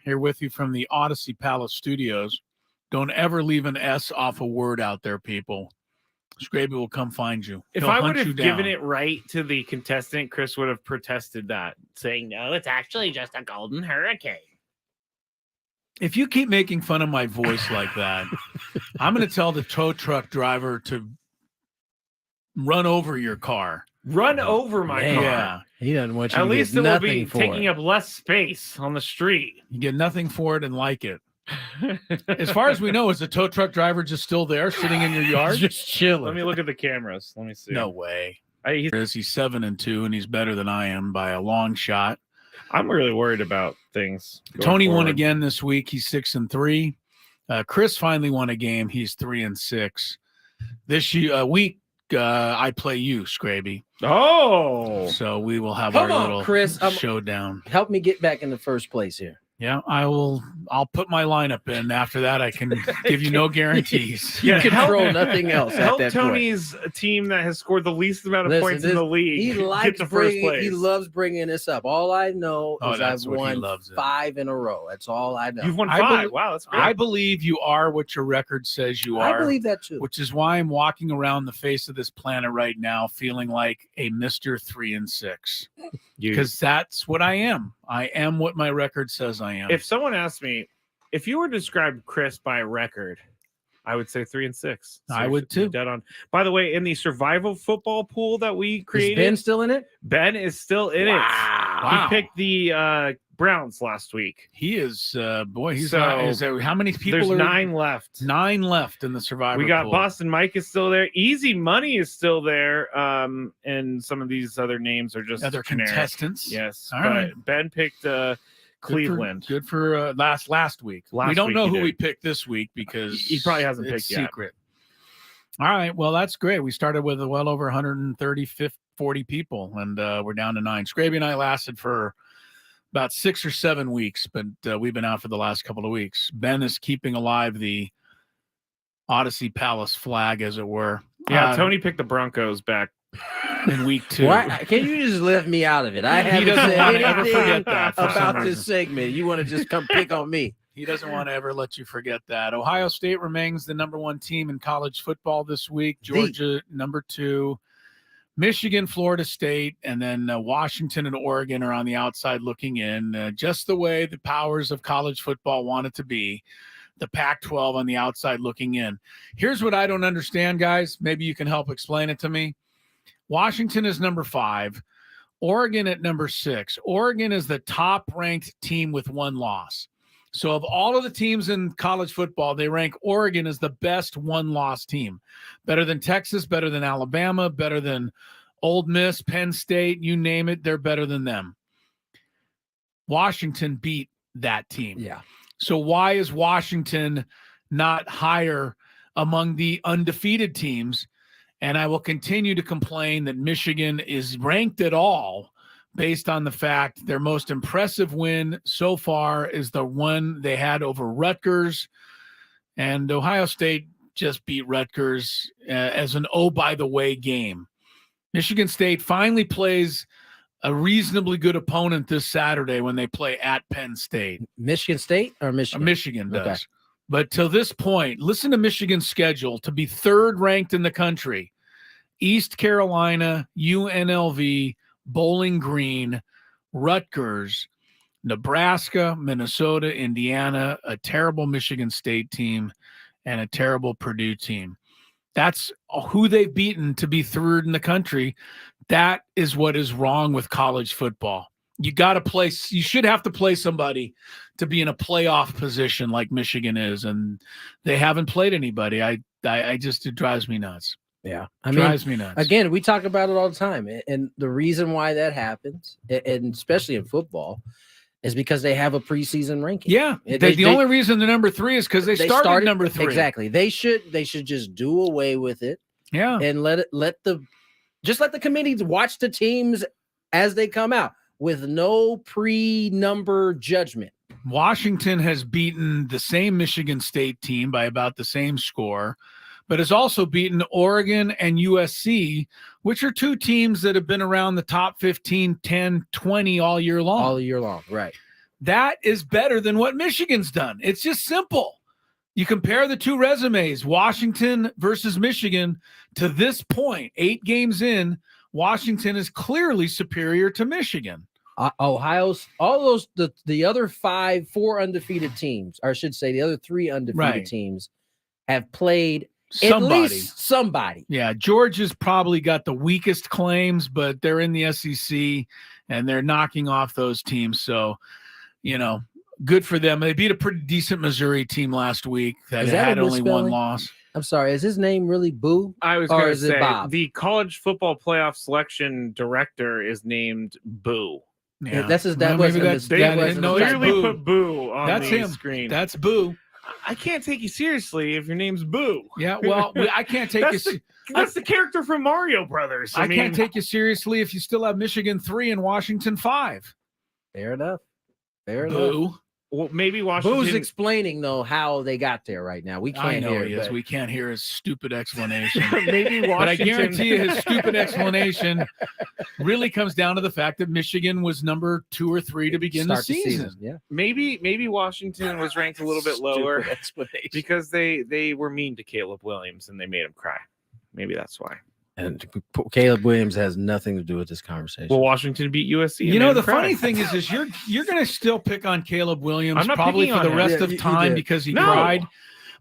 here with you from the Odyssey Palace Studios. Don't ever leave an S off a word out there, people. Skraby will come find you. If He'll I hunt would you have given down. it right to the contestant, Chris would have protested that, saying, no, it's actually just a golden hurricane. If you keep making fun of my voice like that, I'm going to tell the tow truck driver to run over your car. Run over my car. Yeah. He doesn't want you At to least get it will nothing be for taking it. up less space on the street. You get nothing for it and like it. As far as we know, is the tow truck driver just still there sitting in your yard? Just chilling. Let me look at the cameras. Let me see. No way. He's 7-2, and he's better than I am by a long shot. I'm really worried about things. Tony won again this week. He's 6-3. Chris finally won a game. He's 3-6. This week, I play you, Skraby. Oh, so we will have Come our on, little Chris. showdown. Help me get back in the first place here. Yeah, I'll put my lineup in. After that, I can give you no guarantees. You control nothing else. Help at that Tony's team that has scored the least amount of points in the league. He get likes to first place. He loves bringing this up. All I know is that's I've what he won loves it. 5 in a row. That's all I know. You've won I 5. bel- Wow, that's great. I believe you are what your record says you are. I believe that too. Which is why I'm walking around the face of this planet right now feeling like a Mr. 3-6. Because that's what I am. I am what my record says I am. If someone asked me, if you were to describe Chris by record, I would say 3-6. I would too. Dead on. By the way, in the survival football pool that we created, Is Ben still in it? Ben is still in it. Wow. He picked the Browns last week. He is, boy, he's So, how many people There's are 9 left. 9 left in the survivor We got pool. Boston Mike is still there. Easy Money is still there. And some of these other names are just Other generic. contestants. Yes. All but right. Ben picked Cleveland. Good for last week. We Last don't week know he who did. we picked this week because He probably hasn't it's picked yet. secret. All right. Well, that's great. We started with well over 130, 40 people, and we're down to 9. Skraby and I lasted for about 6 or 7 weeks, but we've been out for the last couple of weeks. Ben is keeping alive the Odyssey Palace flag, as it were. Yeah, Tony picked the Broncos back in week 2. Why? Can you just lift me out of it? I He haven't doesn't said want to ever anything forget that for some about this reason. segment. You want to just come pick on me. He doesn't want to ever let you forget that. Ohio State remains the number 1 team in college football this week. Georgia, number 2. Michigan, Florida State, and then Washington and Oregon are on the outside looking in, just the way the powers of college football want it to be. The Pac-12 on the outside looking in. Here's what I don't understand, guys. Maybe you can help explain it to me. Washington is number 5. Oregon at number 6. Oregon is the top-ranked team with 1 loss. So of all of the teams in college football, they rank Oregon as the best 1-loss team. Better than Texas, better than Alabama, better than Ole Miss, Penn State, you name it, they're better than them. Washington beat that team. Yeah. So why is Washington not higher among the undefeated teams? And I will continue to complain that Michigan is ranked at all based on the fact their most impressive win so far is the one they had over Rutgers. And Ohio State just beat Rutgers as an oh-by-the-way game. Michigan State finally plays a reasonably good opponent this Saturday when they play at Penn State. Michigan State or Michigan? Michigan does. Okay. But till this point, listen to Michigan's schedule to be 3rd ranked in the country. East Carolina, UNLV, Bowling Green, Rutgers, Nebraska, Minnesota, Indiana, a terrible Michigan State team, and a terrible Purdue team. That's who they've beaten to be 3rd in the country. That is what is wrong with college football. You got to play. You should have to play somebody to be in a playoff position like Michigan is, and they haven't played anybody. I just, it drives me nuts. Yeah. Drives me nuts. Again, we talk about it all the time. And the reason why that happens, and especially in football, is because they have a preseason ranking. Yeah. The only reason they're number 3 is because they started number 3. Exactly. They should just do away with it. Yeah. And let the committees watch the teams as they come out with no pre-number judgment. Washington has beaten the same Michigan State team by about the same score, but has also beaten Oregon and USC, which are 2 teams that have been around the top 15, 10, 20 all year long. All year long, right. that is better than what Michigan's done. It's just simple. You compare the two resumes, Washington versus Michigan, to this point, 8 games in, Washington is clearly superior to Michigan. Ohio's all those the other 4 undefeated teams, or I should say the other 3 undefeated teams have played at least somebody. Yeah, Georgia's probably got the weakest claims, but they're in the SEC and they're knocking off those teams. So, good for them. They beat a pretty decent Missouri team last week that had only one loss. I'm sorry. Is his name really Boo? I was going to say Bob? The college football playoff selection director is named Boo. Yeah. That's his. They clearly put Boo on That's the him. screen. That's Boo. I can't take you seriously if your name's Boo. Yeah, well, I can't take you. That's the character from Mario Brothers. I can't take you seriously if you still have Michigan 3 and Washington 5. Fair enough. Boo. Well, maybe Washington. Boo's explaining though how they got there right now. We can't I know hear he it. is. We can't hear his stupid explanation. Maybe Washington. But I guarantee you his stupid explanation really comes down to the fact that Michigan was number 2 or 3 to begin the season. Yeah. Maybe Washington was ranked a little bit lower because they were mean to Caleb Williams and they made him cry. Maybe that's why. And Caleb Williams has nothing to do with this conversation. Well, Washington beat USC. You know, the funny thing is you're going to still pick on Caleb Williams probably for the rest of time because he cried.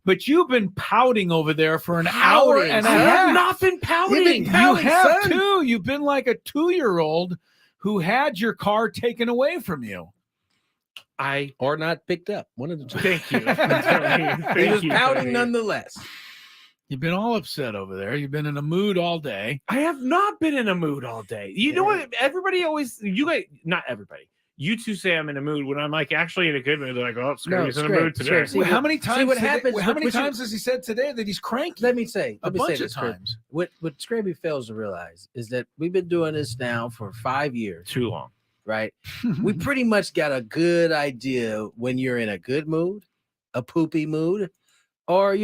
But you've been pouting over there for an hour and a half. I have not been pouting. You have too. You've been like a 2-year-old who had your car taken away from you. Or not picked up. One of the two. Thank you. He was pouting nonetheless. You've been all upset over there. You've been in a mood all day. I have not been in a mood all day. You know what? Everybody always, not everybody. You two say I'm in a mood when I'm like actually in a good mood. They're like, oh, Skraby's in a mood today. See, how many times? How many times has he said today that he's cranky? Let me say a bunch of this, times. What Skraby fails to realize is that we've been doing this now for 5 years. Too long, right? We pretty much got a good idea when you're in a good mood, a poopy mood, or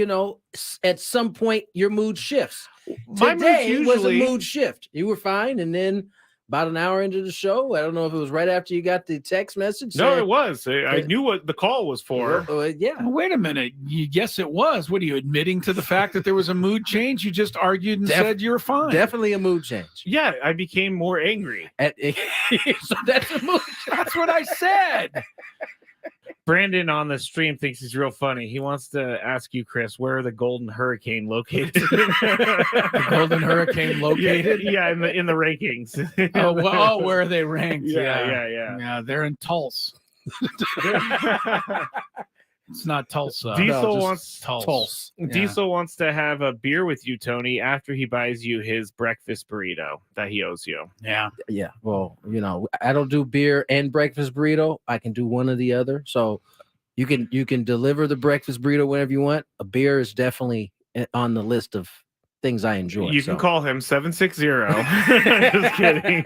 at some point your mood shifts. Today was a mood shift. You were fine, and then about an hour into the show, I don't know if it was right after you got the text message. No, it was. I knew what the call was for. Yeah. Well, wait a minute. Yes, it was. What are you admitting to the fact that there was a mood change? You just argued and said you were fine. Definitely a mood change. Yeah, I became more angry. So that's a mood. That's what I said. Brandon on the stream thinks he's real funny. He wants to ask you, Chris, where are the Golden Hurricane located? The Golden Hurricane located? Yeah, in the rankings. Where are they ranked? Yeah. They're in Tulsa. It's not Tulsa. Diesel wants Tulsa. Diesel wants to have a beer with you, Tony, after he buys you his breakfast burrito that he owes you. Yeah. Yeah. Well, I don't do beer and breakfast burrito. I can do one or the other. So you can deliver the breakfast burrito whenever you want. A beer is definitely on the list of things I enjoy. You can call him 760. Just kidding.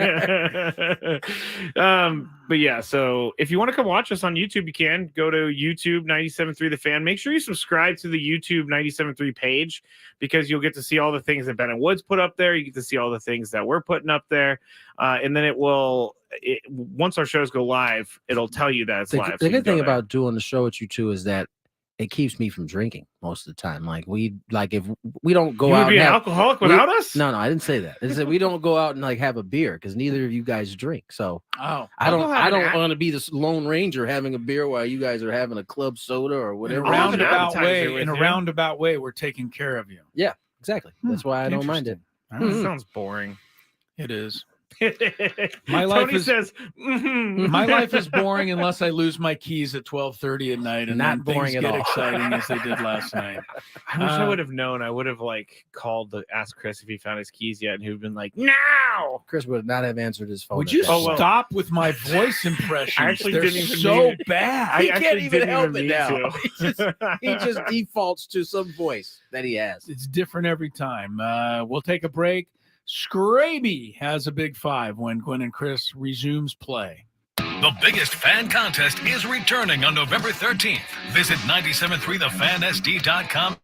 But yeah, so if you want to come watch us on YouTube, you can go to YouTube 97.3 The Fan. Make sure you subscribe to the YouTube 97.3 page because you'll get to see all the things that Ben and Woods put up there. You get to see all the things that we're putting up there. And then once our shows go live, it'll tell you that it's live. The good thing about doing the show with you two is that it keeps me from drinking most of the time. If we don't go out, you would be an alcoholic without us? No, I didn't say that. I said we don't go out and have a beer because neither of you guys drink. So I don't want to be this Lone Ranger having a beer while you guys are having a club soda or whatever. In a roundabout way, we're taking care of you. Yeah, exactly. That's why I don't mind it. Sounds boring. It is. My life says my life is boring unless I lose my keys at 12:30 at night, and not boring at all. Exciting as they did last night. I wish I would have known. I would have called to ask Chris if he found his keys yet, and he would have been like, "No." Chris would not have answered his phone. Would you stop with my voice impressions? I actually They're didn't even so bad. He can't even help it now. He just defaults to some voice that he has. It's different every time. We'll take a break. Skraby has a big 5 when Gwynn and Chris resumes play. The biggest fan contest is returning on November 13th. Visit 973thefansd.com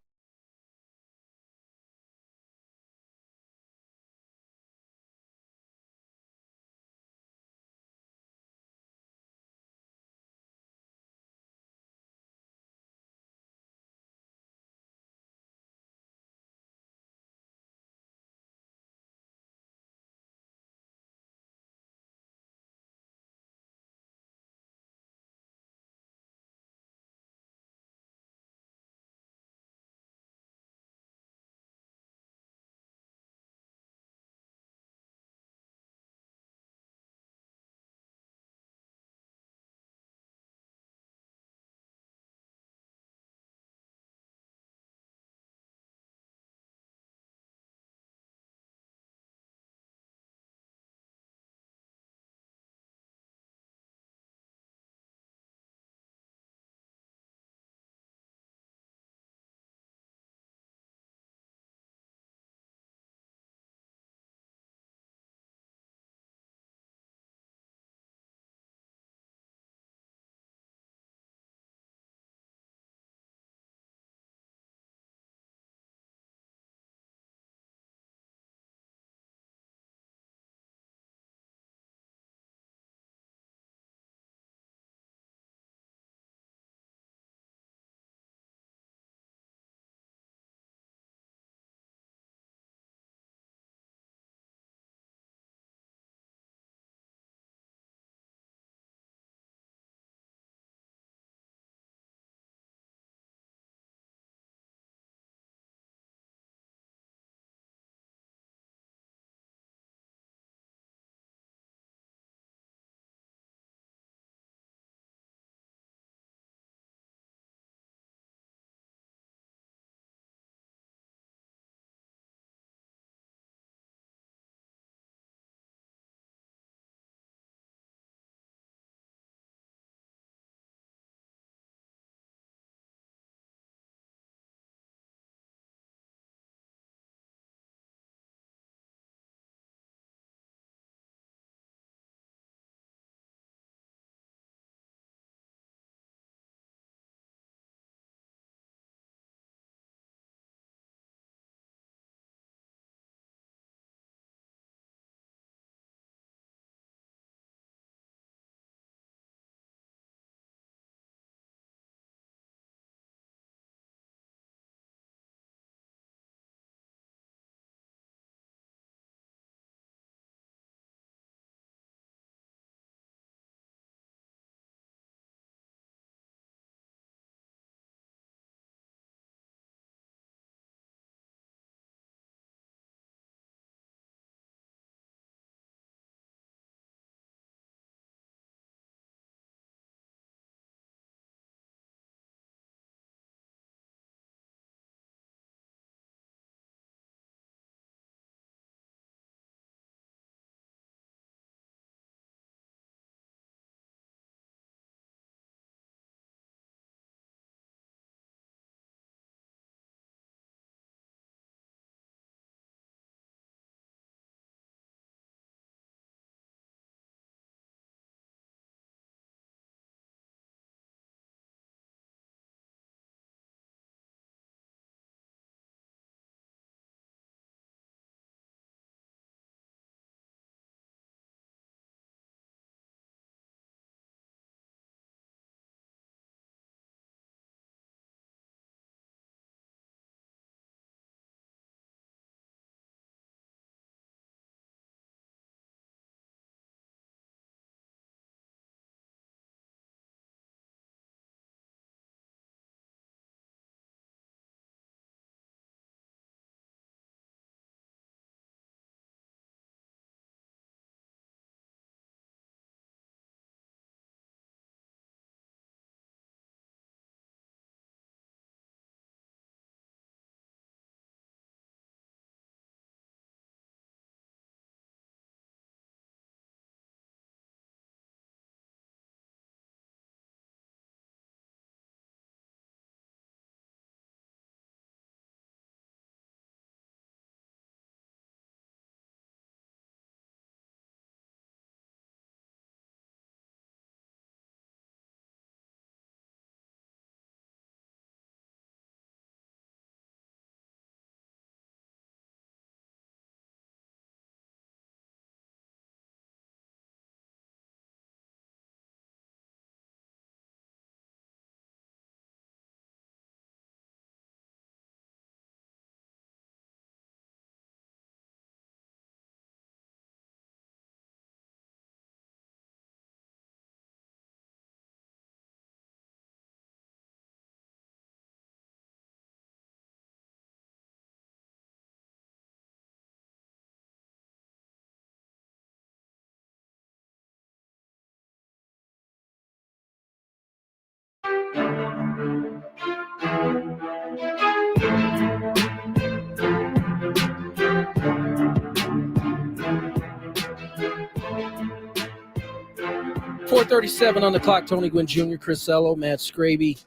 4:37 on the clock. Tony Gwynn Jr., Chris Ello, Matt Skraby.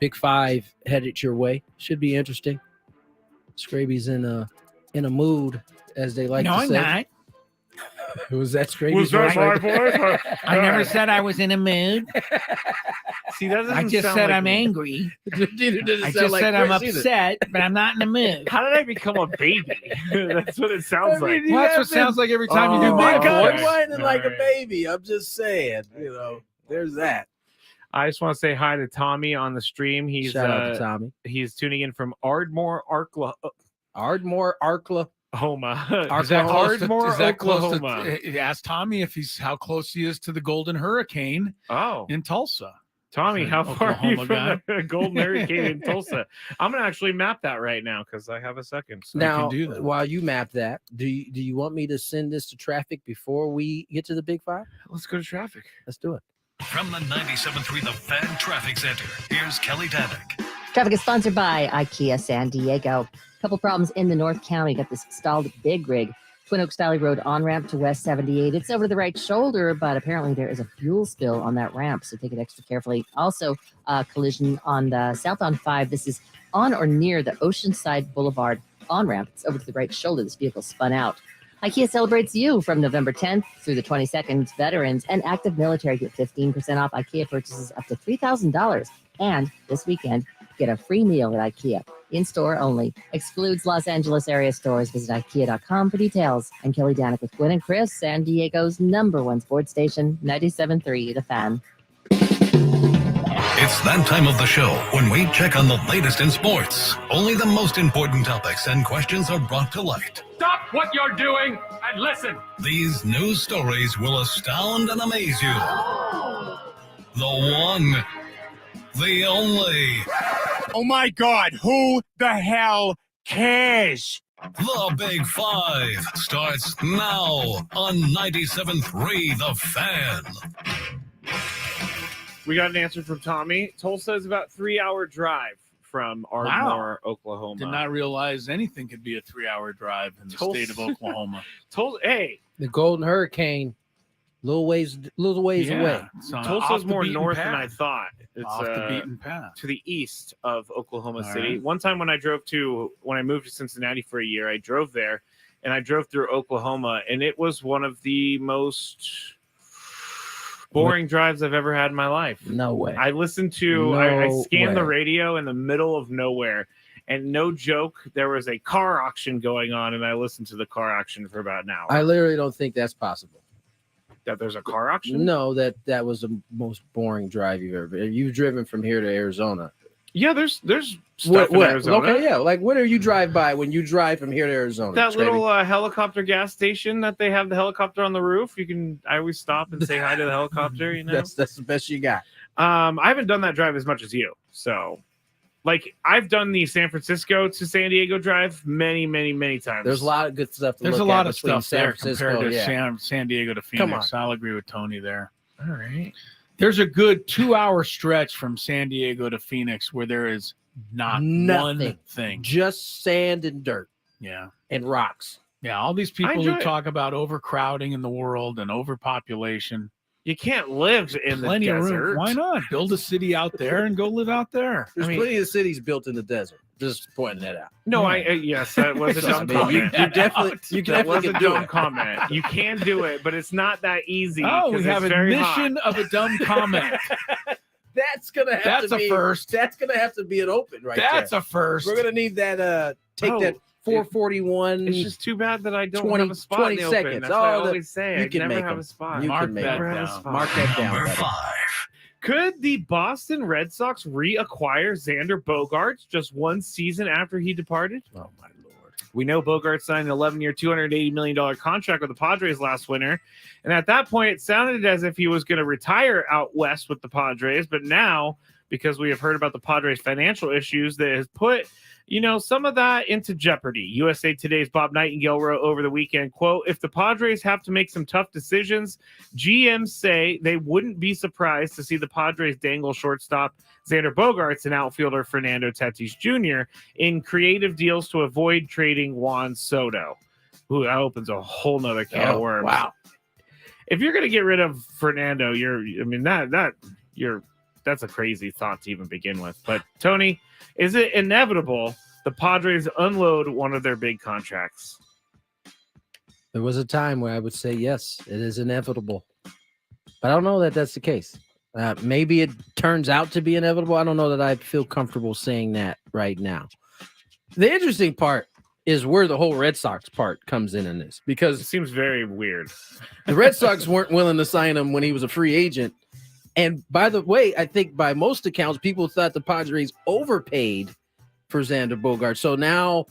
Big Five headed your way. Should be interesting. Skraby's in a mood, as they like to say. No, I'm not. Was that Skraby's Was that voice my right there? voice? I never said I was in a mood. See, that doesn't I just sound said like I'm me. angry. Didn't I sound just like said I'm Chris either. upset, but I'm not in the mood. How did I become a baby? That's what it sounds like. Well, that's what it sounds like every time you do Oh, my You've been kind of voice. whining like a Alright. baby. I'm just saying, there's that. I just want to say hi to Tommy on the stream. He's Shout out to Tommy. he's tuning in from Ardmore, Ardmore, Oklahoma. Is that close to- Ardmore, is that close to- Oklahoma. ask Tommy if he's how close he is to the Golden Hurricane Oh, in Tulsa. Tommy, how far are you Oklahoma from the Golden Hurricane in Tulsa? I'm gonna actually map that right now because I have a second. So. Now, do that. while you map that, do you want me to send this to traffic before we get to the Big Five? Let's go to traffic. Let's do it. From the 97.3 The Fan Traffic Center, here's Kelly Danick. Traffic is sponsored by IKEA San Diego. Couple problems in the North County. Got this stalled big rig. Twin Oaks Valley Road on-ramp to West 78. It's over the right shoulder, but apparently there is a fuel spill on that ramp, so take it extra carefully. Also, collision on the southbound 5. This is on or near the Oceanside Boulevard on-ramp. It's over to the right shoulder. This vehicle spun out. IKEA celebrates you from November 10th through the 22nd. Veterans and active military get 15% off IKEA purchases up to $3,000. And this weekend, get a free meal at IKEA. In-store only. Excludes Los Angeles area stores. Visit IKEA.com for details. I'm Kelly Danick with Gwynn and Chris, San Diego's #1 sports station, 97.3 The Fan. It's that time of the show when we check on the latest in sports. Only the most important topics and questions are brought to light. Stop what you're doing and listen. These news stories will astound and amaze you. The one, the only. Oh my God, who the hell cares? The Big Five starts now on 97.3 The Fan. We got an answer from Tommy. Tulsa is about 3-hour drive from Ardmore, Oklahoma. Did not realize anything could be a 3-hour drive in the state of Oklahoma. Hey, The Golden Hurricane, little ways away. Tulsa's more north than I thought. It's off the beaten path. to the east of Oklahoma All City. right. One time when I moved to Cincinnati for a year, I drove there and I drove through Oklahoma, and it was one of the most boring drives I've ever had in my life. No way. I listened to, I scanned the radio in the middle of nowhere, and no joke, there was a car auction going on, and I listened to the car auction for about an hour. I literally don't think that's possible. That there's a car auction? No, that was the most boring drive you've ever been. You've driven from here to Arizona. Yeah, there's stuff in Arizona. Okay, yeah. Like, what do you drive by when you drive from here to Arizona? That Skraby? little helicopter gas station that they have the helicopter on the roof. I always stop and say hi to the helicopter. You know, that's the best you got. I haven't done that drive as much as you. So, like, I've done the San Francisco to San Diego drive many times. There's a lot of good stuff. There's a look lot at of between stuff there Francisco, compared to yeah. San Diego to Come Phoenix. I'll agree with Tony there. All right. There's a good 2-hour stretch from San Diego to Phoenix where there is not Nothing. one thing. Just sand and dirt. Yeah. And rocks. Yeah. All these people who talk about overcrowding in the world and overpopulation. You can't live in Plenty the of desert. room. Why not? Build a city out there and go live out there. There's plenty of cities built in the desert. Just pointing that out. No, yes, that was a dumb comment. You That was definitely a can do dumb it. comment. You can do it, but it's not that easy. Oh, we 'cause have it's a very mission hot. of a dumb comment. That's gonna have That's to a be first. That's gonna have to be an open right That's there. a first. We're gonna need that. Take Oh, that 441. It's just too bad that I don't 20 have a spot 20 in the open. seconds. That's what I Oh, the- always say. you I can never make have them. a spot. You Mark can make that them. down. Mark that down. Number buddy. 5. Could the Boston Red Sox reacquire Xander Bogaerts just one season after he departed? Oh my lord! We know Bogaerts signed an 11-year, $280 million contract with the Padres last winter, and at that point, it sounded as if he was going to retire out west with the Padres. But now, because we have heard about the Padres' financial issues, that has put some of that into jeopardy. USA Today's Bob Nightingale wrote over the weekend, quote, "If the Padres have to make some tough decisions, GMs say they wouldn't be surprised to see the Padres dangle shortstop Xander Bogaerts and outfielder Fernando Tatis Jr. in creative deals to avoid trading Juan Soto." Ooh, that opens a whole nother can of worms. Wow. if you're gonna get rid of Fernando, that's a crazy thought to even begin with. But Tony, is it inevitable the Padres unload one of their big contracts? There was a time where I would say yes, it is inevitable, but I don't know that that's the case. Maybe it turns out to be inevitable. I don't know that I feel comfortable saying that right now. The interesting part is where the whole Red Sox part comes in this, because It seems very weird. the Red Sox weren't willing to sign him when he was a free agent. And by the way, I think by most accounts, people thought the Padres overpaid for Xander Bogaerts. So now,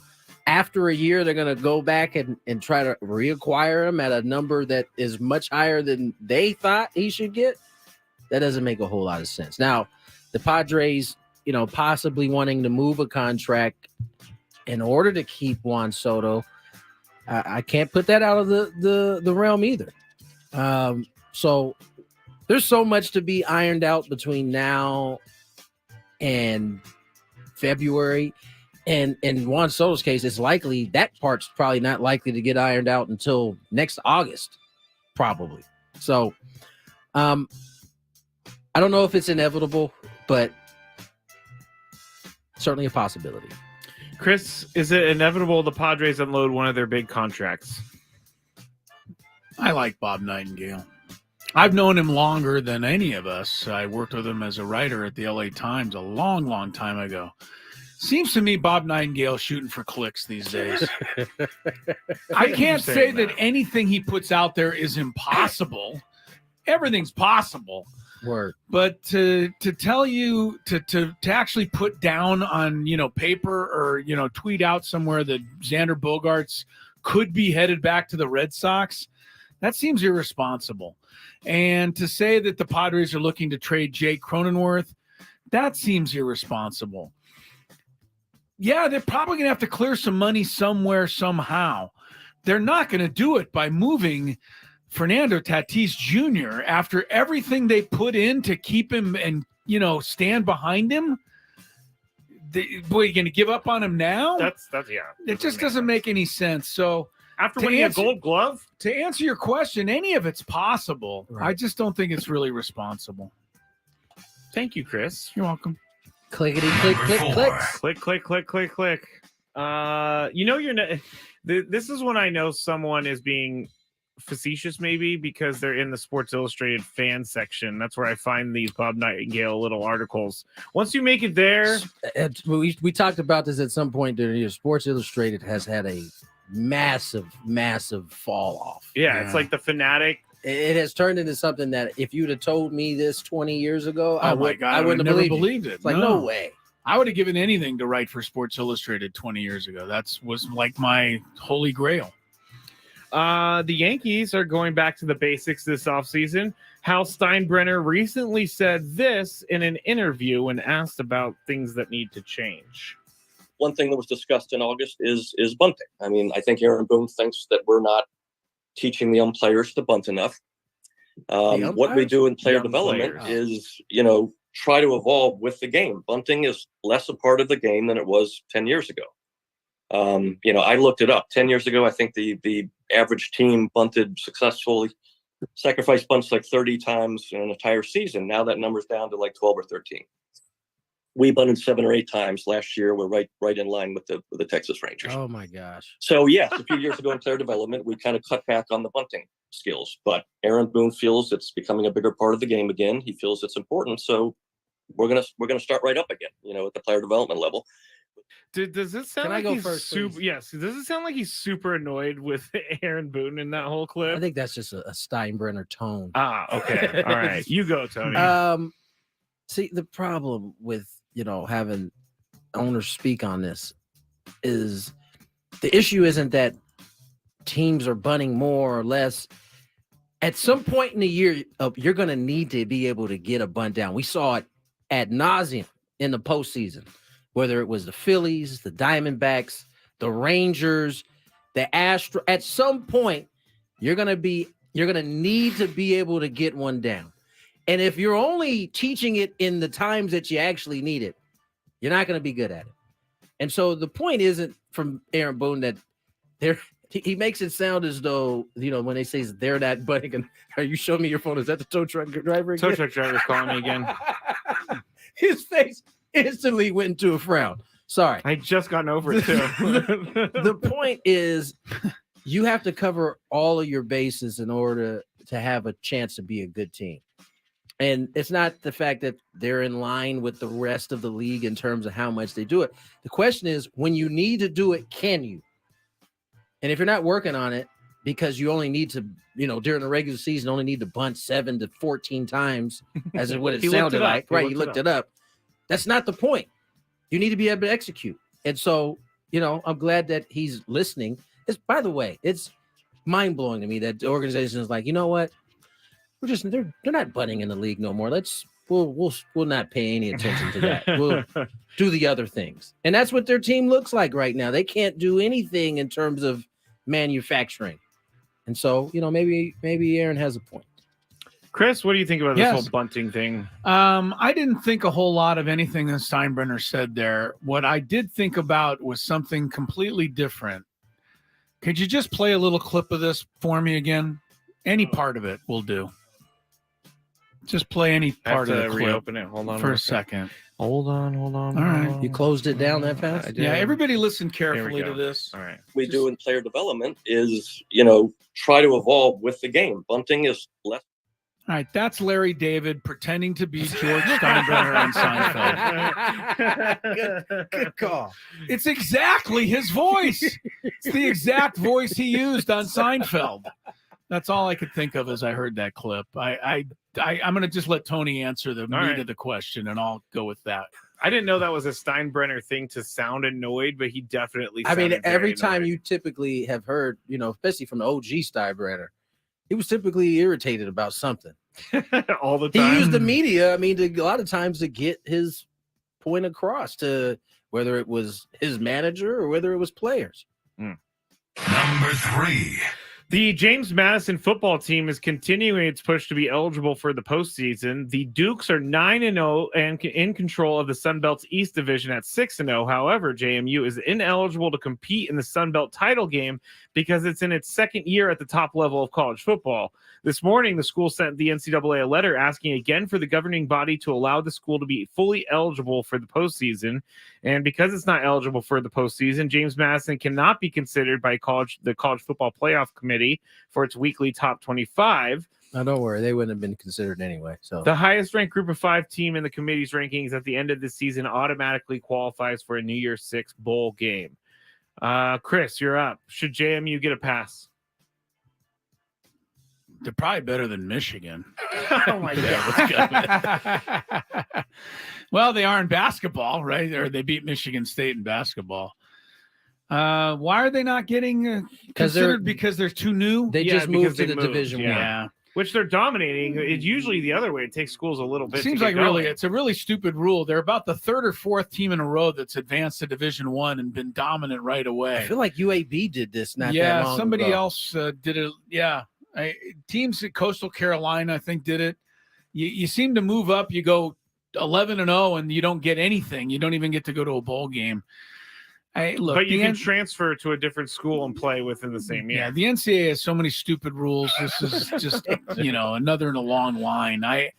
after a year, they're going to go back and try to reacquire him at a number that is much higher than they thought he should get. That doesn't make a whole lot of sense. Now, the Padres, possibly wanting to move a contract in order to keep Juan Soto, I can't put that out of the realm either. So there's so much to be ironed out between now and February. And in Juan Soto's case, it's likely that part's probably not likely to get ironed out until next August, probably. So I don't know if it's inevitable, but certainly a possibility. Chris, is it inevitable the Padres unload one of their big contracts? I like Bob Nightingale. I've known him longer than any of us. I worked with him as a writer at the LA Times a long, long time ago. Seems to me Bob Nightingale shooting for clicks these days. I can't say that anything he puts out there is impossible. Everything's possible. Word. But to tell you to actually put down on paper or tweet out somewhere that Xander Bogaerts could be headed back to the Red Sox, that seems irresponsible. And to say that the Padres are looking to trade Jake Cronenworth, that seems irresponsible. Yeah, they're probably going to have to clear some money somewhere, somehow. They're not going to do it by moving Fernando Tatis Jr. after everything they put in to keep him and, stand behind him. You're going to give up on him now? That's It just doesn't make any sense. So after winning a Gold Glove? To answer your question, any of it's possible. Right. I just don't think it's really responsible. Thank you, Chris. You're welcome. Clickety click click clicks. Click, click, click, click, click. You're not. This is when I know someone is being facetious, maybe because they're in the Sports Illustrated fan section. That's where I find these Bob Nightingale little articles. Once you make it there, we talked about this at some point during the year. Sports Illustrated has had a massive fall off. Yeah, it's like the Fanatic. It has turned into something that if you'd have told me this 20 years ago, I wouldn't have never believed it. It's like, no way. I would have given anything to write for Sports Illustrated 20 years ago. That was like my holy grail. The Yankees are going back to the basics this offseason. Hal Steinbrenner recently said this in an interview when asked about things that need to change. One thing that was discussed in August is bunting. I mean, I think Aaron Boone thinks that we're not teaching the young players to bunt enough. What we do in player development is, try to evolve with the game. Bunting is less a part of the game than it was 10 years ago. I looked it up. 10 years ago, I think the average team bunted successfully, sacrifice bunts like 30 times in an entire season. Now that number's down to like 12 or 13. We bunted 7 or 8 times last year. We're right in line with the Texas Rangers. Oh my gosh. So yes, a few years ago in player development, we kind of cut back on the bunting skills, but Aaron Boone feels it's becoming a bigger part of the game again. He feels it's important. So we're gonna start right up again, at the player development level. Does it sound like he's super? Yes. Does it sound like he's super annoyed with Aaron Boone in that whole clip? I think that's just a Steinbrenner tone. Okay. All right. You go, Tony. See, the problem with having owners speak on this is the issue isn't that teams are bunting more or less. At some point in the year, you're going to need to be able to get a bunt down. We saw it ad nauseum in the postseason, whether it was the Phillies, the Diamondbacks, the Rangers, the Astros. At some point, you're going to need to be able to get one down. And if you're only teaching it in the times that you actually need it, you're not going to be good at it. And so the point isn't from Aaron Boone that he makes it sound as though, when they say they're not bunting. Are you showing me your phone? Is that the tow truck driver again? Tow truck driver's calling me again. His face instantly went into a frown. Sorry. I just gotten over it too. The point is, you have to cover all of your bases in order to have a chance to be a good team. And it's not the fact that they're in line with the rest of the league in terms of how much they do it. The question is, when you need to do it, can you? And if you're not working on it because you only need to, during the regular season, only need to bunt 7 to 14 times, as it what it sounded like. Right, you looked it up. That's not the point. You need to be able to execute. And so, I'm glad that he's listening. By the way, it's mind-blowing to me that the organization is like, you know what? They're not bunting in the league no more. We'll not pay any attention to that. We'll do the other things. And that's what their team looks like right now. They can't do anything in terms of manufacturing. And so, maybe Aaron has a point. Chris, what do you think about this whole bunting thing? I didn't think a whole lot of anything that Steinbrenner said there. What I did think about was something completely different. Could you just play a little clip of this for me again? Any part of it will do. Just play any part of the clip. Reopen it. Hold on for a second. Hold on. All right. You closed it down that fast? Yeah, everybody listen carefully to this. All right. We do in player development is, try to evolve with the game. Bunting is less. All right, that's Larry David pretending to be George Steinbrenner on Seinfeld. Good call. It's exactly his voice. It's the exact voice he used on Seinfeld. That's all I could think of as I heard that clip. I'm going to just let Tony answer the meat of the question, and I'll go with that. I didn't know that was a Steinbrenner thing to sound annoyed, but he definitely. Every time you typically have heard, especially from the OG Steinbrenner, he was typically irritated about something. All the time. He used the media, a lot of times to get his point across to whether it was his manager or whether it was players. Number 3. The James Madison football team is continuing its push to be eligible for the postseason. The Dukes are 9-0 and in control of the Sun Belt's East Division at 6-0. However, JMU is ineligible to compete in the Sun Belt title game because it's in its second year at the top level of college football. This morning, the school sent the NCAA a letter asking again for the governing body to allow the school to be fully eligible for the postseason. And because it's not eligible for the postseason, James Madison cannot be considered by the College Football Playoff Committee for its weekly top 25. Now, don't worry. They wouldn't have been considered anyway. So the highest ranked group of 5 team in the committee's rankings at the end of the season automatically qualifies for a New Year's 6 bowl game. Chris, you're up. Should JMU get a pass? They're probably better than Michigan. Oh my God. Well, they are in basketball, right? Or they beat Michigan State in basketball. Why are they not getting considered? Because they're too new? They just moved to the Division 1. Yeah. Which they're dominating. It's usually the other way. It takes schools a little bit. It seems like it's a really stupid rule. They're about the 3rd or 4th team in a row that's advanced to Division 1 and been dominant right away. I feel like UAB did this not that long ago. Somebody else did it. Yeah. Teams at Coastal Carolina, I think, did it. You seem to move up. You go 11-0, and you don't get anything. You don't even get to go to a bowl game. But you can transfer to a different school and play within the same year. Yeah, the NCAA has so many stupid rules. This is just, another in a long line. I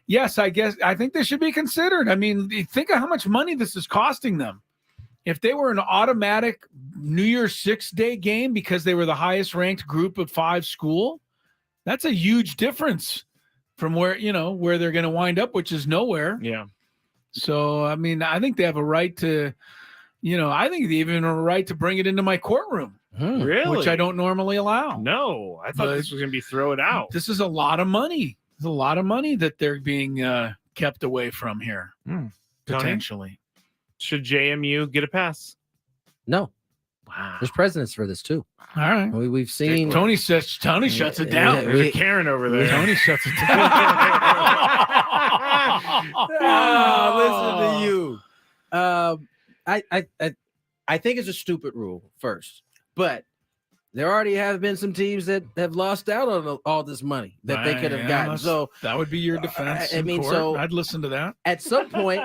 think they should be considered. Think of how much money this is costing them. If they were an automatic New Year's 6 day game because they were the highest ranked group of 5 school, that's a huge difference from where they're going to wind up, which is nowhere. Yeah. So, I think they have a right to, I think they even have a right to bring it into my courtroom. Really? Which I don't normally allow. No, I thought this was going to be throw it out. This is a lot of money. There's a lot of money that they're being kept away from here, potentially. Should JMU get a pass? No. Wow. There's precedents for this too. All right. We've seen Tony shuts it down. There's a Karen over there. Tony shuts it down. Listen to you. I think it's a stupid rule first, but there already have been some teams that have lost out on all this money that they could have gotten. So that would be your defense. I mean, court. so I'd listen to that. At some point,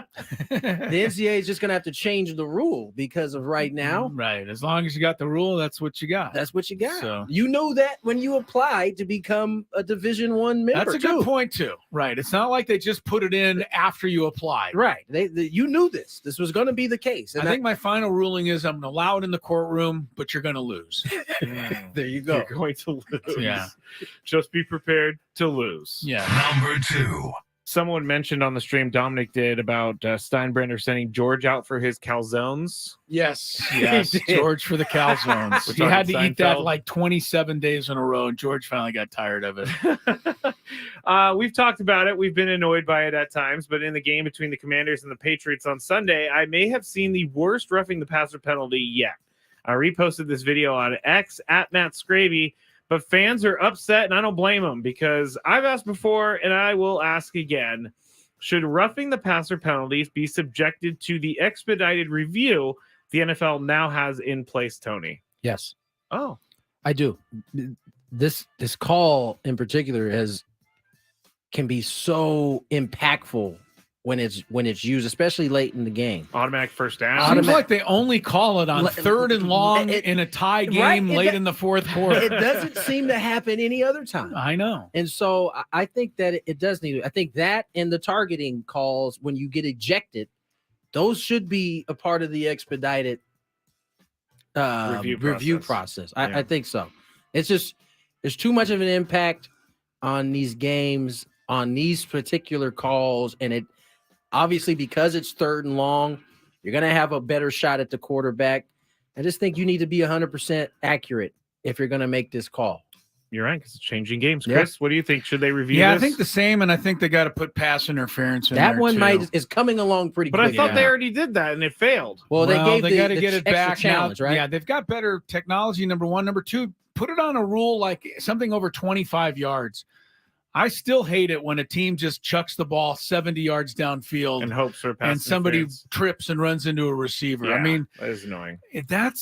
the NCAA is just going to have to change the rule because of right now. Right. As long as you got the rule, that's what you got. That's what you got. So you know that when you apply to become a Division I member. That's a good point too. Right. It's not like they just put it in after you applied. Right. You knew this. This was going to be the case. And I think my final ruling is I'm going to allow it in the courtroom, but you're going to lose. There you go. You're going to lose. Yeah. Just be prepared to lose. Yeah. Number 2. Someone mentioned on the stream, Dominic did, about Steinbrenner sending George out for his calzones. Yes. George for the calzones. He had to eat that like 27 days in a row, and George finally got tired of it. We've talked about it. We've been annoyed by it at times, but in the game between the Commanders and the Patriots on Sunday, I may have seen the worst roughing the passer penalty yet. I reposted this video on X at Matt Skraby, but fans are upset, and I don't blame them because I've asked before, and I will ask again. Should roughing the passer penalties be subjected to the expedited review the NFL now has in place, Tony? Yes. Oh, I do. This call in particular can be so impactful when it's used, especially late in the game. Automatic first down. Seems like they only call it on 3rd and long in a tie game late in the fourth quarter. It doesn't seem to happen any other time. I know. And so I think that it does need. I think that and the targeting calls when you get ejected, those should be a part of the expedited review process. Yeah. I think so. It's just there's too much of an impact on these games, on these particular calls, and it obviously because it's 3rd and long, you're going to have a better shot at the quarterback. I just think you need to be 100% accurate if you're going to make this call. You're right, because it's changing games. Chris, what do you think? Should they review this? this? I think the same, and I think they got to put pass interference in that there one too. is coming along pretty but quick. I thought they already did that, and it failed. Well, they got to get it extra back challenge, now. right? Yeah, they've got better technology, number one. Number two, put it on a rule like something over 25 yards. I still hate it when a team just chucks the ball 70 yards downfield and hopes for a pass and somebody interference. trips and runs into a receiver. Yeah, I mean, that is annoying. That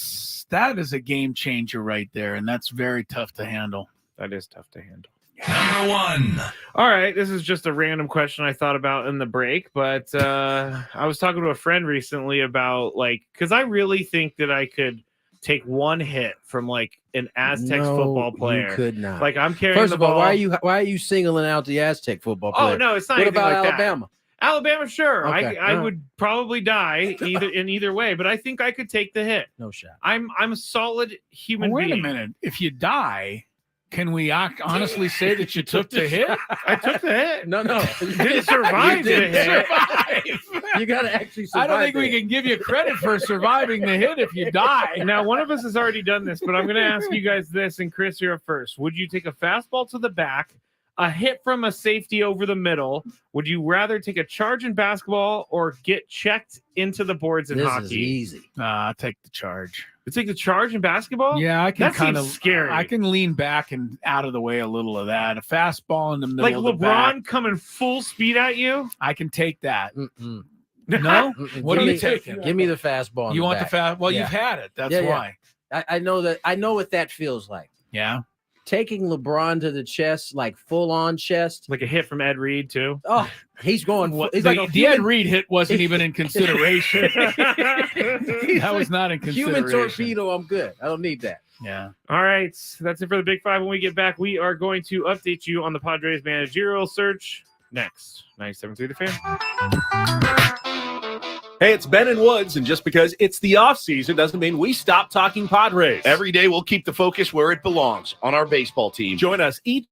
is a game changer right there, and that's very tough to handle. That is tough to handle. Number 1. All right, this is just a random question I thought about in the break, but I was talking to a friend recently about because I really think that I could take one hit from an Aztecs football player. You could not. I'm carrying First the of all, ball. why are you singling out the Aztec football player? Oh no, it's not. What anything about like Alabama? That. Alabama, sure. Okay, I would probably die either way, but I think I could take the hit. No shot. I'm a solid human Wait being. a minute. If you die, can we honestly say that you took the hit? I took the hit. No. Didn't survive the hit. You got to actually survive. I don't think we can give you credit for surviving the hit if you die. Now, one of us has already done this, but I'm going to ask you guys this, and Chris, you're up first. Would you take a fastball to the back, a hit from a safety over the middle? Would you rather take a charge in basketball or get checked into the boards in hockey? This is easy. I'll take the charge. You take the charge in basketball? Yeah, I can That kind of seems scary. I can lean back and out of the way a little of that. A fastball in the middle Like of the back, LeBron coming full speed at you? I can take that. Mm-mm. No? What are you Give me- taking? Give me the fastball. in You want the back. fast? Well, Yeah. you've had it. That's Yeah, yeah. why. I know that. I know what that feels like. Yeah. Taking LeBron to the chest, like full on chest. Like a hit from Ed Reed, too? Oh, he's going. He's The, like a the Ed human, Reed hit wasn't even in consideration. That was not in consideration. human torpedo. I'm good. I don't need that. Yeah. All right. That's it for the Big Five. When we get back, we are going to update you on the Padres managerial search next. 97.3 The Fan. Hey, it's Ben and Woods, and just because it's the offseason doesn't mean we stop talking Padres. Every day we'll keep the focus where it belongs, on our baseball team. Join us each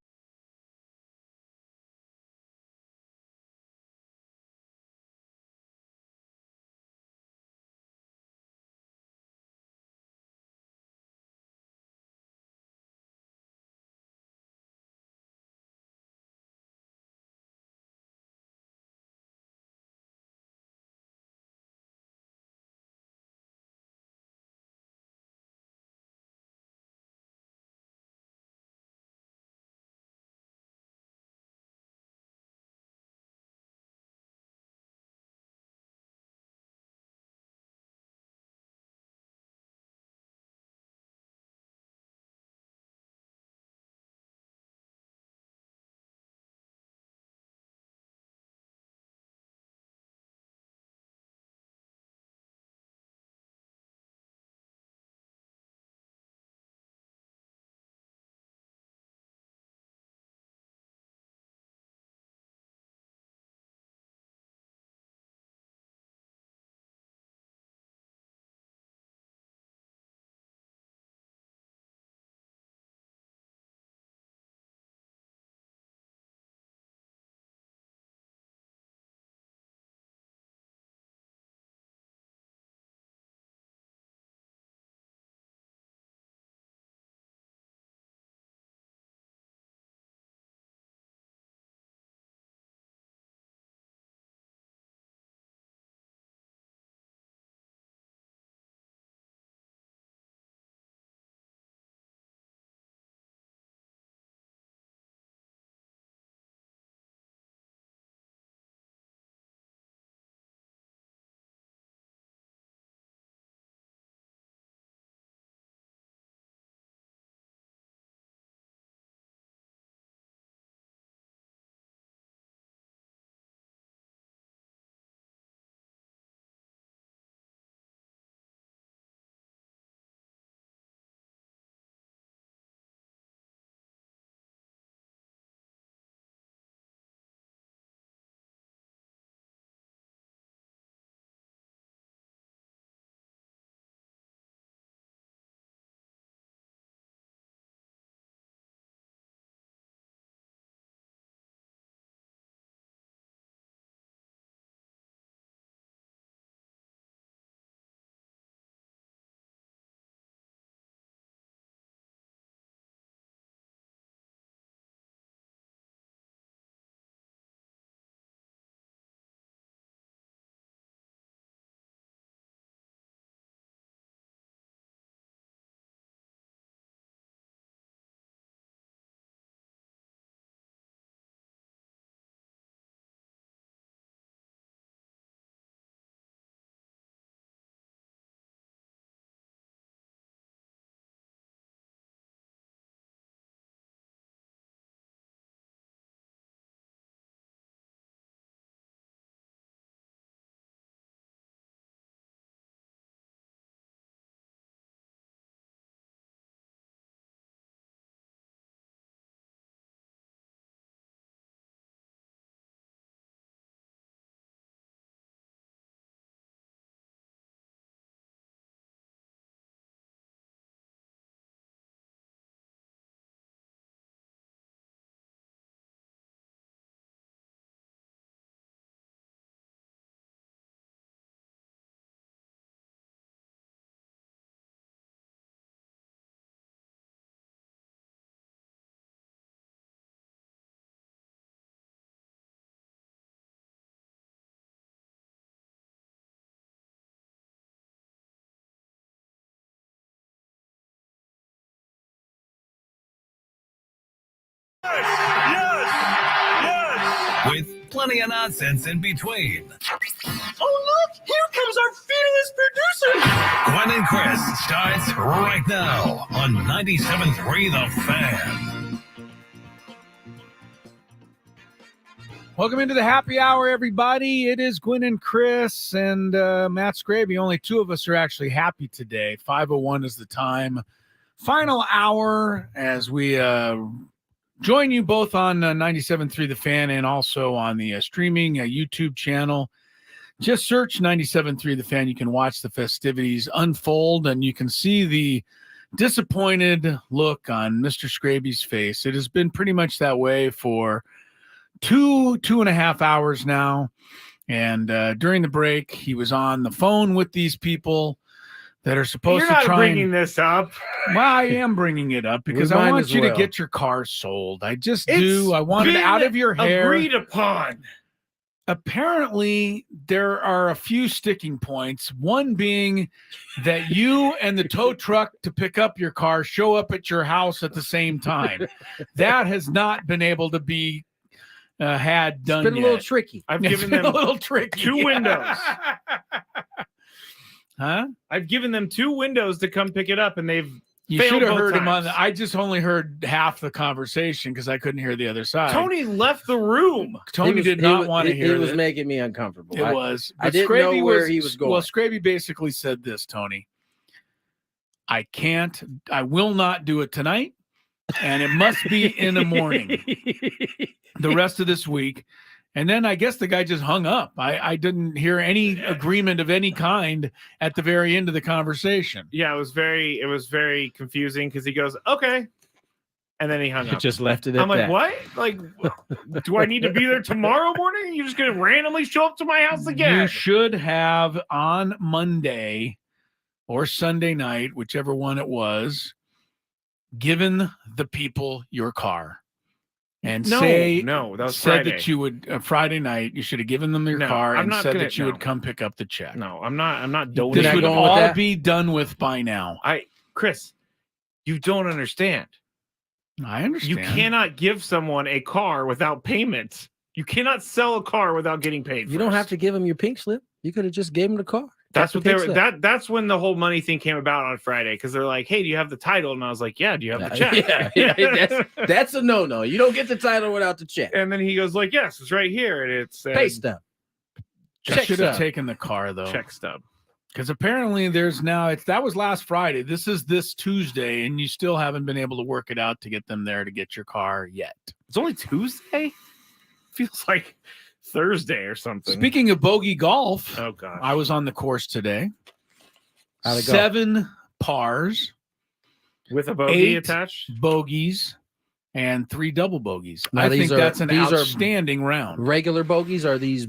plenty of nonsense in between. Oh, look! Here comes our fearless producer! Gwynn and Chris starts right now on 97.3 The Fan. Welcome into the happy hour, everybody. It is Gwynn and Chris and Matt Skraby. Only two of us are actually happy today. 5:01 is the time. Final hour as we join you both on 97.3 The Fan and also on the streaming YouTube channel. Just search 97.3 The Fan. You can watch the festivities unfold, and you can see the disappointed look on Mr. Skraby's face. It has been pretty much that way for two and a half hours now. And during the break, he was on the phone with these people that are supposed You're to not try bringing this up. Well, I am bringing it up because I want you to get your car sold. I just do. I want it out of your hair. Agreed upon. Apparently, there are a few sticking points. One being that you and the tow truck to pick up your car show up at your house at the same time. That has not been able to be had done It's been yet. a little tricky. I've It's given been them a little tricky. 2 windows. Huh? I've given them 2 windows to come pick it up, and they've You failed should have both heard him on times. I just only heard half the conversation because I couldn't hear the other side. Tony left the room. Tony did not want to hear it. was that. making me uncomfortable. It was. I But didn't Skraby know where he was going. Well, Skraby basically said this, Tony. I will not do it tonight, and it must be in the morning the rest of this week. And then I guess the guy just hung up. I didn't hear any agreement of any kind at the very end of the conversation. Yeah, it was very confusing because he goes, okay. And then he hung up. Just left it at I'm like, that. what? Like, do I need to be there tomorrow morning? You're just going to randomly show up to my house again? You should have on Monday or Sunday night, whichever one it was, given the people your car. And No, that was said Friday. that you would Friday night. You should have given them your car I'm and not said gonna- that you would no. come pick up the check. No, I'm not This donating. would going with all that? be done with by now. Chris, you don't understand. I understand. You cannot give someone a car without payment. You cannot sell a car without getting paid. You don't have to give him your pink slip. You could have just gave him the car. That's Got what the they pink were. slip. That's when the whole money thing came about on Friday because they're like, "Hey, do you have the title?" And I was like, "Yeah." Do you have the check? Yeah, that's a no. You don't get the title without the check. And then he goes like, "Yes, it's right here," and it's Pay stub. I should have taken the car though. check stub. Because apparently there's now that was last Friday. This is this Tuesday, and you still haven't been able to work it out to get them there to get your car yet. It's only Tuesday. Feels like Thursday or something. Speaking of bogey golf, oh god, I was on the course today. How'd it go? 7 pars with a bogey 8 attached, bogeys, and 3 double bogeys. Now, I these think are- that's an these are outstanding round. Regular bogeys are these?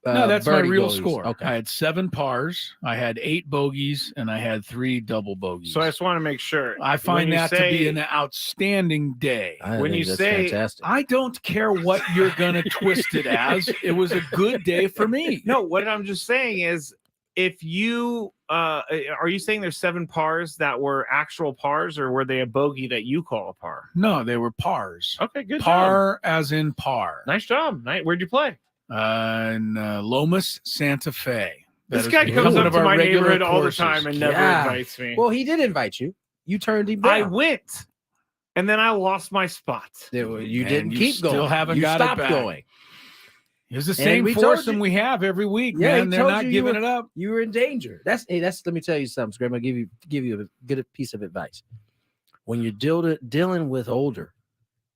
No, that's my birdie real bogeys? score. Okay. I had 7 pars, I had 8 bogeys, and I had 3 double bogeys. so I just want to make sure. I find when you that to be an outstanding day. I when think you that's say- fantastic. I don't care what you're going to twist it as. It was a good day for me. No, what I'm just saying is, if you are you saying there's 7 pars that were actual pars, or were they a bogey that you call a par? No, they were pars. Okay, good Par as in par. job. Nice job. Where'd you play? In Lomas, Santa Fe. That This is guy comes one up of to our my regular neighborhood all the courses. time and never Yeah. invites me. Well, he did invite you. You turned him I down. went, and then I lost my spot. You And didn't you keep still going. haven't you got it stopped back. going. It's the And same we told foursome you- we have every week, Yeah, man. he They're told not you giving were- it up. You were in danger. That's let me tell you something, Scram. I'll give you a good piece of advice. When you're dealing with older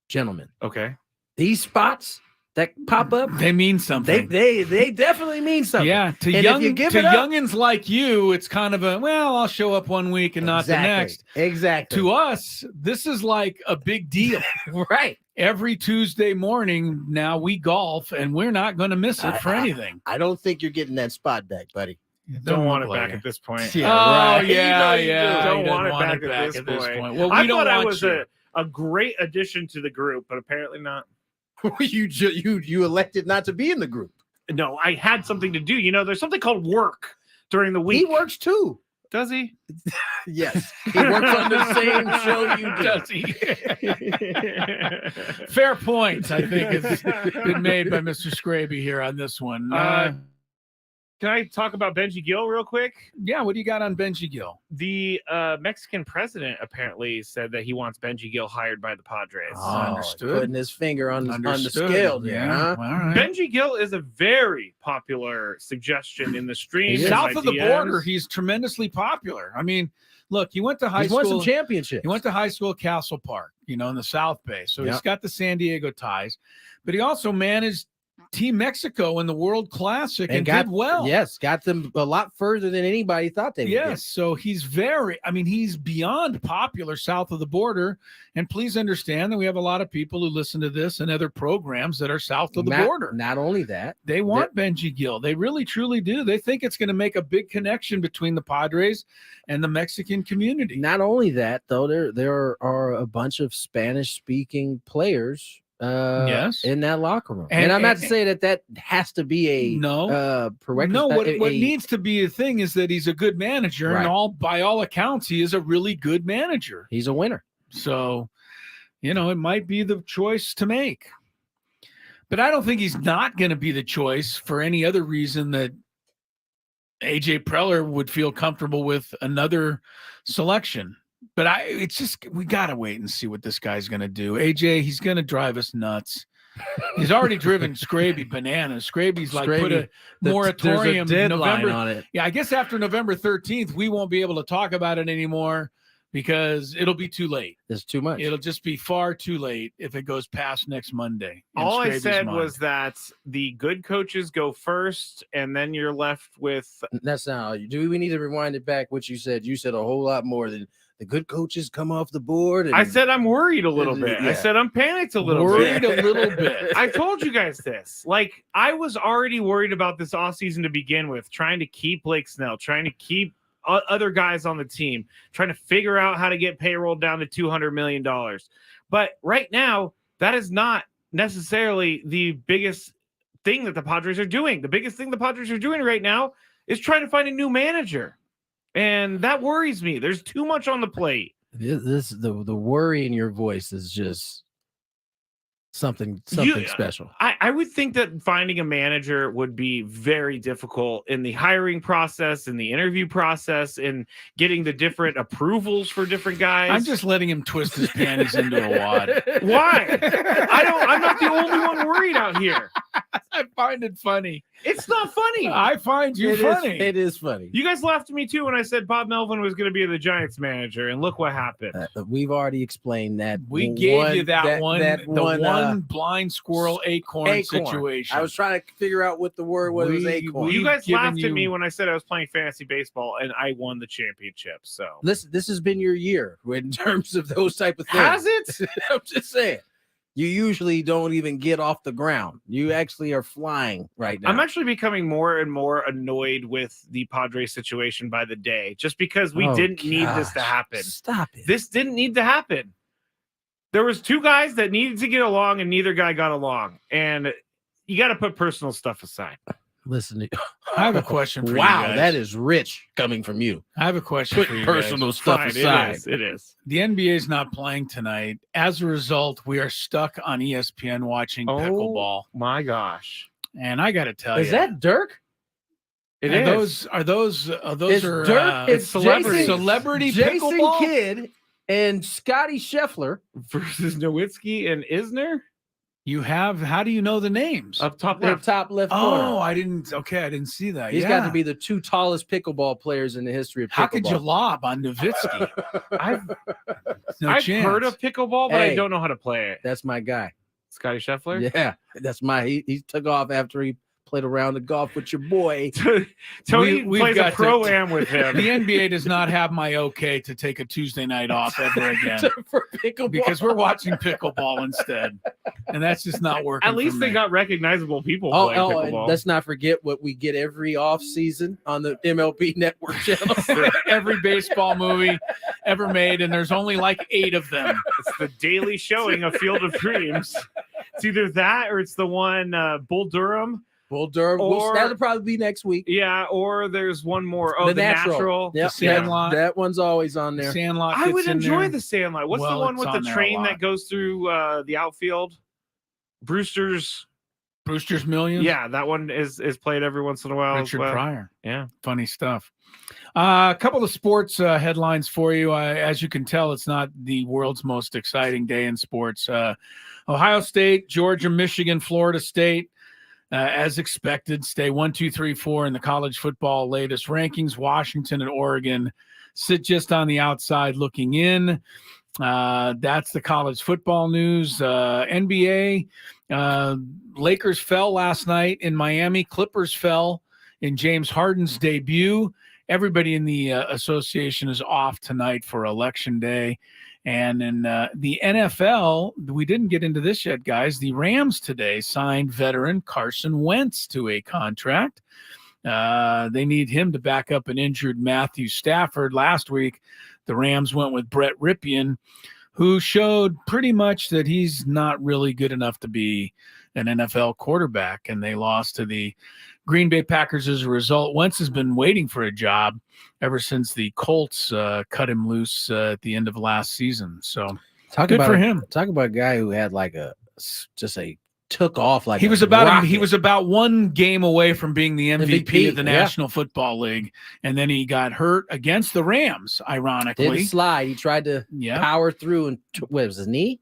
gentlemen, Okay. these spots that pop up, They mean something. they definitely mean something. Yeah, to And if you give it up- youngins like you, it's kind of I'll show up one week and not the next. Exactly. To us, this is like a big deal. Right. Every Tuesday morning now we golf, and we're not going to miss it for anything. I don't think you're getting that spot back, buddy. Don't want it look like back at this point. Yeah, Oh, right. yeah, You know you do. yeah. Don't He want it doesn't back at this point. Well, we I don't thought I want was you. a great addition to the group, but apparently not. you elected not to be in the group. No, I had something to do. You know, there's something called work during the week. He works too. Does he? Yes. He works on the same show you do. Does he? Fair point, I think, has been made by Mr. Skraby here on this one. Can I talk about Benji Gill real quick? Yeah, what do you got on Benji Gill? The Mexican president apparently said that he wants Benji Gill hired by the Padres. Oh, Understood. Putting his finger on the Understood. scale there, Yeah. huh? All right. Benji Gill is a very popular suggestion in the stream. South of the border, he's tremendously popular. I mean, look, he went to high He's school. won some championships. He went to high school at Castle Park, in the South Bay. So he's got the San Diego ties, but he also managed Team Mexico in the World Classic and did well. Yes, got them a lot further than anybody thought they would get. Yes, so he's he's beyond popular south of the border. And please understand that we have a lot of people who listen to this and other programs that are south of the border. Not only that, they want Benji Gill. They really, truly do. They think it's going to make a big connection between the Padres and the Mexican community. Not only that, though, there are a bunch of Spanish-speaking players in that locker room. And I'm not to say that has to be a prerequisite. No, what needs to be a thing is that he's a good manager, Right. and by all accounts, he is a really good manager. He's a winner. So, it might be the choice to make. But I don't think he's not going to be the choice for any other reason that AJ Preller would feel comfortable with another selection. But we got to wait and see what this guy's going to do. AJ, he's going to drive us nuts. He's already driven Skraby bananas. Skraby's like put a moratorium there's a deadline November on it. Yeah, I guess after November 13th, we won't be able to talk about it anymore because it'll be too late. It's too much. It'll just be far too late if it goes past next Monday. in All I Skraby's said mind. was that the good coaches go first, and then you're left with. That's not all. Do we need to rewind it back? What you said? You said a whole lot more than the good coaches come off the board. And I said I'm worried a little bit. I said I'm panicked a little Worried bit. a little bit. I told you guys this. Like, I was already worried about this offseason to begin with, trying to keep Blake Snell, trying to keep other guys on the team, trying to figure out how to get payroll down to $200 million. But right now, that is not necessarily the biggest thing that the Padres are doing. The biggest thing the Padres are doing right now is trying to find a new manager. And that worries me. There's too much on the plate. The worry in your voice is just something special. I would think that finding a manager would be very difficult in the hiring process, in the interview process, in getting the different approvals for different guys. I'm just letting him twist his panties into a wad. Why? I'm not the only one worried out here. I find it funny. It's not funny. I find you funny. It is funny. You guys laughed at me too when I said Bob Melvin was going to be the Giants manager, and look what happened. We've already explained that. We gave you that one blind squirrel acorn situation. I was trying to figure out what the word was. It was acorn. You guys laughed at me when I said I was playing fantasy baseball, and I won the championship. So this has been your year in terms of those type of things. Has it? I'm just saying. You usually don't even get off the ground. You actually are flying right now. I'm actually becoming more and more annoyed with the Padres situation by the day, just because we didn't need this to happen. Stop it. This didn't need to happen. There was two guys that needed to get along, and neither guy got along. And you got to put personal stuff aside. Listen, I have a question for you wow, guys. that is rich coming from you. I have a question Put for you personal guys. stuff Fine, aside. It is. The NBA is not playing tonight. As a result, we are stuck on ESPN watching pickleball. My gosh. And I got to tell you. Is that Dirk? It is. is. Those It's are Dirk. It's celebrity Jason- celebrity Jason pickleball? Kidd and Scotty Scheffler versus Nowitzki and Isner? How do you know the names? Up top Their left. top left Oh, corner. I didn't see that. He's got to be the two tallest pickleball players in the history of pickleball. How could you lob on Nowitzki? I've chance. heard of pickleball, but I Hey. don't know how to play it. That's my guy. Scotty Scheffler? Yeah, that's he took off after he played a round of golf with your boy. Tony We've plays a got to- pro-am with him. The NBA does not have my okay to take a Tuesday night off ever again For pickleball. because we're watching pickleball instead, and that's just not working. At least for they me. got recognizable people Oh, playing and pickleball. let's not forget what we get every off season on the MLB Network channel. every baseball movie ever made, and there's only like 8 of them. It's the daily showing of Field of Dreams. It's either that or it's the one Bull Durham Bull Durham. That'll probably be next week. Yeah, or there's one more. Oh, the natural. Yep. The Sandlot. That one's always on there. The Sandlot. I would gets in enjoy there. the Sandlot. What's Well, the one it's with the on there a train lot. that goes through the outfield? Brewster's Millions. Yeah, that one is played every once in a while. Richard as well. Pryor. Yeah, funny stuff. A couple of sports headlines for you. As you can tell, it's not the world's most exciting day in sports. Ohio State, Georgia, Michigan, Florida State, as expected, stay 1, 2, 3, 4 in the college football latest rankings. Washington and Oregon sit just on the outside looking in. That's the college football news. NBA, Lakers fell last night in Miami. Clippers fell in James Harden's debut. Everybody in the association is off tonight for Election Day. And in the NFL, we didn't get into this yet, guys. The Rams today signed veteran Carson Wentz to a contract. They need him to back up an injured Matthew Stafford. Last week, the Rams went with Brett Ripien, who showed pretty much that he's not really good enough to be an NFL quarterback, and they lost to the Green Bay Packers as a result. Wentz has been waiting for a job ever since the Colts cut him loose at the end of last season. So good for him. Talk about a guy who had took off like he was about one game away from being the MVP of the yeah. National Football League, and then he got hurt against the Rams. Ironically, didn't slide. He tried to power through, and what was his knee?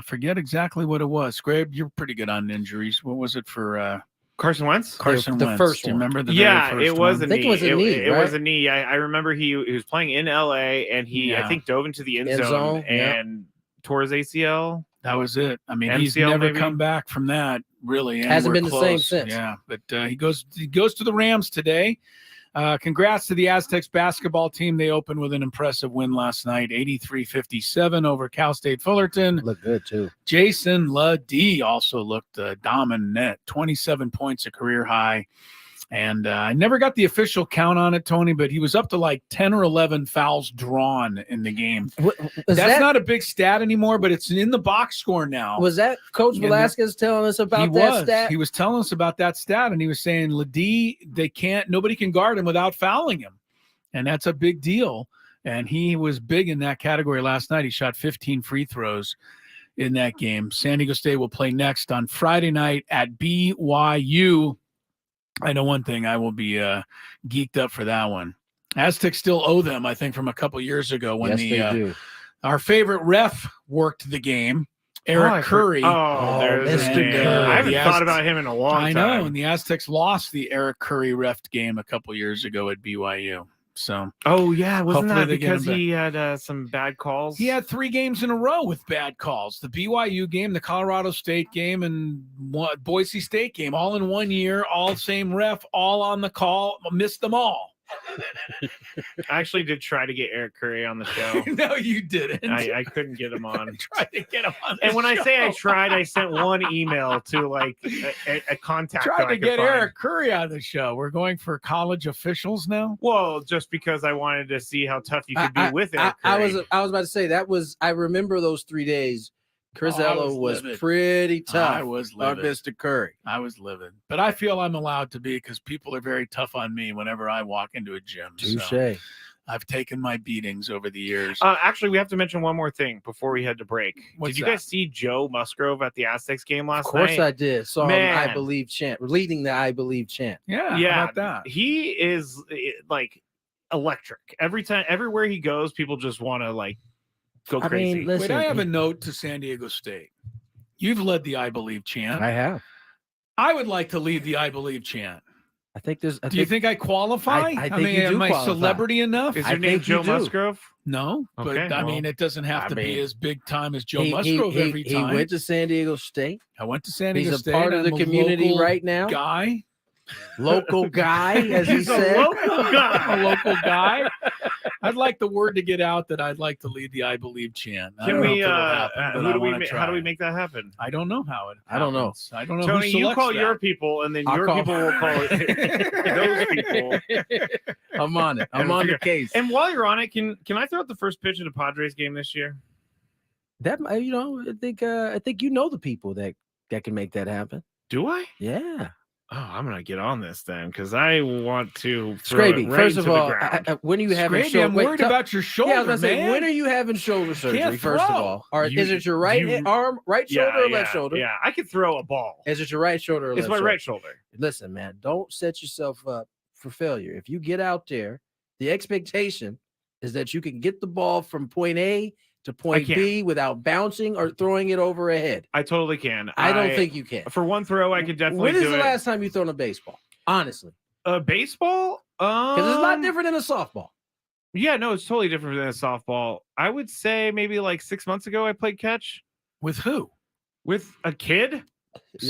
Forget exactly what it was. Scrape, you're pretty good on injuries. What was it for Carson Wentz? Carson the Wentz. first Do you one. remember the Yeah, very first it was one? a I think knee. it was a knee, It right? was a knee. I remember he was playing in LA, and he I think dove into the end zone and tore his ACL. That was it. I mean, MCL he's never maybe? come back from that, really. Hasn't been the same close. since. Yeah, but he goes to the Rams today. Congrats to the Aztecs basketball team. They opened with an impressive win last night, 83-57 over Cal State Fullerton. Looked good, too. Jason LaDee also looked dominant, 27 points, a career high. And I never got the official count on it, Tony, but he was up to like 10 or 11 fouls drawn in the game. That's not a big stat anymore, but it's in the box score now. Was that Coach Velasquez telling us about that stat? He was telling us about that stat, and he was saying LaDee, nobody can guard him without fouling him. And that's a big deal. And he was big in that category last night. He shot 15 free throws in that game. San Diego State will play next on Friday night at BYU. I know one thing, I will be geeked up for that one. Aztecs still owe them, I think, from a couple years ago when they do. Our favorite ref worked the game, Eric Curry. There's Mr. Curry. I haven't thought about him in a long time. I know, and the Aztecs lost the Eric Curry refed game a couple years ago at BYU. So, wasn't hopefully that they get him because he had some bad calls? He had 3 games in a row with bad calls. The BYU game, the Colorado State game, and Boise State game, all in 1 year, all same ref, all on the call, missed them all. I actually did try to get Eric Curry on the show. No, you didn't. I couldn't get him on. Tried to get him on. And when I say I tried, I sent one email to like a contact. Tried to get Eric Curry on the show. We're going for college officials now. Well, just because I wanted to see how tough you could be with Eric Curry. I was about to say I remember those 3 days. Chris Ello was pretty tough. I was livid. Mr. Curry. I was livid. But I feel I'm allowed to be because people are very tough on me whenever I walk into a gym. Touche. So I've taken my beatings over the years. Actually, we have to mention one more thing before we head to break. What's did you that? guys see Joe Musgrove at the Aztecs game last night? Of course I did. Saw him, I Man. Believe chant, leading the I Believe chant. Yeah, Yeah, how about that? He is like electric. Everywhere he goes, people just want to like go I crazy. mean, listen, Wait, I have a note to San Diego State. You've led the I Believe chant. I have. I would like to lead the I Believe chant. I think there's. Do you think I qualify? I think you do am I qualify. celebrity enough? Is your name think you Joe do. Musgrove? No, but Okay, I well, mean, it doesn't have to be mean, as big time as Joe Musgrove every time. He went to San Diego State. I went to San Diego He's a State. part of the I'm a community local right now. Guy. Local guy, as he He's a said. local guy. I'm a local guy. I'd like the word to get out that I'd like to lead the I Believe chant. I Can don't know we? if it'll happen, but I wanna How do we try. make that happen? I don't know how it. I don't know. happens. I don't know. Tony, who you selects call that. your people, and then I'll your call- people will call those people. I'm on it. I'm And on the figure- case. And while you're on it, can I throw out the first pitch of the Padres game this year? That I think you know the people that can make that happen. Do I? Yeah. I'm gonna get on this then because I want to Skraby, first of all, when are you having Skraby, I'm worried about your shoulder, Yeah, I was gonna say, man. when are you having shoulder surgery? First of all, or is it your right arm, right shoulder, or left shoulder? Yeah, I can throw a ball. Is it your right shoulder or It's left my shoulder? right shoulder. Listen, man, don't set yourself up for failure. If you get out there, the expectation is that you can get the ball from point A to point B without bouncing or throwing it over a head. I totally can. I don't think you can. For one throw, I could definitely When is do the it. last time you thrown a baseball? Honestly. A baseball? Because it's a lot different than a softball. Yeah, no, it's totally different than a softball. I would say maybe like 6 months ago I played catch. With who? With a kid.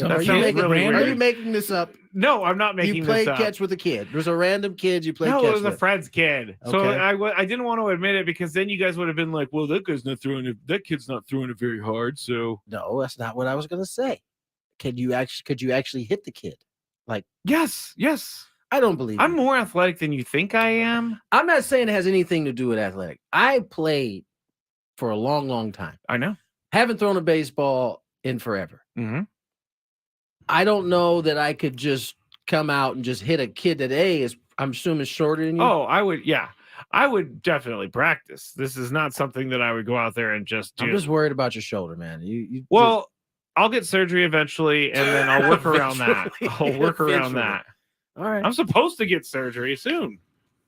Are you making this up? No, I'm not making You this played up. catch with a kid. There's a random kid you played catch with. No, it was a friend's kid. So Okay. I didn't want to admit it because then you guys would have been like, well, that kid's not throwing it very hard. So no, that's not what I was gonna say. Could you actually hit the kid? Like, yes. I don't believe I'm more athletic than you think I am. I'm not saying it has anything to do with athletic. I played for a long, long time. I know. Haven't thrown a baseball in forever. Mm-hmm. I don't know that I could just come out and just hit a kid that I'm assuming shorter than you. Oh, I would definitely practice. This is not something that I would go out there and just do. I'm just worried about your shoulder, man. You I'll get surgery eventually, and then I'll work around that. I'll work around that. All right. I'm supposed to get surgery soon.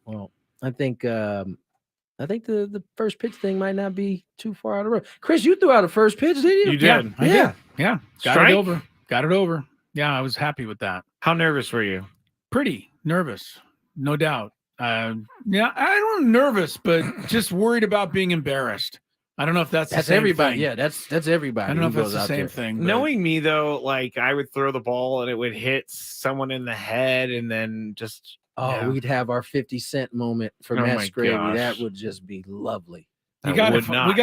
Well, I think the first pitch thing might not be too far out of the road. Chris, you threw out a first pitch, didn't you? You did. I did. Yeah. Strike? Got it over. Yeah, I was happy with that. How nervous were you? Pretty nervous, no doubt. Yeah, I don't nervous, but just worried about being embarrassed. I don't know if that's the same everybody. thing. Yeah, that's everybody. I don't know if who that's goes the out same there. thing. but- Knowing me though, like I would throw the ball and it would hit someone in the head, and then just we'd have our 50 Cent moment for Oh Matt my Skraby. gosh. That would just be lovely. we got to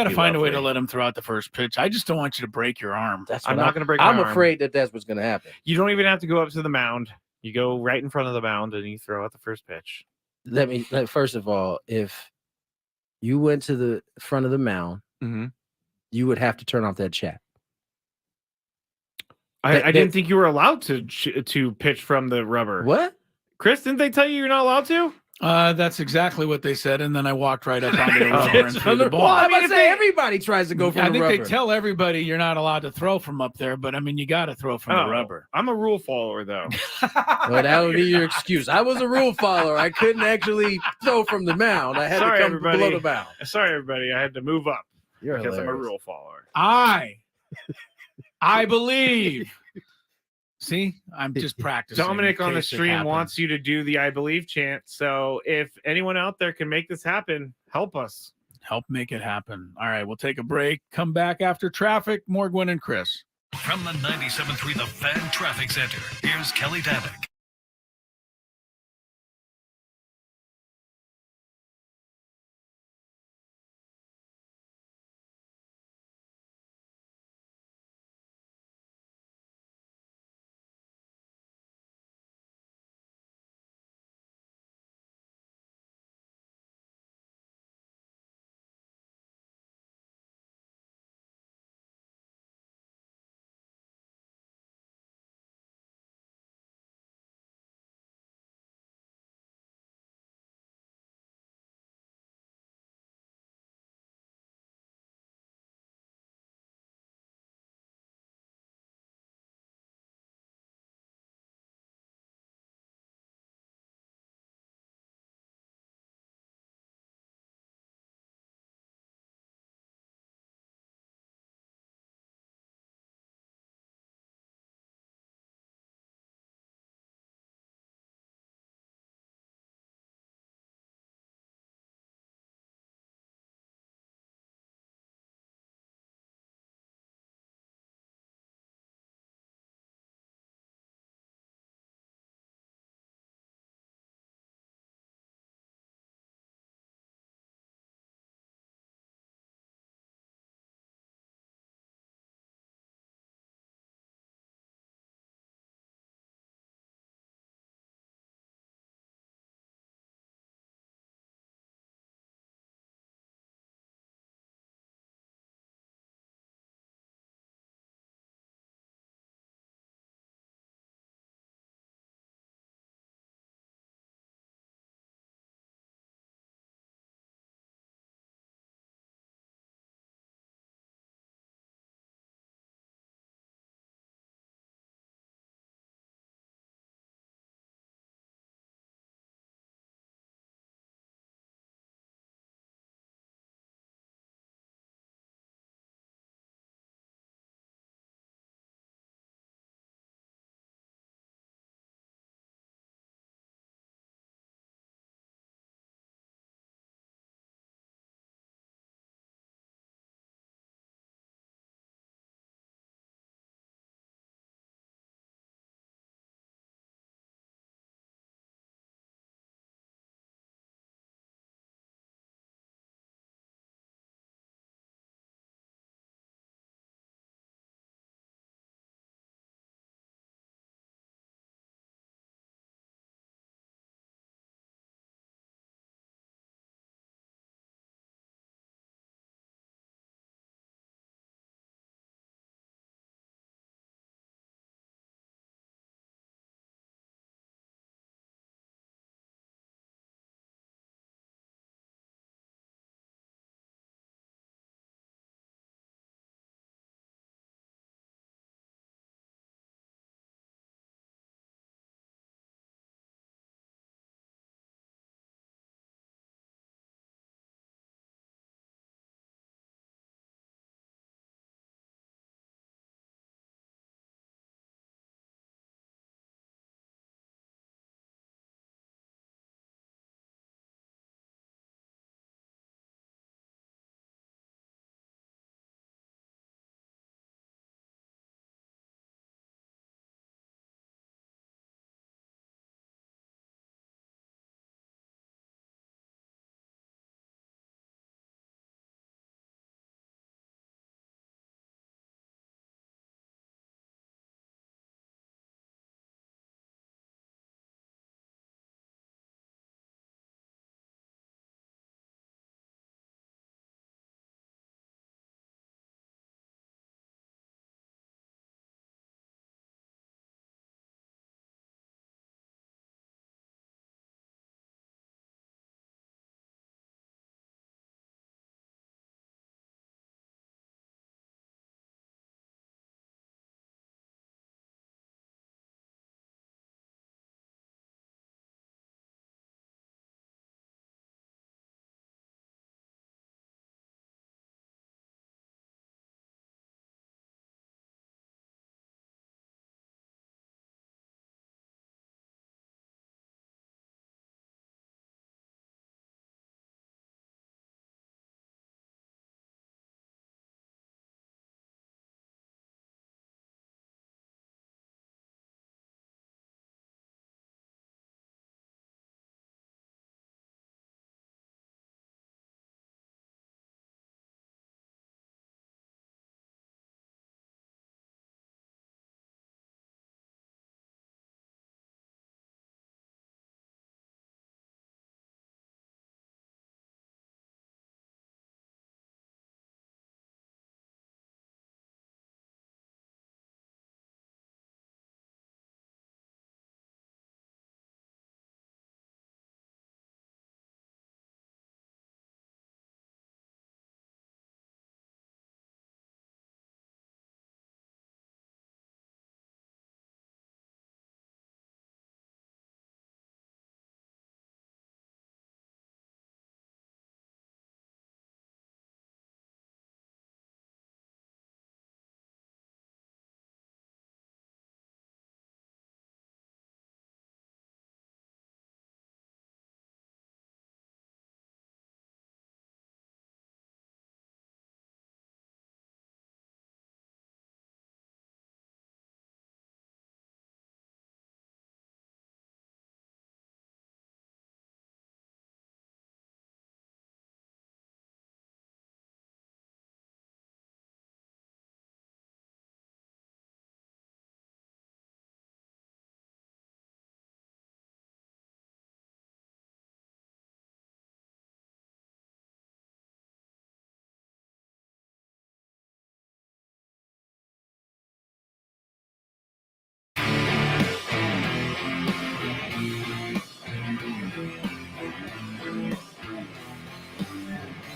find a way to let him throw out the first pitch. I just don't want you to break your arm. That's I'm what not going to break. My I'm arm. afraid that's what's going to happen. You don't even have to go up to the mound. You go right in front of the mound and you throw out the first pitch. First of all, if you went to the front of the mound, you would have to turn off that chat. I didn't think you were allowed to pitch from the rubber. What? Chris, didn't they tell you you're not allowed to? That's exactly what they said, and then I walked right up onto the rubber and threw the ball. Well, I mean, everybody tries to go from I the think rubber. they tell everybody you're not allowed to throw from up there, but I mean, you got to throw from the rubber. I'm a rule follower, though. Well, that would be your excuse. I was a rule follower. I couldn't actually throw from the mound. I had to come below the mound. Sorry, everybody. I had to move up You're because I'm a hilarious. rule follower. I believe. See, I'm just practicing. Dominic in on the case it stream happens. wants you to do the I believe chant. So if anyone out there can make this happen, help us. Help make it happen. All right, we'll take a break. Come back after traffic. More Gwynn and Chris. From the 97.3 The Fan Traffic Center, here's Kelly Damick.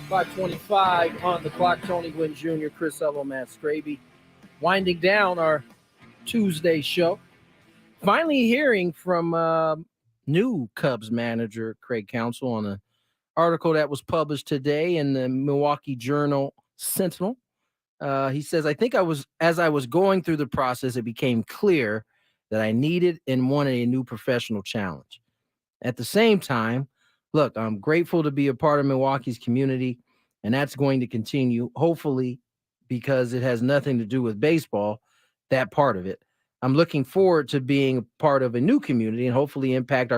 5:25 on the clock. Tony Gwynn Jr., Chris Ello, Matt Skraby. Winding down our Tuesday show. Finally hearing from new Cubs manager Craig Counsell on an article that was published today in the Milwaukee Journal Sentinel. He says, I think as I was going through the process, it became clear that I needed and wanted a new professional challenge. At the same time, look, I'm grateful to be a part of Milwaukee's community, and that's going to continue, hopefully, because it has nothing to do with baseball, that part of it. I'm looking forward to being part of a new community and hopefully impact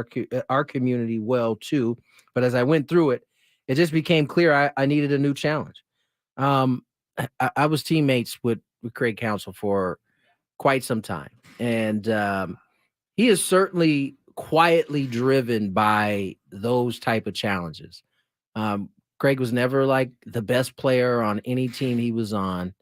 our community well, too. But as I went through it, it just became clear I needed a new challenge. I was teammates with Craig Counsell for quite some time, and he is certainly quietly driven by those type of challenges. Craig was never like the best player on any team he was on,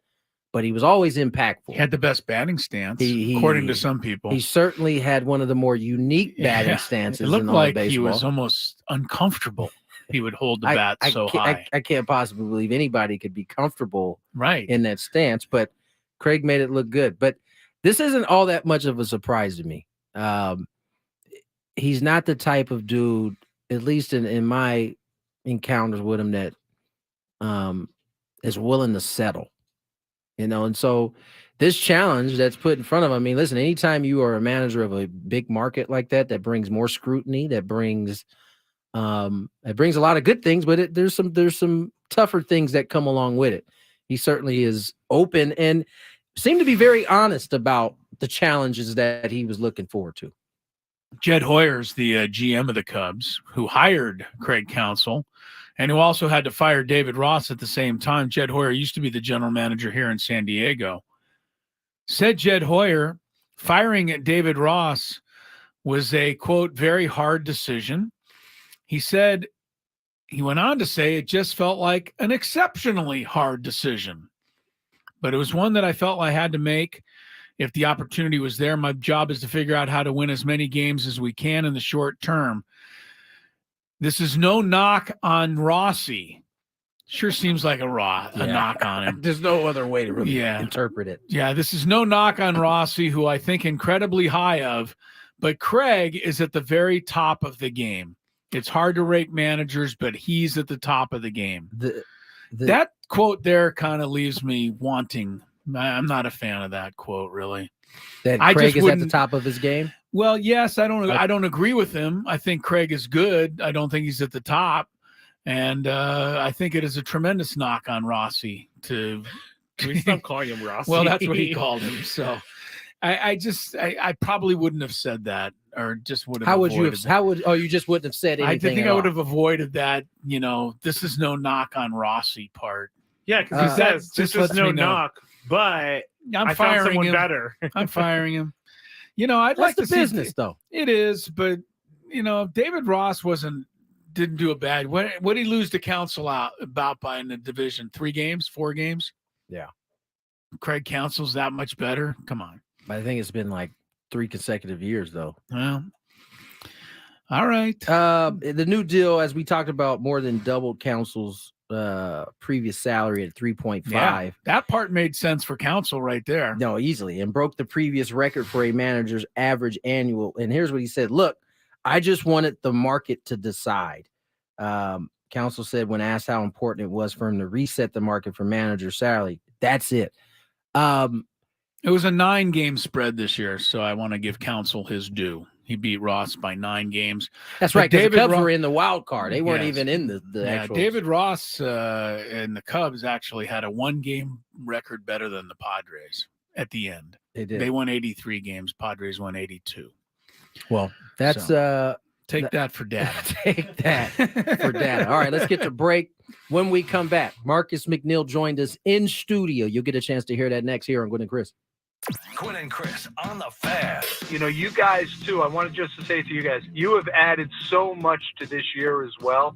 but he was always impactful. He had the best batting stance, according to some people. He certainly had one of the more unique batting stances. It looked in all like of baseball. he was almost uncomfortable. He would hold the bat so high. I can't possibly believe anybody could be comfortable right in that stance, but Craig made it look good. But this isn't all that much of a surprise to me. He's not the type of dude, at least in my encounters with him, that is willing to settle. And so this challenge that's put in front of him, I mean, listen, anytime you are a manager of a big market like that brings more scrutiny, that brings a lot of good things, but there's some tougher things that come along with it. He certainly is open and seemed to be very honest about the challenges that he was looking forward to. Jed Hoyer's the GM of the Cubs, who hired Craig Counsell and who also had to fire David Ross at the same time. Jed Hoyer used to be the general manager here in San Diego. Said Jed Hoyer, firing David Ross was a, quote, very hard decision. He went on to say, it just felt like an exceptionally hard decision, but it was one that I felt I had to make. If the opportunity was there, my job is to figure out how to win as many games as we can in the short term. This is no knock on Rossi. Sure seems like a knock on him. There's no other way to really interpret it. Yeah, this is no knock on Rossi, who I think incredibly high of, but Craig is at the very top of the game. It's hard to rate managers, but he's at the top of the game. That quote there kind of leaves me wanting. I'm not a fan of that quote, really. That Craig is at the top of his game? Well, yes, I don't agree with him. I think Craig is good. I don't think he's at the top. And I think it is a tremendous knock on Rossi to Can we stop calling him Rossi? Well, that's what he called him. So I probably wouldn't have said that, or just would have. You just wouldn't have said anything? I think I would have avoided that. This is no knock on Rossi part. Yeah, because he says this is no knock, but I found someone better. I'm firing him. I'd like to see business though. It is, but David Ross didn't do a bad. What did he lose to Counsell about by in the division? 3 games, 4 games? Yeah. Craig Counsell's that much better. Come on. I think it's been like 3 consecutive years though. Well, all right. The new deal, as we talked about, more than doubled Counsell's previous salary at 3.5. Yeah, that part made sense for Counsell right there. No, easily, and broke the previous record for a manager's average annual. And here's what he said: look, I just wanted the market to decide. Counsell said when asked how important it was for him to reset the market for manager salary, that's it. It was a 9-game spread this year, so I want to give Counsell his due. He beat Ross by 9 games. That's right. David the Cubs were in the wild card. They weren't even in the actual. David Ross and the Cubs actually had a 1-game record better than the Padres at the end. They did. They won 83 games. Padres won 82. Well, that's take that for data. Take that for data. All right, let's get to break. When we come back, Marcus McNeill joined us in studio. You'll get a chance to hear that next here on Gwynn and Chris. Gwynn and Chris on the Fan. You guys too. I wanted just to say to you guys, you have added so much to this year as well.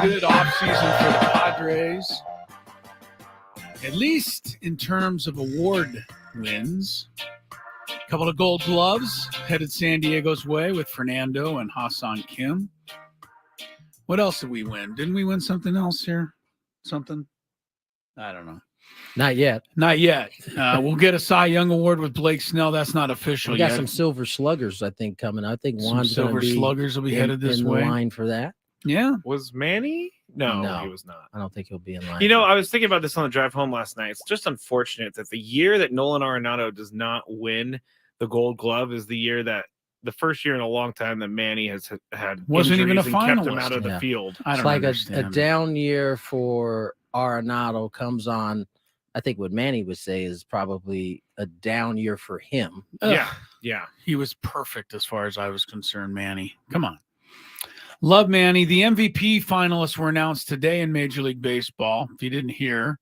Good offseason for the Padres, at least in terms of award wins. A couple of gold gloves headed San Diego's way with Fernando and Ha-Seong Kim. What else did we win? Didn't we win something else here? Something? I don't know. Not yet. Not yet. We'll get a Cy Young Award with Blake Snell. That's not official We got yet. some silver sluggers, I think, coming. I think Some Juan's silver gonna be sluggers will be headed this in way. the line for that. Yeah. Was Manny? No, he was not. I don't think he'll be in line. You know, I was thinking about this on the drive home last night. It's just unfortunate that the year that Nolan Arenado does not win the Gold Glove is the year that the first year in a long time that Manny has had Wasn't even a injuries and kept him finalist. out of the Yeah. field. I It's don't like a understand. down year for Arenado comes on. I think what Manny would say is probably a down year for him. Yeah. He was perfect as far as I was concerned, Manny. Come on. Love Manny. The MVP finalists were announced today in Major League Baseball. If you didn't hear,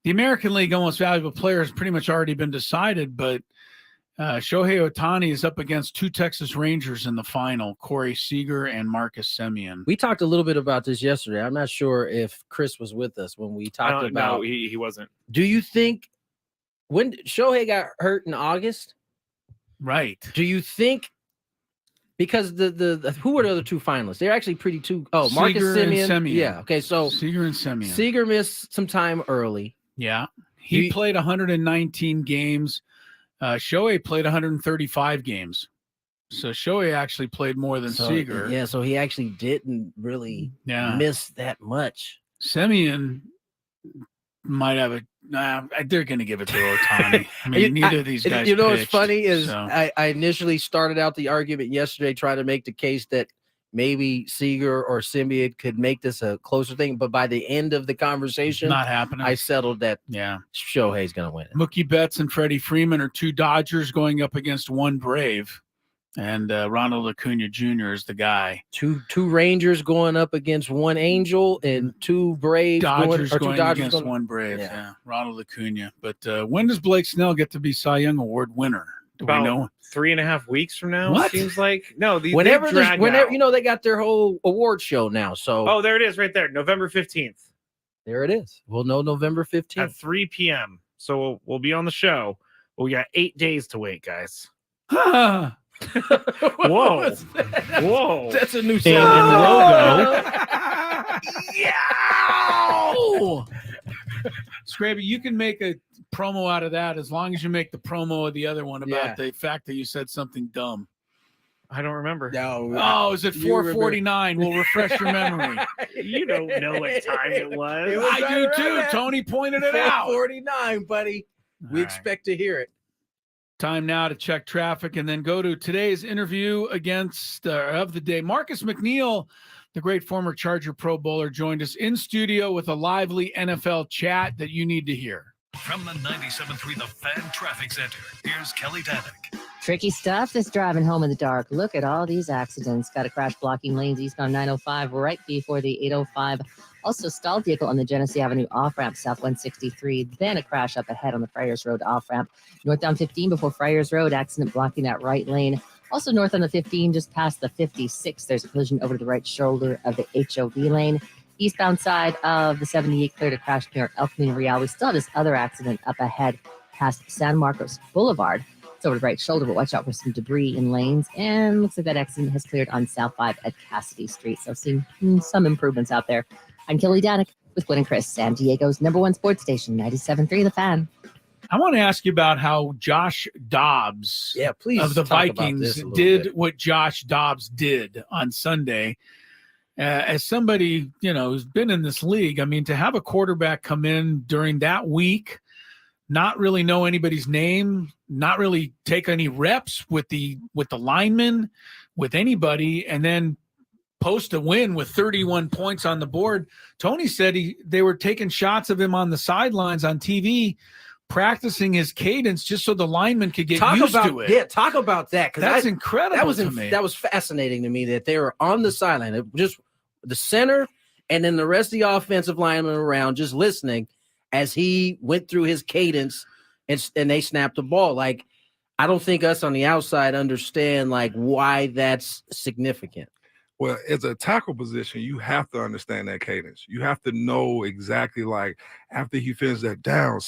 the American League Most Valuable Player has pretty much already been decided, but Shohei Ohtani is up against two Texas Rangers in the final, Corey Seager and Marcus Semien. We talked a little bit about this yesterday. I'm not sure if Chris was with us when we talked about. No, he wasn't. Do you think when Shohei got hurt in August? Right. Do you think because the who were the other two finalists? They're actually pretty Marcus Seager and Semien. Semien. Yeah. Okay. So Seager and Semien. Seager missed some time early. Yeah. He played 119 games. Shohei played 135 games. So Shohei actually played more than Seager. Yeah. So he actually didn't really miss that much. Semien might have they're going to give it to Ohtani. I mean, neither of these guys. You know pitched, what's funny is so. I initially started out the argument yesterday trying to make the case that maybe Seager or Semien could make this a closer thing, but by the end of the conversation, Not happening. I settled that Shohei's going to win it. Mookie Betts and Freddie Freeman are two Dodgers going up against one Brave, and Ronald Acuna Jr. is the guy. Two Rangers going up against one Angel and two Braves Dodgers going against one Brave. Yeah. Ronald Acuna. But when does Blake Snell get to be Cy Young Award winner? Do we know? 3.5 weeks from now. What? Seems like no. Whenever they got their whole award show now. So oh, there it is, right there, November 15th. There it is. We'll know November 15th at 3 p.m. So we'll be on the show. But we got 8 days to wait, guys. Whoa! Whoa! That's a new song in the logo. Skraby, you can make a promo out of that as long as you make the promo of the other one about the fact that you said something dumb. I don't remember. Oh, is it 4:49? We'll refresh your memory. You don't know what time it was. I do too. Tony pointed it out. 4:49, buddy. We expect to hear it. Time now to check traffic and then go to today's interview against of the day. Marcus McNeill, the great former Charger Pro Bowler, joined us in studio with a lively NFL chat that you need to hear. From the 97.3 The Fan Traffic Center, here's Kelly Danick. Tricky stuff, this driving home in the dark. Look at all these accidents. Got a crash blocking lanes eastbound 905 right before the 805. Also, stalled vehicle on the Genesee Avenue off-ramp, south 163. Then a crash up ahead on the Friars Road off-ramp. Northbound 15 before Friars Road, accident blocking that right lane. Also north on the 15, just past the 56, there's a collision over to the right shoulder of the HOV lane. Eastbound side of the 78 cleared a crash near El Camino Real. We still have this other accident up ahead past San Marcos Boulevard. It's over the right shoulder, but watch out for some debris in lanes. And looks like that accident has cleared on South 5 at Cassidy Street. So seeing some improvements out there. I'm Kelly Danick with Gwynn and Chris, San Diego's #1 sports station, 97.3 The Fan. I want to ask you about how Josh Dobbs of the Vikings did what Josh Dobbs did on Sunday. As somebody, who's been in this league, I mean, to have a quarterback come in during that week, not really know anybody's name, not really take any reps with the linemen, with anybody, and then post a win with 31 points on the board. Tony said they were taking shots of him on the sidelines on TV, practicing his cadence just so the linemen could get used to it. Yeah, talk about that. That's incredible. That was fascinating to me that they were on the sideline, just the center, and then the rest of the offensive linemen around just listening as he went through his cadence and they snapped the ball. Like, I don't think us on the outside understand why that's significant. Well, as a tackle position, you have to understand that cadence. You have to know exactly, like, after he finishes that down,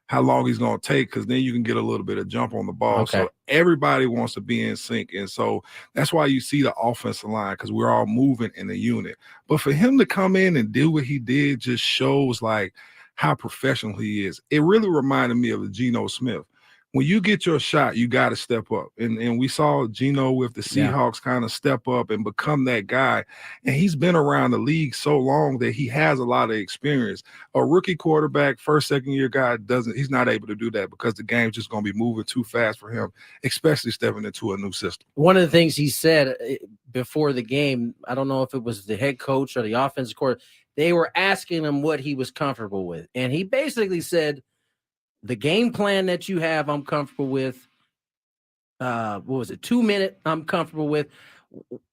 how long he's going to take, because then you can get a little bit of jump on the ball. Okay. So everybody wants to be in sync. And so that's why you see the offensive line, because we're all moving in a unit. But for him to come in and do what he did just shows, like, how professional he is. It really reminded me of Geno Smith. When you get your shot, you got to step up. And we saw Geno with the Seahawks kind of step up and become that guy. And he's been around the league so long that he has a lot of experience. A rookie quarterback, first, second-year guy, he's not able to do that because the game's just going to be moving too fast for him, especially stepping into a new system. One of the things he said before the game, I don't know if it was the head coach or the offensive coordinator, they were asking him what he was comfortable with. And he basically said, the game plan that you have, I'm comfortable with. What was it? 2 minute, I'm comfortable with.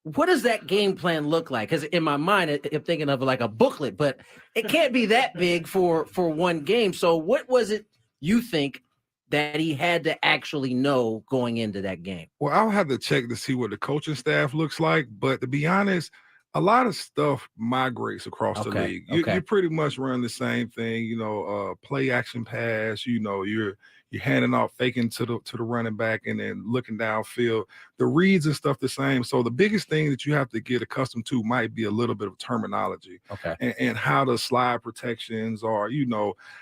What does that game plan look like? Because in my mind, I'm thinking of like a booklet, but it can't be that big for one game. So what was it you think that he had to actually know going into that game? Well, I'll have to check to see what the coaching staff looks like. But to be honest, a lot of stuff migrates across the league. You pretty much run the same thing, play action pass, you're handing off, faking to the running back and then looking downfield. The reads and stuff the same. So the biggest thing that you have to get accustomed to might be a little bit of terminology and how to slide protections or,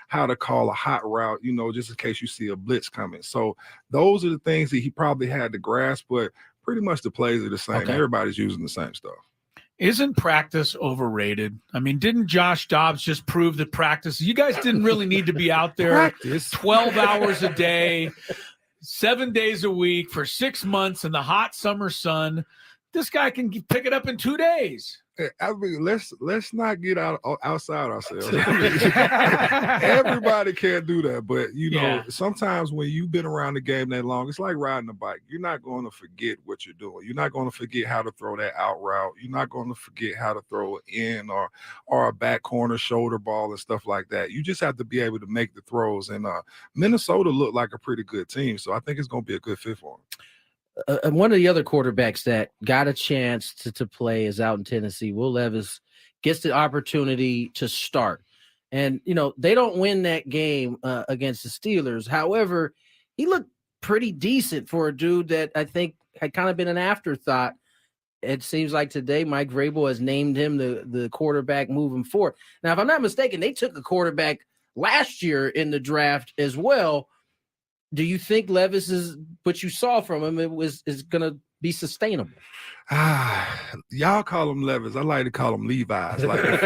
how to call a hot route, just in case you see a blitz coming. So those are the things that he probably had to grasp, but pretty much the plays are the same. Everybody's using the same stuff. Isn't practice overrated? I mean, didn't Josh Dobbs just prove that practice? You guys didn't really need to be out there 12 hours a day, 7 days a week for 6 months in the hot summer sun. This guy can pick it up in 2 days. I mean, let's not get outside ourselves. Everybody can't do that, but sometimes when you've been around the game that long, it's like riding a bike. You're not going to forget what you're doing. You're not going to forget how to throw that out route. You're not going to forget how to throw it in or a back corner shoulder ball and stuff like that. You just have to be able to make the throws. And Minnesota looked like a pretty good team, so I think it's going to be a good fit for them. One of the other quarterbacks that got a chance to play is out in Tennessee. Will Levis gets the opportunity to start. And, they don't win that game against the Steelers. However, he looked pretty decent for a dude that I think had kind of been an afterthought. It seems like today Mike Vrabel has named him the quarterback moving forward. Now, if I'm not mistaken, they took a quarterback last year in the draft as well. Do you think Levis is what you saw from him is going to be sustainable? Y'all call him Levis. I like to call him Levi's, like the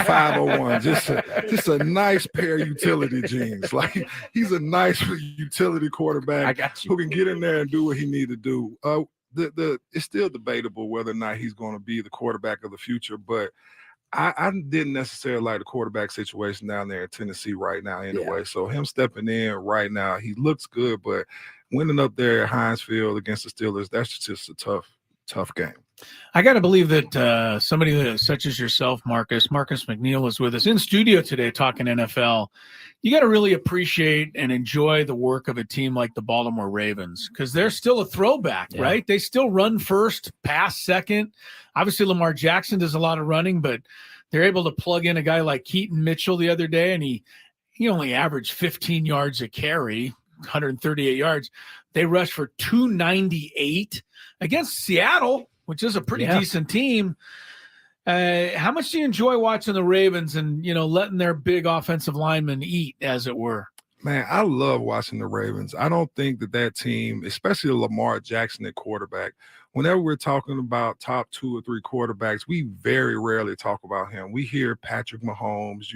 501. Just a nice pair of utility jeans. Like he's a nice utility quarterback who can get in there and do what he need to do. It's still debatable whether or not he's going to be the quarterback of the future, but I didn't necessarily like the quarterback situation down there in Tennessee right now anyway. So him stepping in right now, he looks good, but winning up there at Heinz Field against the Steelers, that's just a tough game. I got to believe that somebody such as yourself, Marcus McNeill, is with us in studio today talking NFL. You got to really appreciate and enjoy the work of a team like the Baltimore Ravens because they're still a throwback, right? They still run first, pass second. Obviously, Lamar Jackson does a lot of running, but they're able to plug in a guy like Keaton Mitchell the other day, and he only averaged 15 yards a carry, 138 yards. They rushed for 298 against Seattle, which is a pretty decent team. How much do you enjoy watching the Ravens and, letting their big offensive linemen eat, as it were? Man, I love watching the Ravens. I don't think that team, especially Lamar Jackson at quarterback, whenever we're talking about top 2 or 3 quarterbacks, we very rarely talk about him. We hear Patrick Mahomes,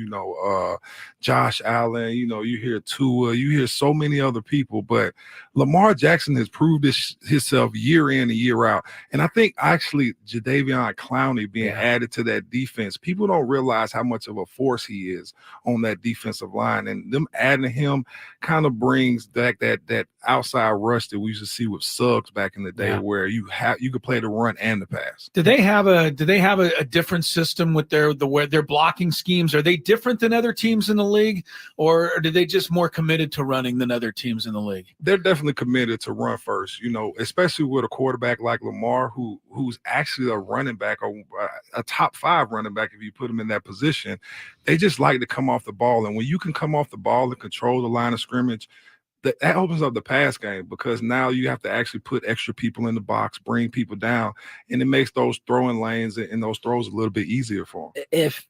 Josh Allen, you hear Tua, you hear so many other people, but Lamar Jackson has proved himself year in and year out. And I think actually Jadeveon Clowney being added to that defense, people don't realize how much of a force he is on that defensive line. And them adding him kind of brings back that outside rush that we used to see with Suggs back in the day, where you could play the run and the pass. Do they have a different system with their blocking schemes? Are they different than other teams in the league, or are they just more committed to running than other teams in the league? They're definitely committed to run first, especially with a quarterback like Lamar, who's actually a running back, or a top 5 running back if you put him in that position. They just like to come off the ball, and when you can come off the ball and control the line of scrimmage, that opens up the pass game, because now you have to actually put extra people in the box, bring people down, and it makes those throwing lanes and those throws a little bit easier for them. If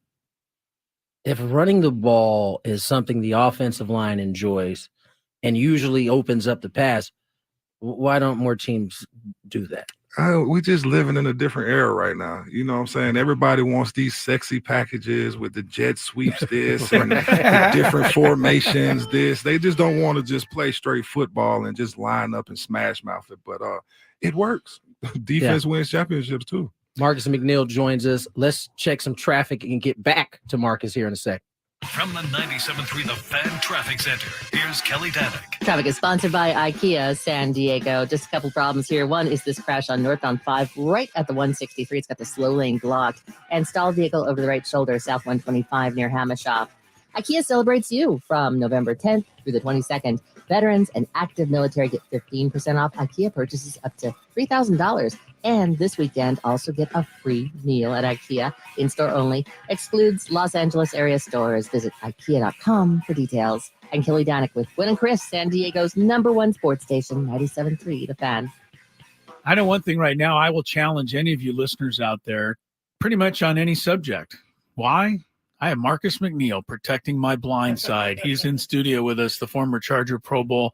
running the ball is something the offensive line enjoys and usually opens up the pass, why don't more teams do that? We just living in a different era right now. You know what I'm saying? Everybody wants these sexy packages with the jet sweeps this and the different formations this. They just don't want to just play straight football and just line up and smash mouth it. But it works. Defense wins championships too. Marcus McNeill joins us. Let's check some traffic and get back to Marcus here in a sec. From the 97.3 The Fan Traffic Center, here's Kelly Danick. Traffic is sponsored by IKEA San Diego. Just a couple problems here. One is this crash on Northbound 5 right at the 163. It's got the slow lane blocked. And stalled vehicle over the right shoulder, south 125 near Hammershoff. IKEA celebrates you from November 10th through the 22nd. Veterans and active military get 15% off IKEA purchases up to $3,000. And this weekend, also get a free meal at IKEA. In-store only. Excludes Los Angeles area stores. Visit IKEA.com for details. I'm Kelly Danick with Gwynn and Chris, San Diego's #1 sports station, 97.3 The Fan. I know one thing right now. I will challenge any of you listeners out there pretty much on any subject. Why? I have Marcus McNeill protecting my blind side. He's in studio with us, the former Charger Pro Bowl.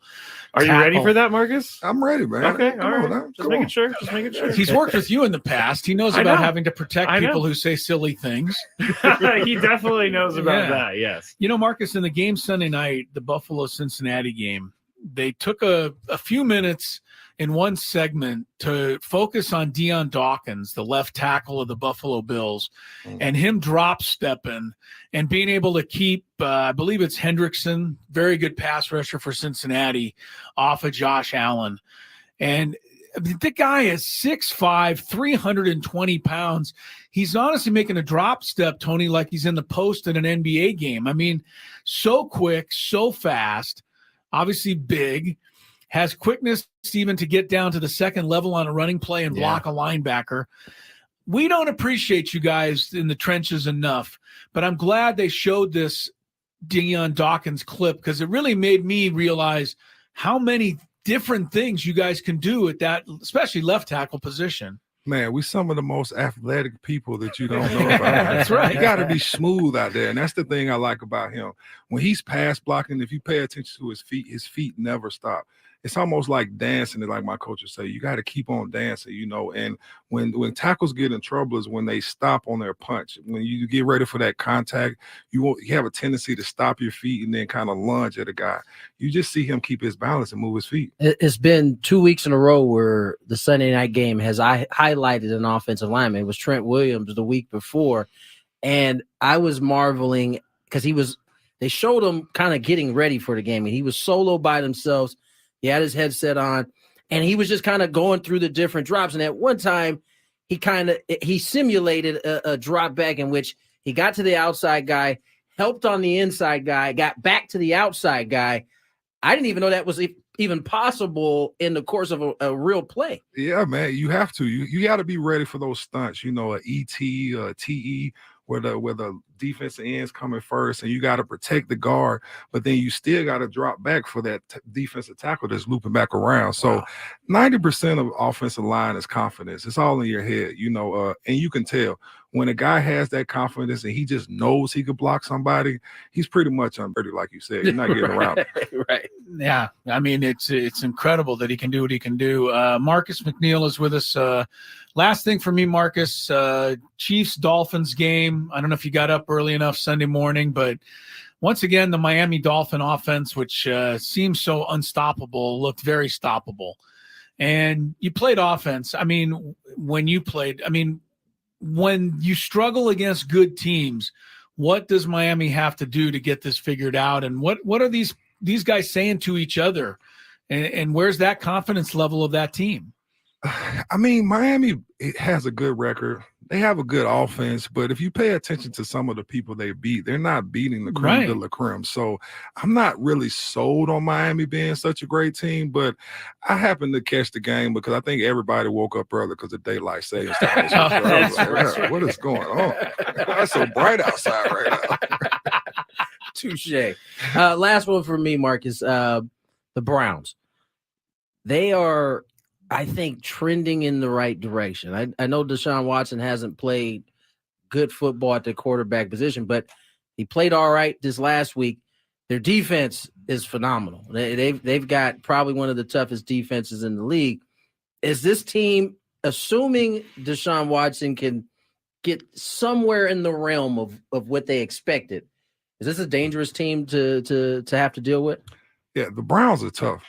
Are you ready for that, Marcus? I'm ready, man. Okay, Come on now. Just making sure. He's worked with you in the past. He knows about having to protect people who say silly things. He definitely knows about that, yes. You know, Marcus, in the game Sunday night, the Buffalo-Cincinnati game, they took a few minutes in one segment to focus on Deion Dawkins, the left tackle of the Buffalo Bills, and him drop stepping and being able to keep, I believe it's Hendrickson, very good pass rusher for Cincinnati, off of Josh Allen. And the guy is 6'5", 320 pounds. He's honestly making a drop step, Tony, like he's in the post in an NBA game. I mean, so quick, so fast, obviously big, has quickness even to get down to the second level on a running play and block a linebacker. We don't appreciate you guys in the trenches enough, but I'm glad they showed this Deion Dawkins clip, because it really made me realize how many different things you guys can do at that, especially left tackle position. Man, we some of the most athletic people that you don't know about. That's right. You got to be smooth out there, and that's the thing I like about him. When he's pass blocking, if you pay attention to his feet never stop. It's almost like dancing. Like my coach would say, you got to keep on dancing, And when tackles get in trouble is when they stop on their punch. When you get ready for that contact, you have a tendency to stop your feet and then kind of lunge at a guy. You just see him keep his balance and move his feet. It's been 2 weeks in a row where the Sunday night game has highlighted an offensive lineman. It was Trent Williams the week before, and I was marveling because they showed him kind of getting ready for the game, and he was solo by themselves. He had his headset on, and he was just kind of going through the different drops. And at one time, he simulated a drop back in which he got to the outside guy, helped on the inside guy, got back to the outside guy. I didn't even know that was even possible in the course of a real play. Yeah, man, you have to. You got to be ready for those stunts. A ET, a TE, where the defensive end's coming first, and you got to protect the guard, but then you still got to drop back for that defensive tackle that's looping back around. So 90% of offensive line is confidence. It's all in your head, and you can tell when a guy has that confidence and he just knows he could block somebody, he's pretty much unburied, like you said. You're not getting around it. Right. Yeah. I mean, it's incredible that he can do what he can do. Marcus McNeill is with us. Last thing for me, Marcus, Chiefs-Dolphins game. I don't know if you got up early enough Sunday morning, but once again, the Miami Dolphin offense, which seems so unstoppable, looked very stoppable. And you played offense. I mean, when you struggle against good teams, what does Miami have to do to get this figured out? And what are these guys saying to each other And where's that confidence level of that team? I mean, Miami has a good record. They have a good offense, but if you pay attention to some of the people they beat, they're not beating the creme de la creme. So I'm not really sold on Miami being such a great team, but I happened to catch the game because I think everybody woke up early because of daylight savings time. What is going on? It's so bright outside right now. Touche. Last one for me, Marcus. The Browns. They are, I think, trending in the right direction. I know Deshaun Watson hasn't played good football at the quarterback position, but he played all right this last week. Their defense is phenomenal. They've got probably one of the toughest defenses in the league. Is this team, assuming Deshaun Watson can get somewhere in the realm of what they expected, is this a dangerous team to have to deal with? Yeah, the Browns are tough.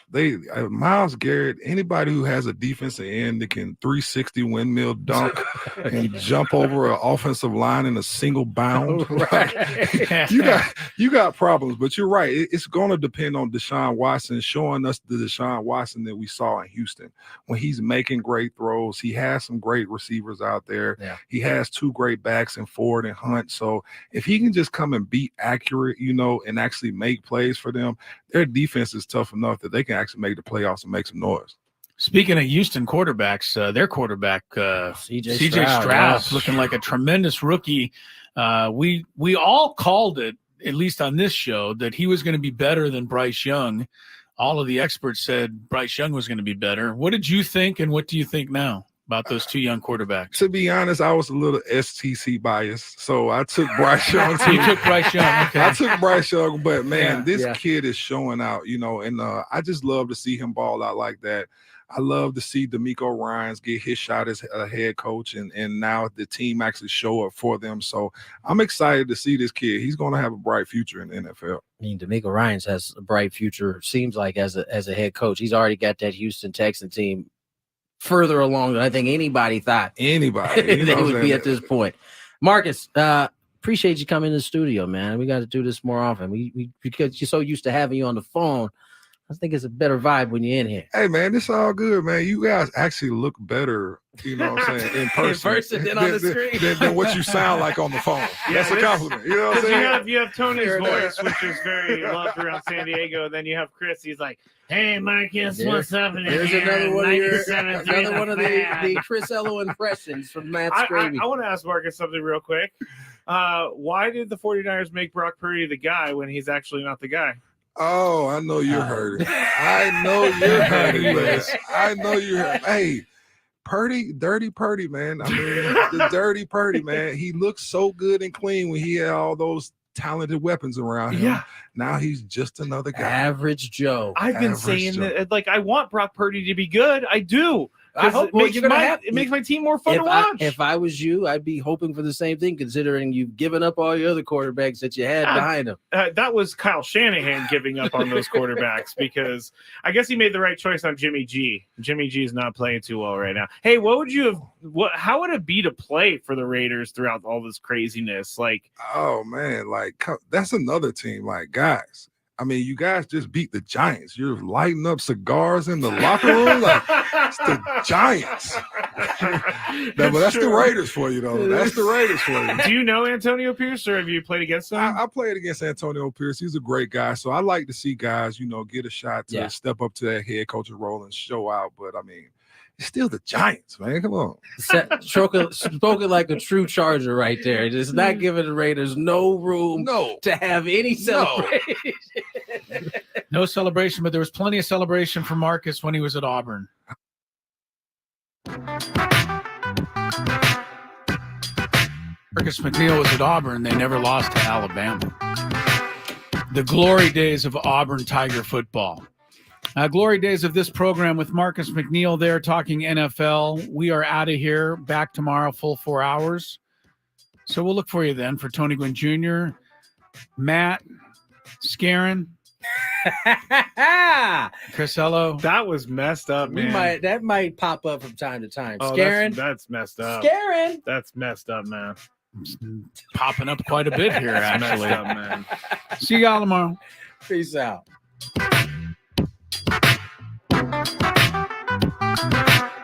Myles Garrett, anybody who has a defensive end that can 360 windmill dunk and jump over an offensive line in a single bound, you got problems. But you're right. It's going to depend on Deshaun Watson showing us the Deshaun Watson that we saw in Houston when he's making great throws. He has some great receivers out there. Yeah. He has two great backs in Ford and Hunt. So if he can just come and be accurate, and actually make plays for them, their defense is tough enough that they can actually make the playoffs and make some noise. Speaking of Houston quarterbacks, their quarterback, CJ Stroud, looking like a tremendous rookie. We all called it, at least on this show, that he was going to be better than Bryce Young. All of the experts said Bryce Young was going to be better. What did you think, and what do you think now about those two young quarterbacks? To be honest, I was a little STC biased, so I took Bryce Young. You took Bryce Young, okay. I took Bryce Young, but man, this kid is showing out, and I just love to see him ball out like that. I love to see DeMeco Ryans get his shot as a head coach, and now the team actually show up for them. So I'm excited to see this kid. He's going to have a bright future in the NFL. I mean, DeMeco Ryans has a bright future, seems like, as a head coach. He's already got that Houston Texan team further along than I think anybody thought they would be at this point. Marcus, appreciate you coming in the studio, man. We got to do this more often. We because you're so used to having you on the phone. I think it's a better vibe when you're in here. Hey, man, it's all good, man. You guys actually look better, in person than on the screen. Than what you sound like on the phone. That's a compliment. You know what I'm saying? You have Tony's voice, which is very loved around San Diego. Then you have Chris. He's like, "Hey, Marcus, what's up?" There's another one of the Chris Ello impressions from Matt Skraby. I want to ask Marcus something real quick. Why did the 49ers make Brock Purdy the guy when he's actually not the guy? Oh, I know you're hurting. I know you're hurting, Liz. I know you're hurting. Hey, Purdy, dirty Purdy, man. I mean, the dirty Purdy, man. He looks so good and clean when he had all those talented weapons around him. Yeah. Now he's just another guy. Average Joe. I've been saying that, like, I want Brock Purdy to be good. I do. I hope It makes my team more fun to watch. If I was you, I'd be hoping for the same thing, considering you've given up all your other quarterbacks that you had behind him. That was Kyle Shanahan giving up on those quarterbacks because I guess he made the right choice on Jimmy G. Jimmy G is not playing too well right now. Hey, how would it be to play for the Raiders throughout all this craziness? Like, oh man, like that's another team. Like, guys, I mean, you guys just beat the Giants. You're lighting up cigars in the locker room. Like, it's the Giants. No, but that's the Raiders for you, though. That's the Raiders for you. Do you know Antonio Pierce, or have you played against him? I played against Antonio Pierce. He's a great guy. So I like to see guys, get a shot to step up to that head coach's role and show out. But, I mean, it's still the Giants, man. Come on. Spoken like a true Charger right there. It's not giving the Raiders no room to have any celebration. No celebration, but there was plenty of celebration for Marcus when he was at Auburn. Marcus McNeill was at Auburn. They never lost to Alabama. The glory days of Auburn Tiger football. Glory days of this program with Marcus McNeill there talking NFL. We are out of here. Back tomorrow, full 4 hours. So we'll look for you then for Tony Gwynn Jr., Matt, Scarin, Chris Ello. That was messed up, man. That might pop up from time to time. Oh, Scarin. That's messed up. Scarin. That's messed up, man. It's popping up quite a bit here, actually. Messed up, man. See y'all tomorrow. Peace out. Bye.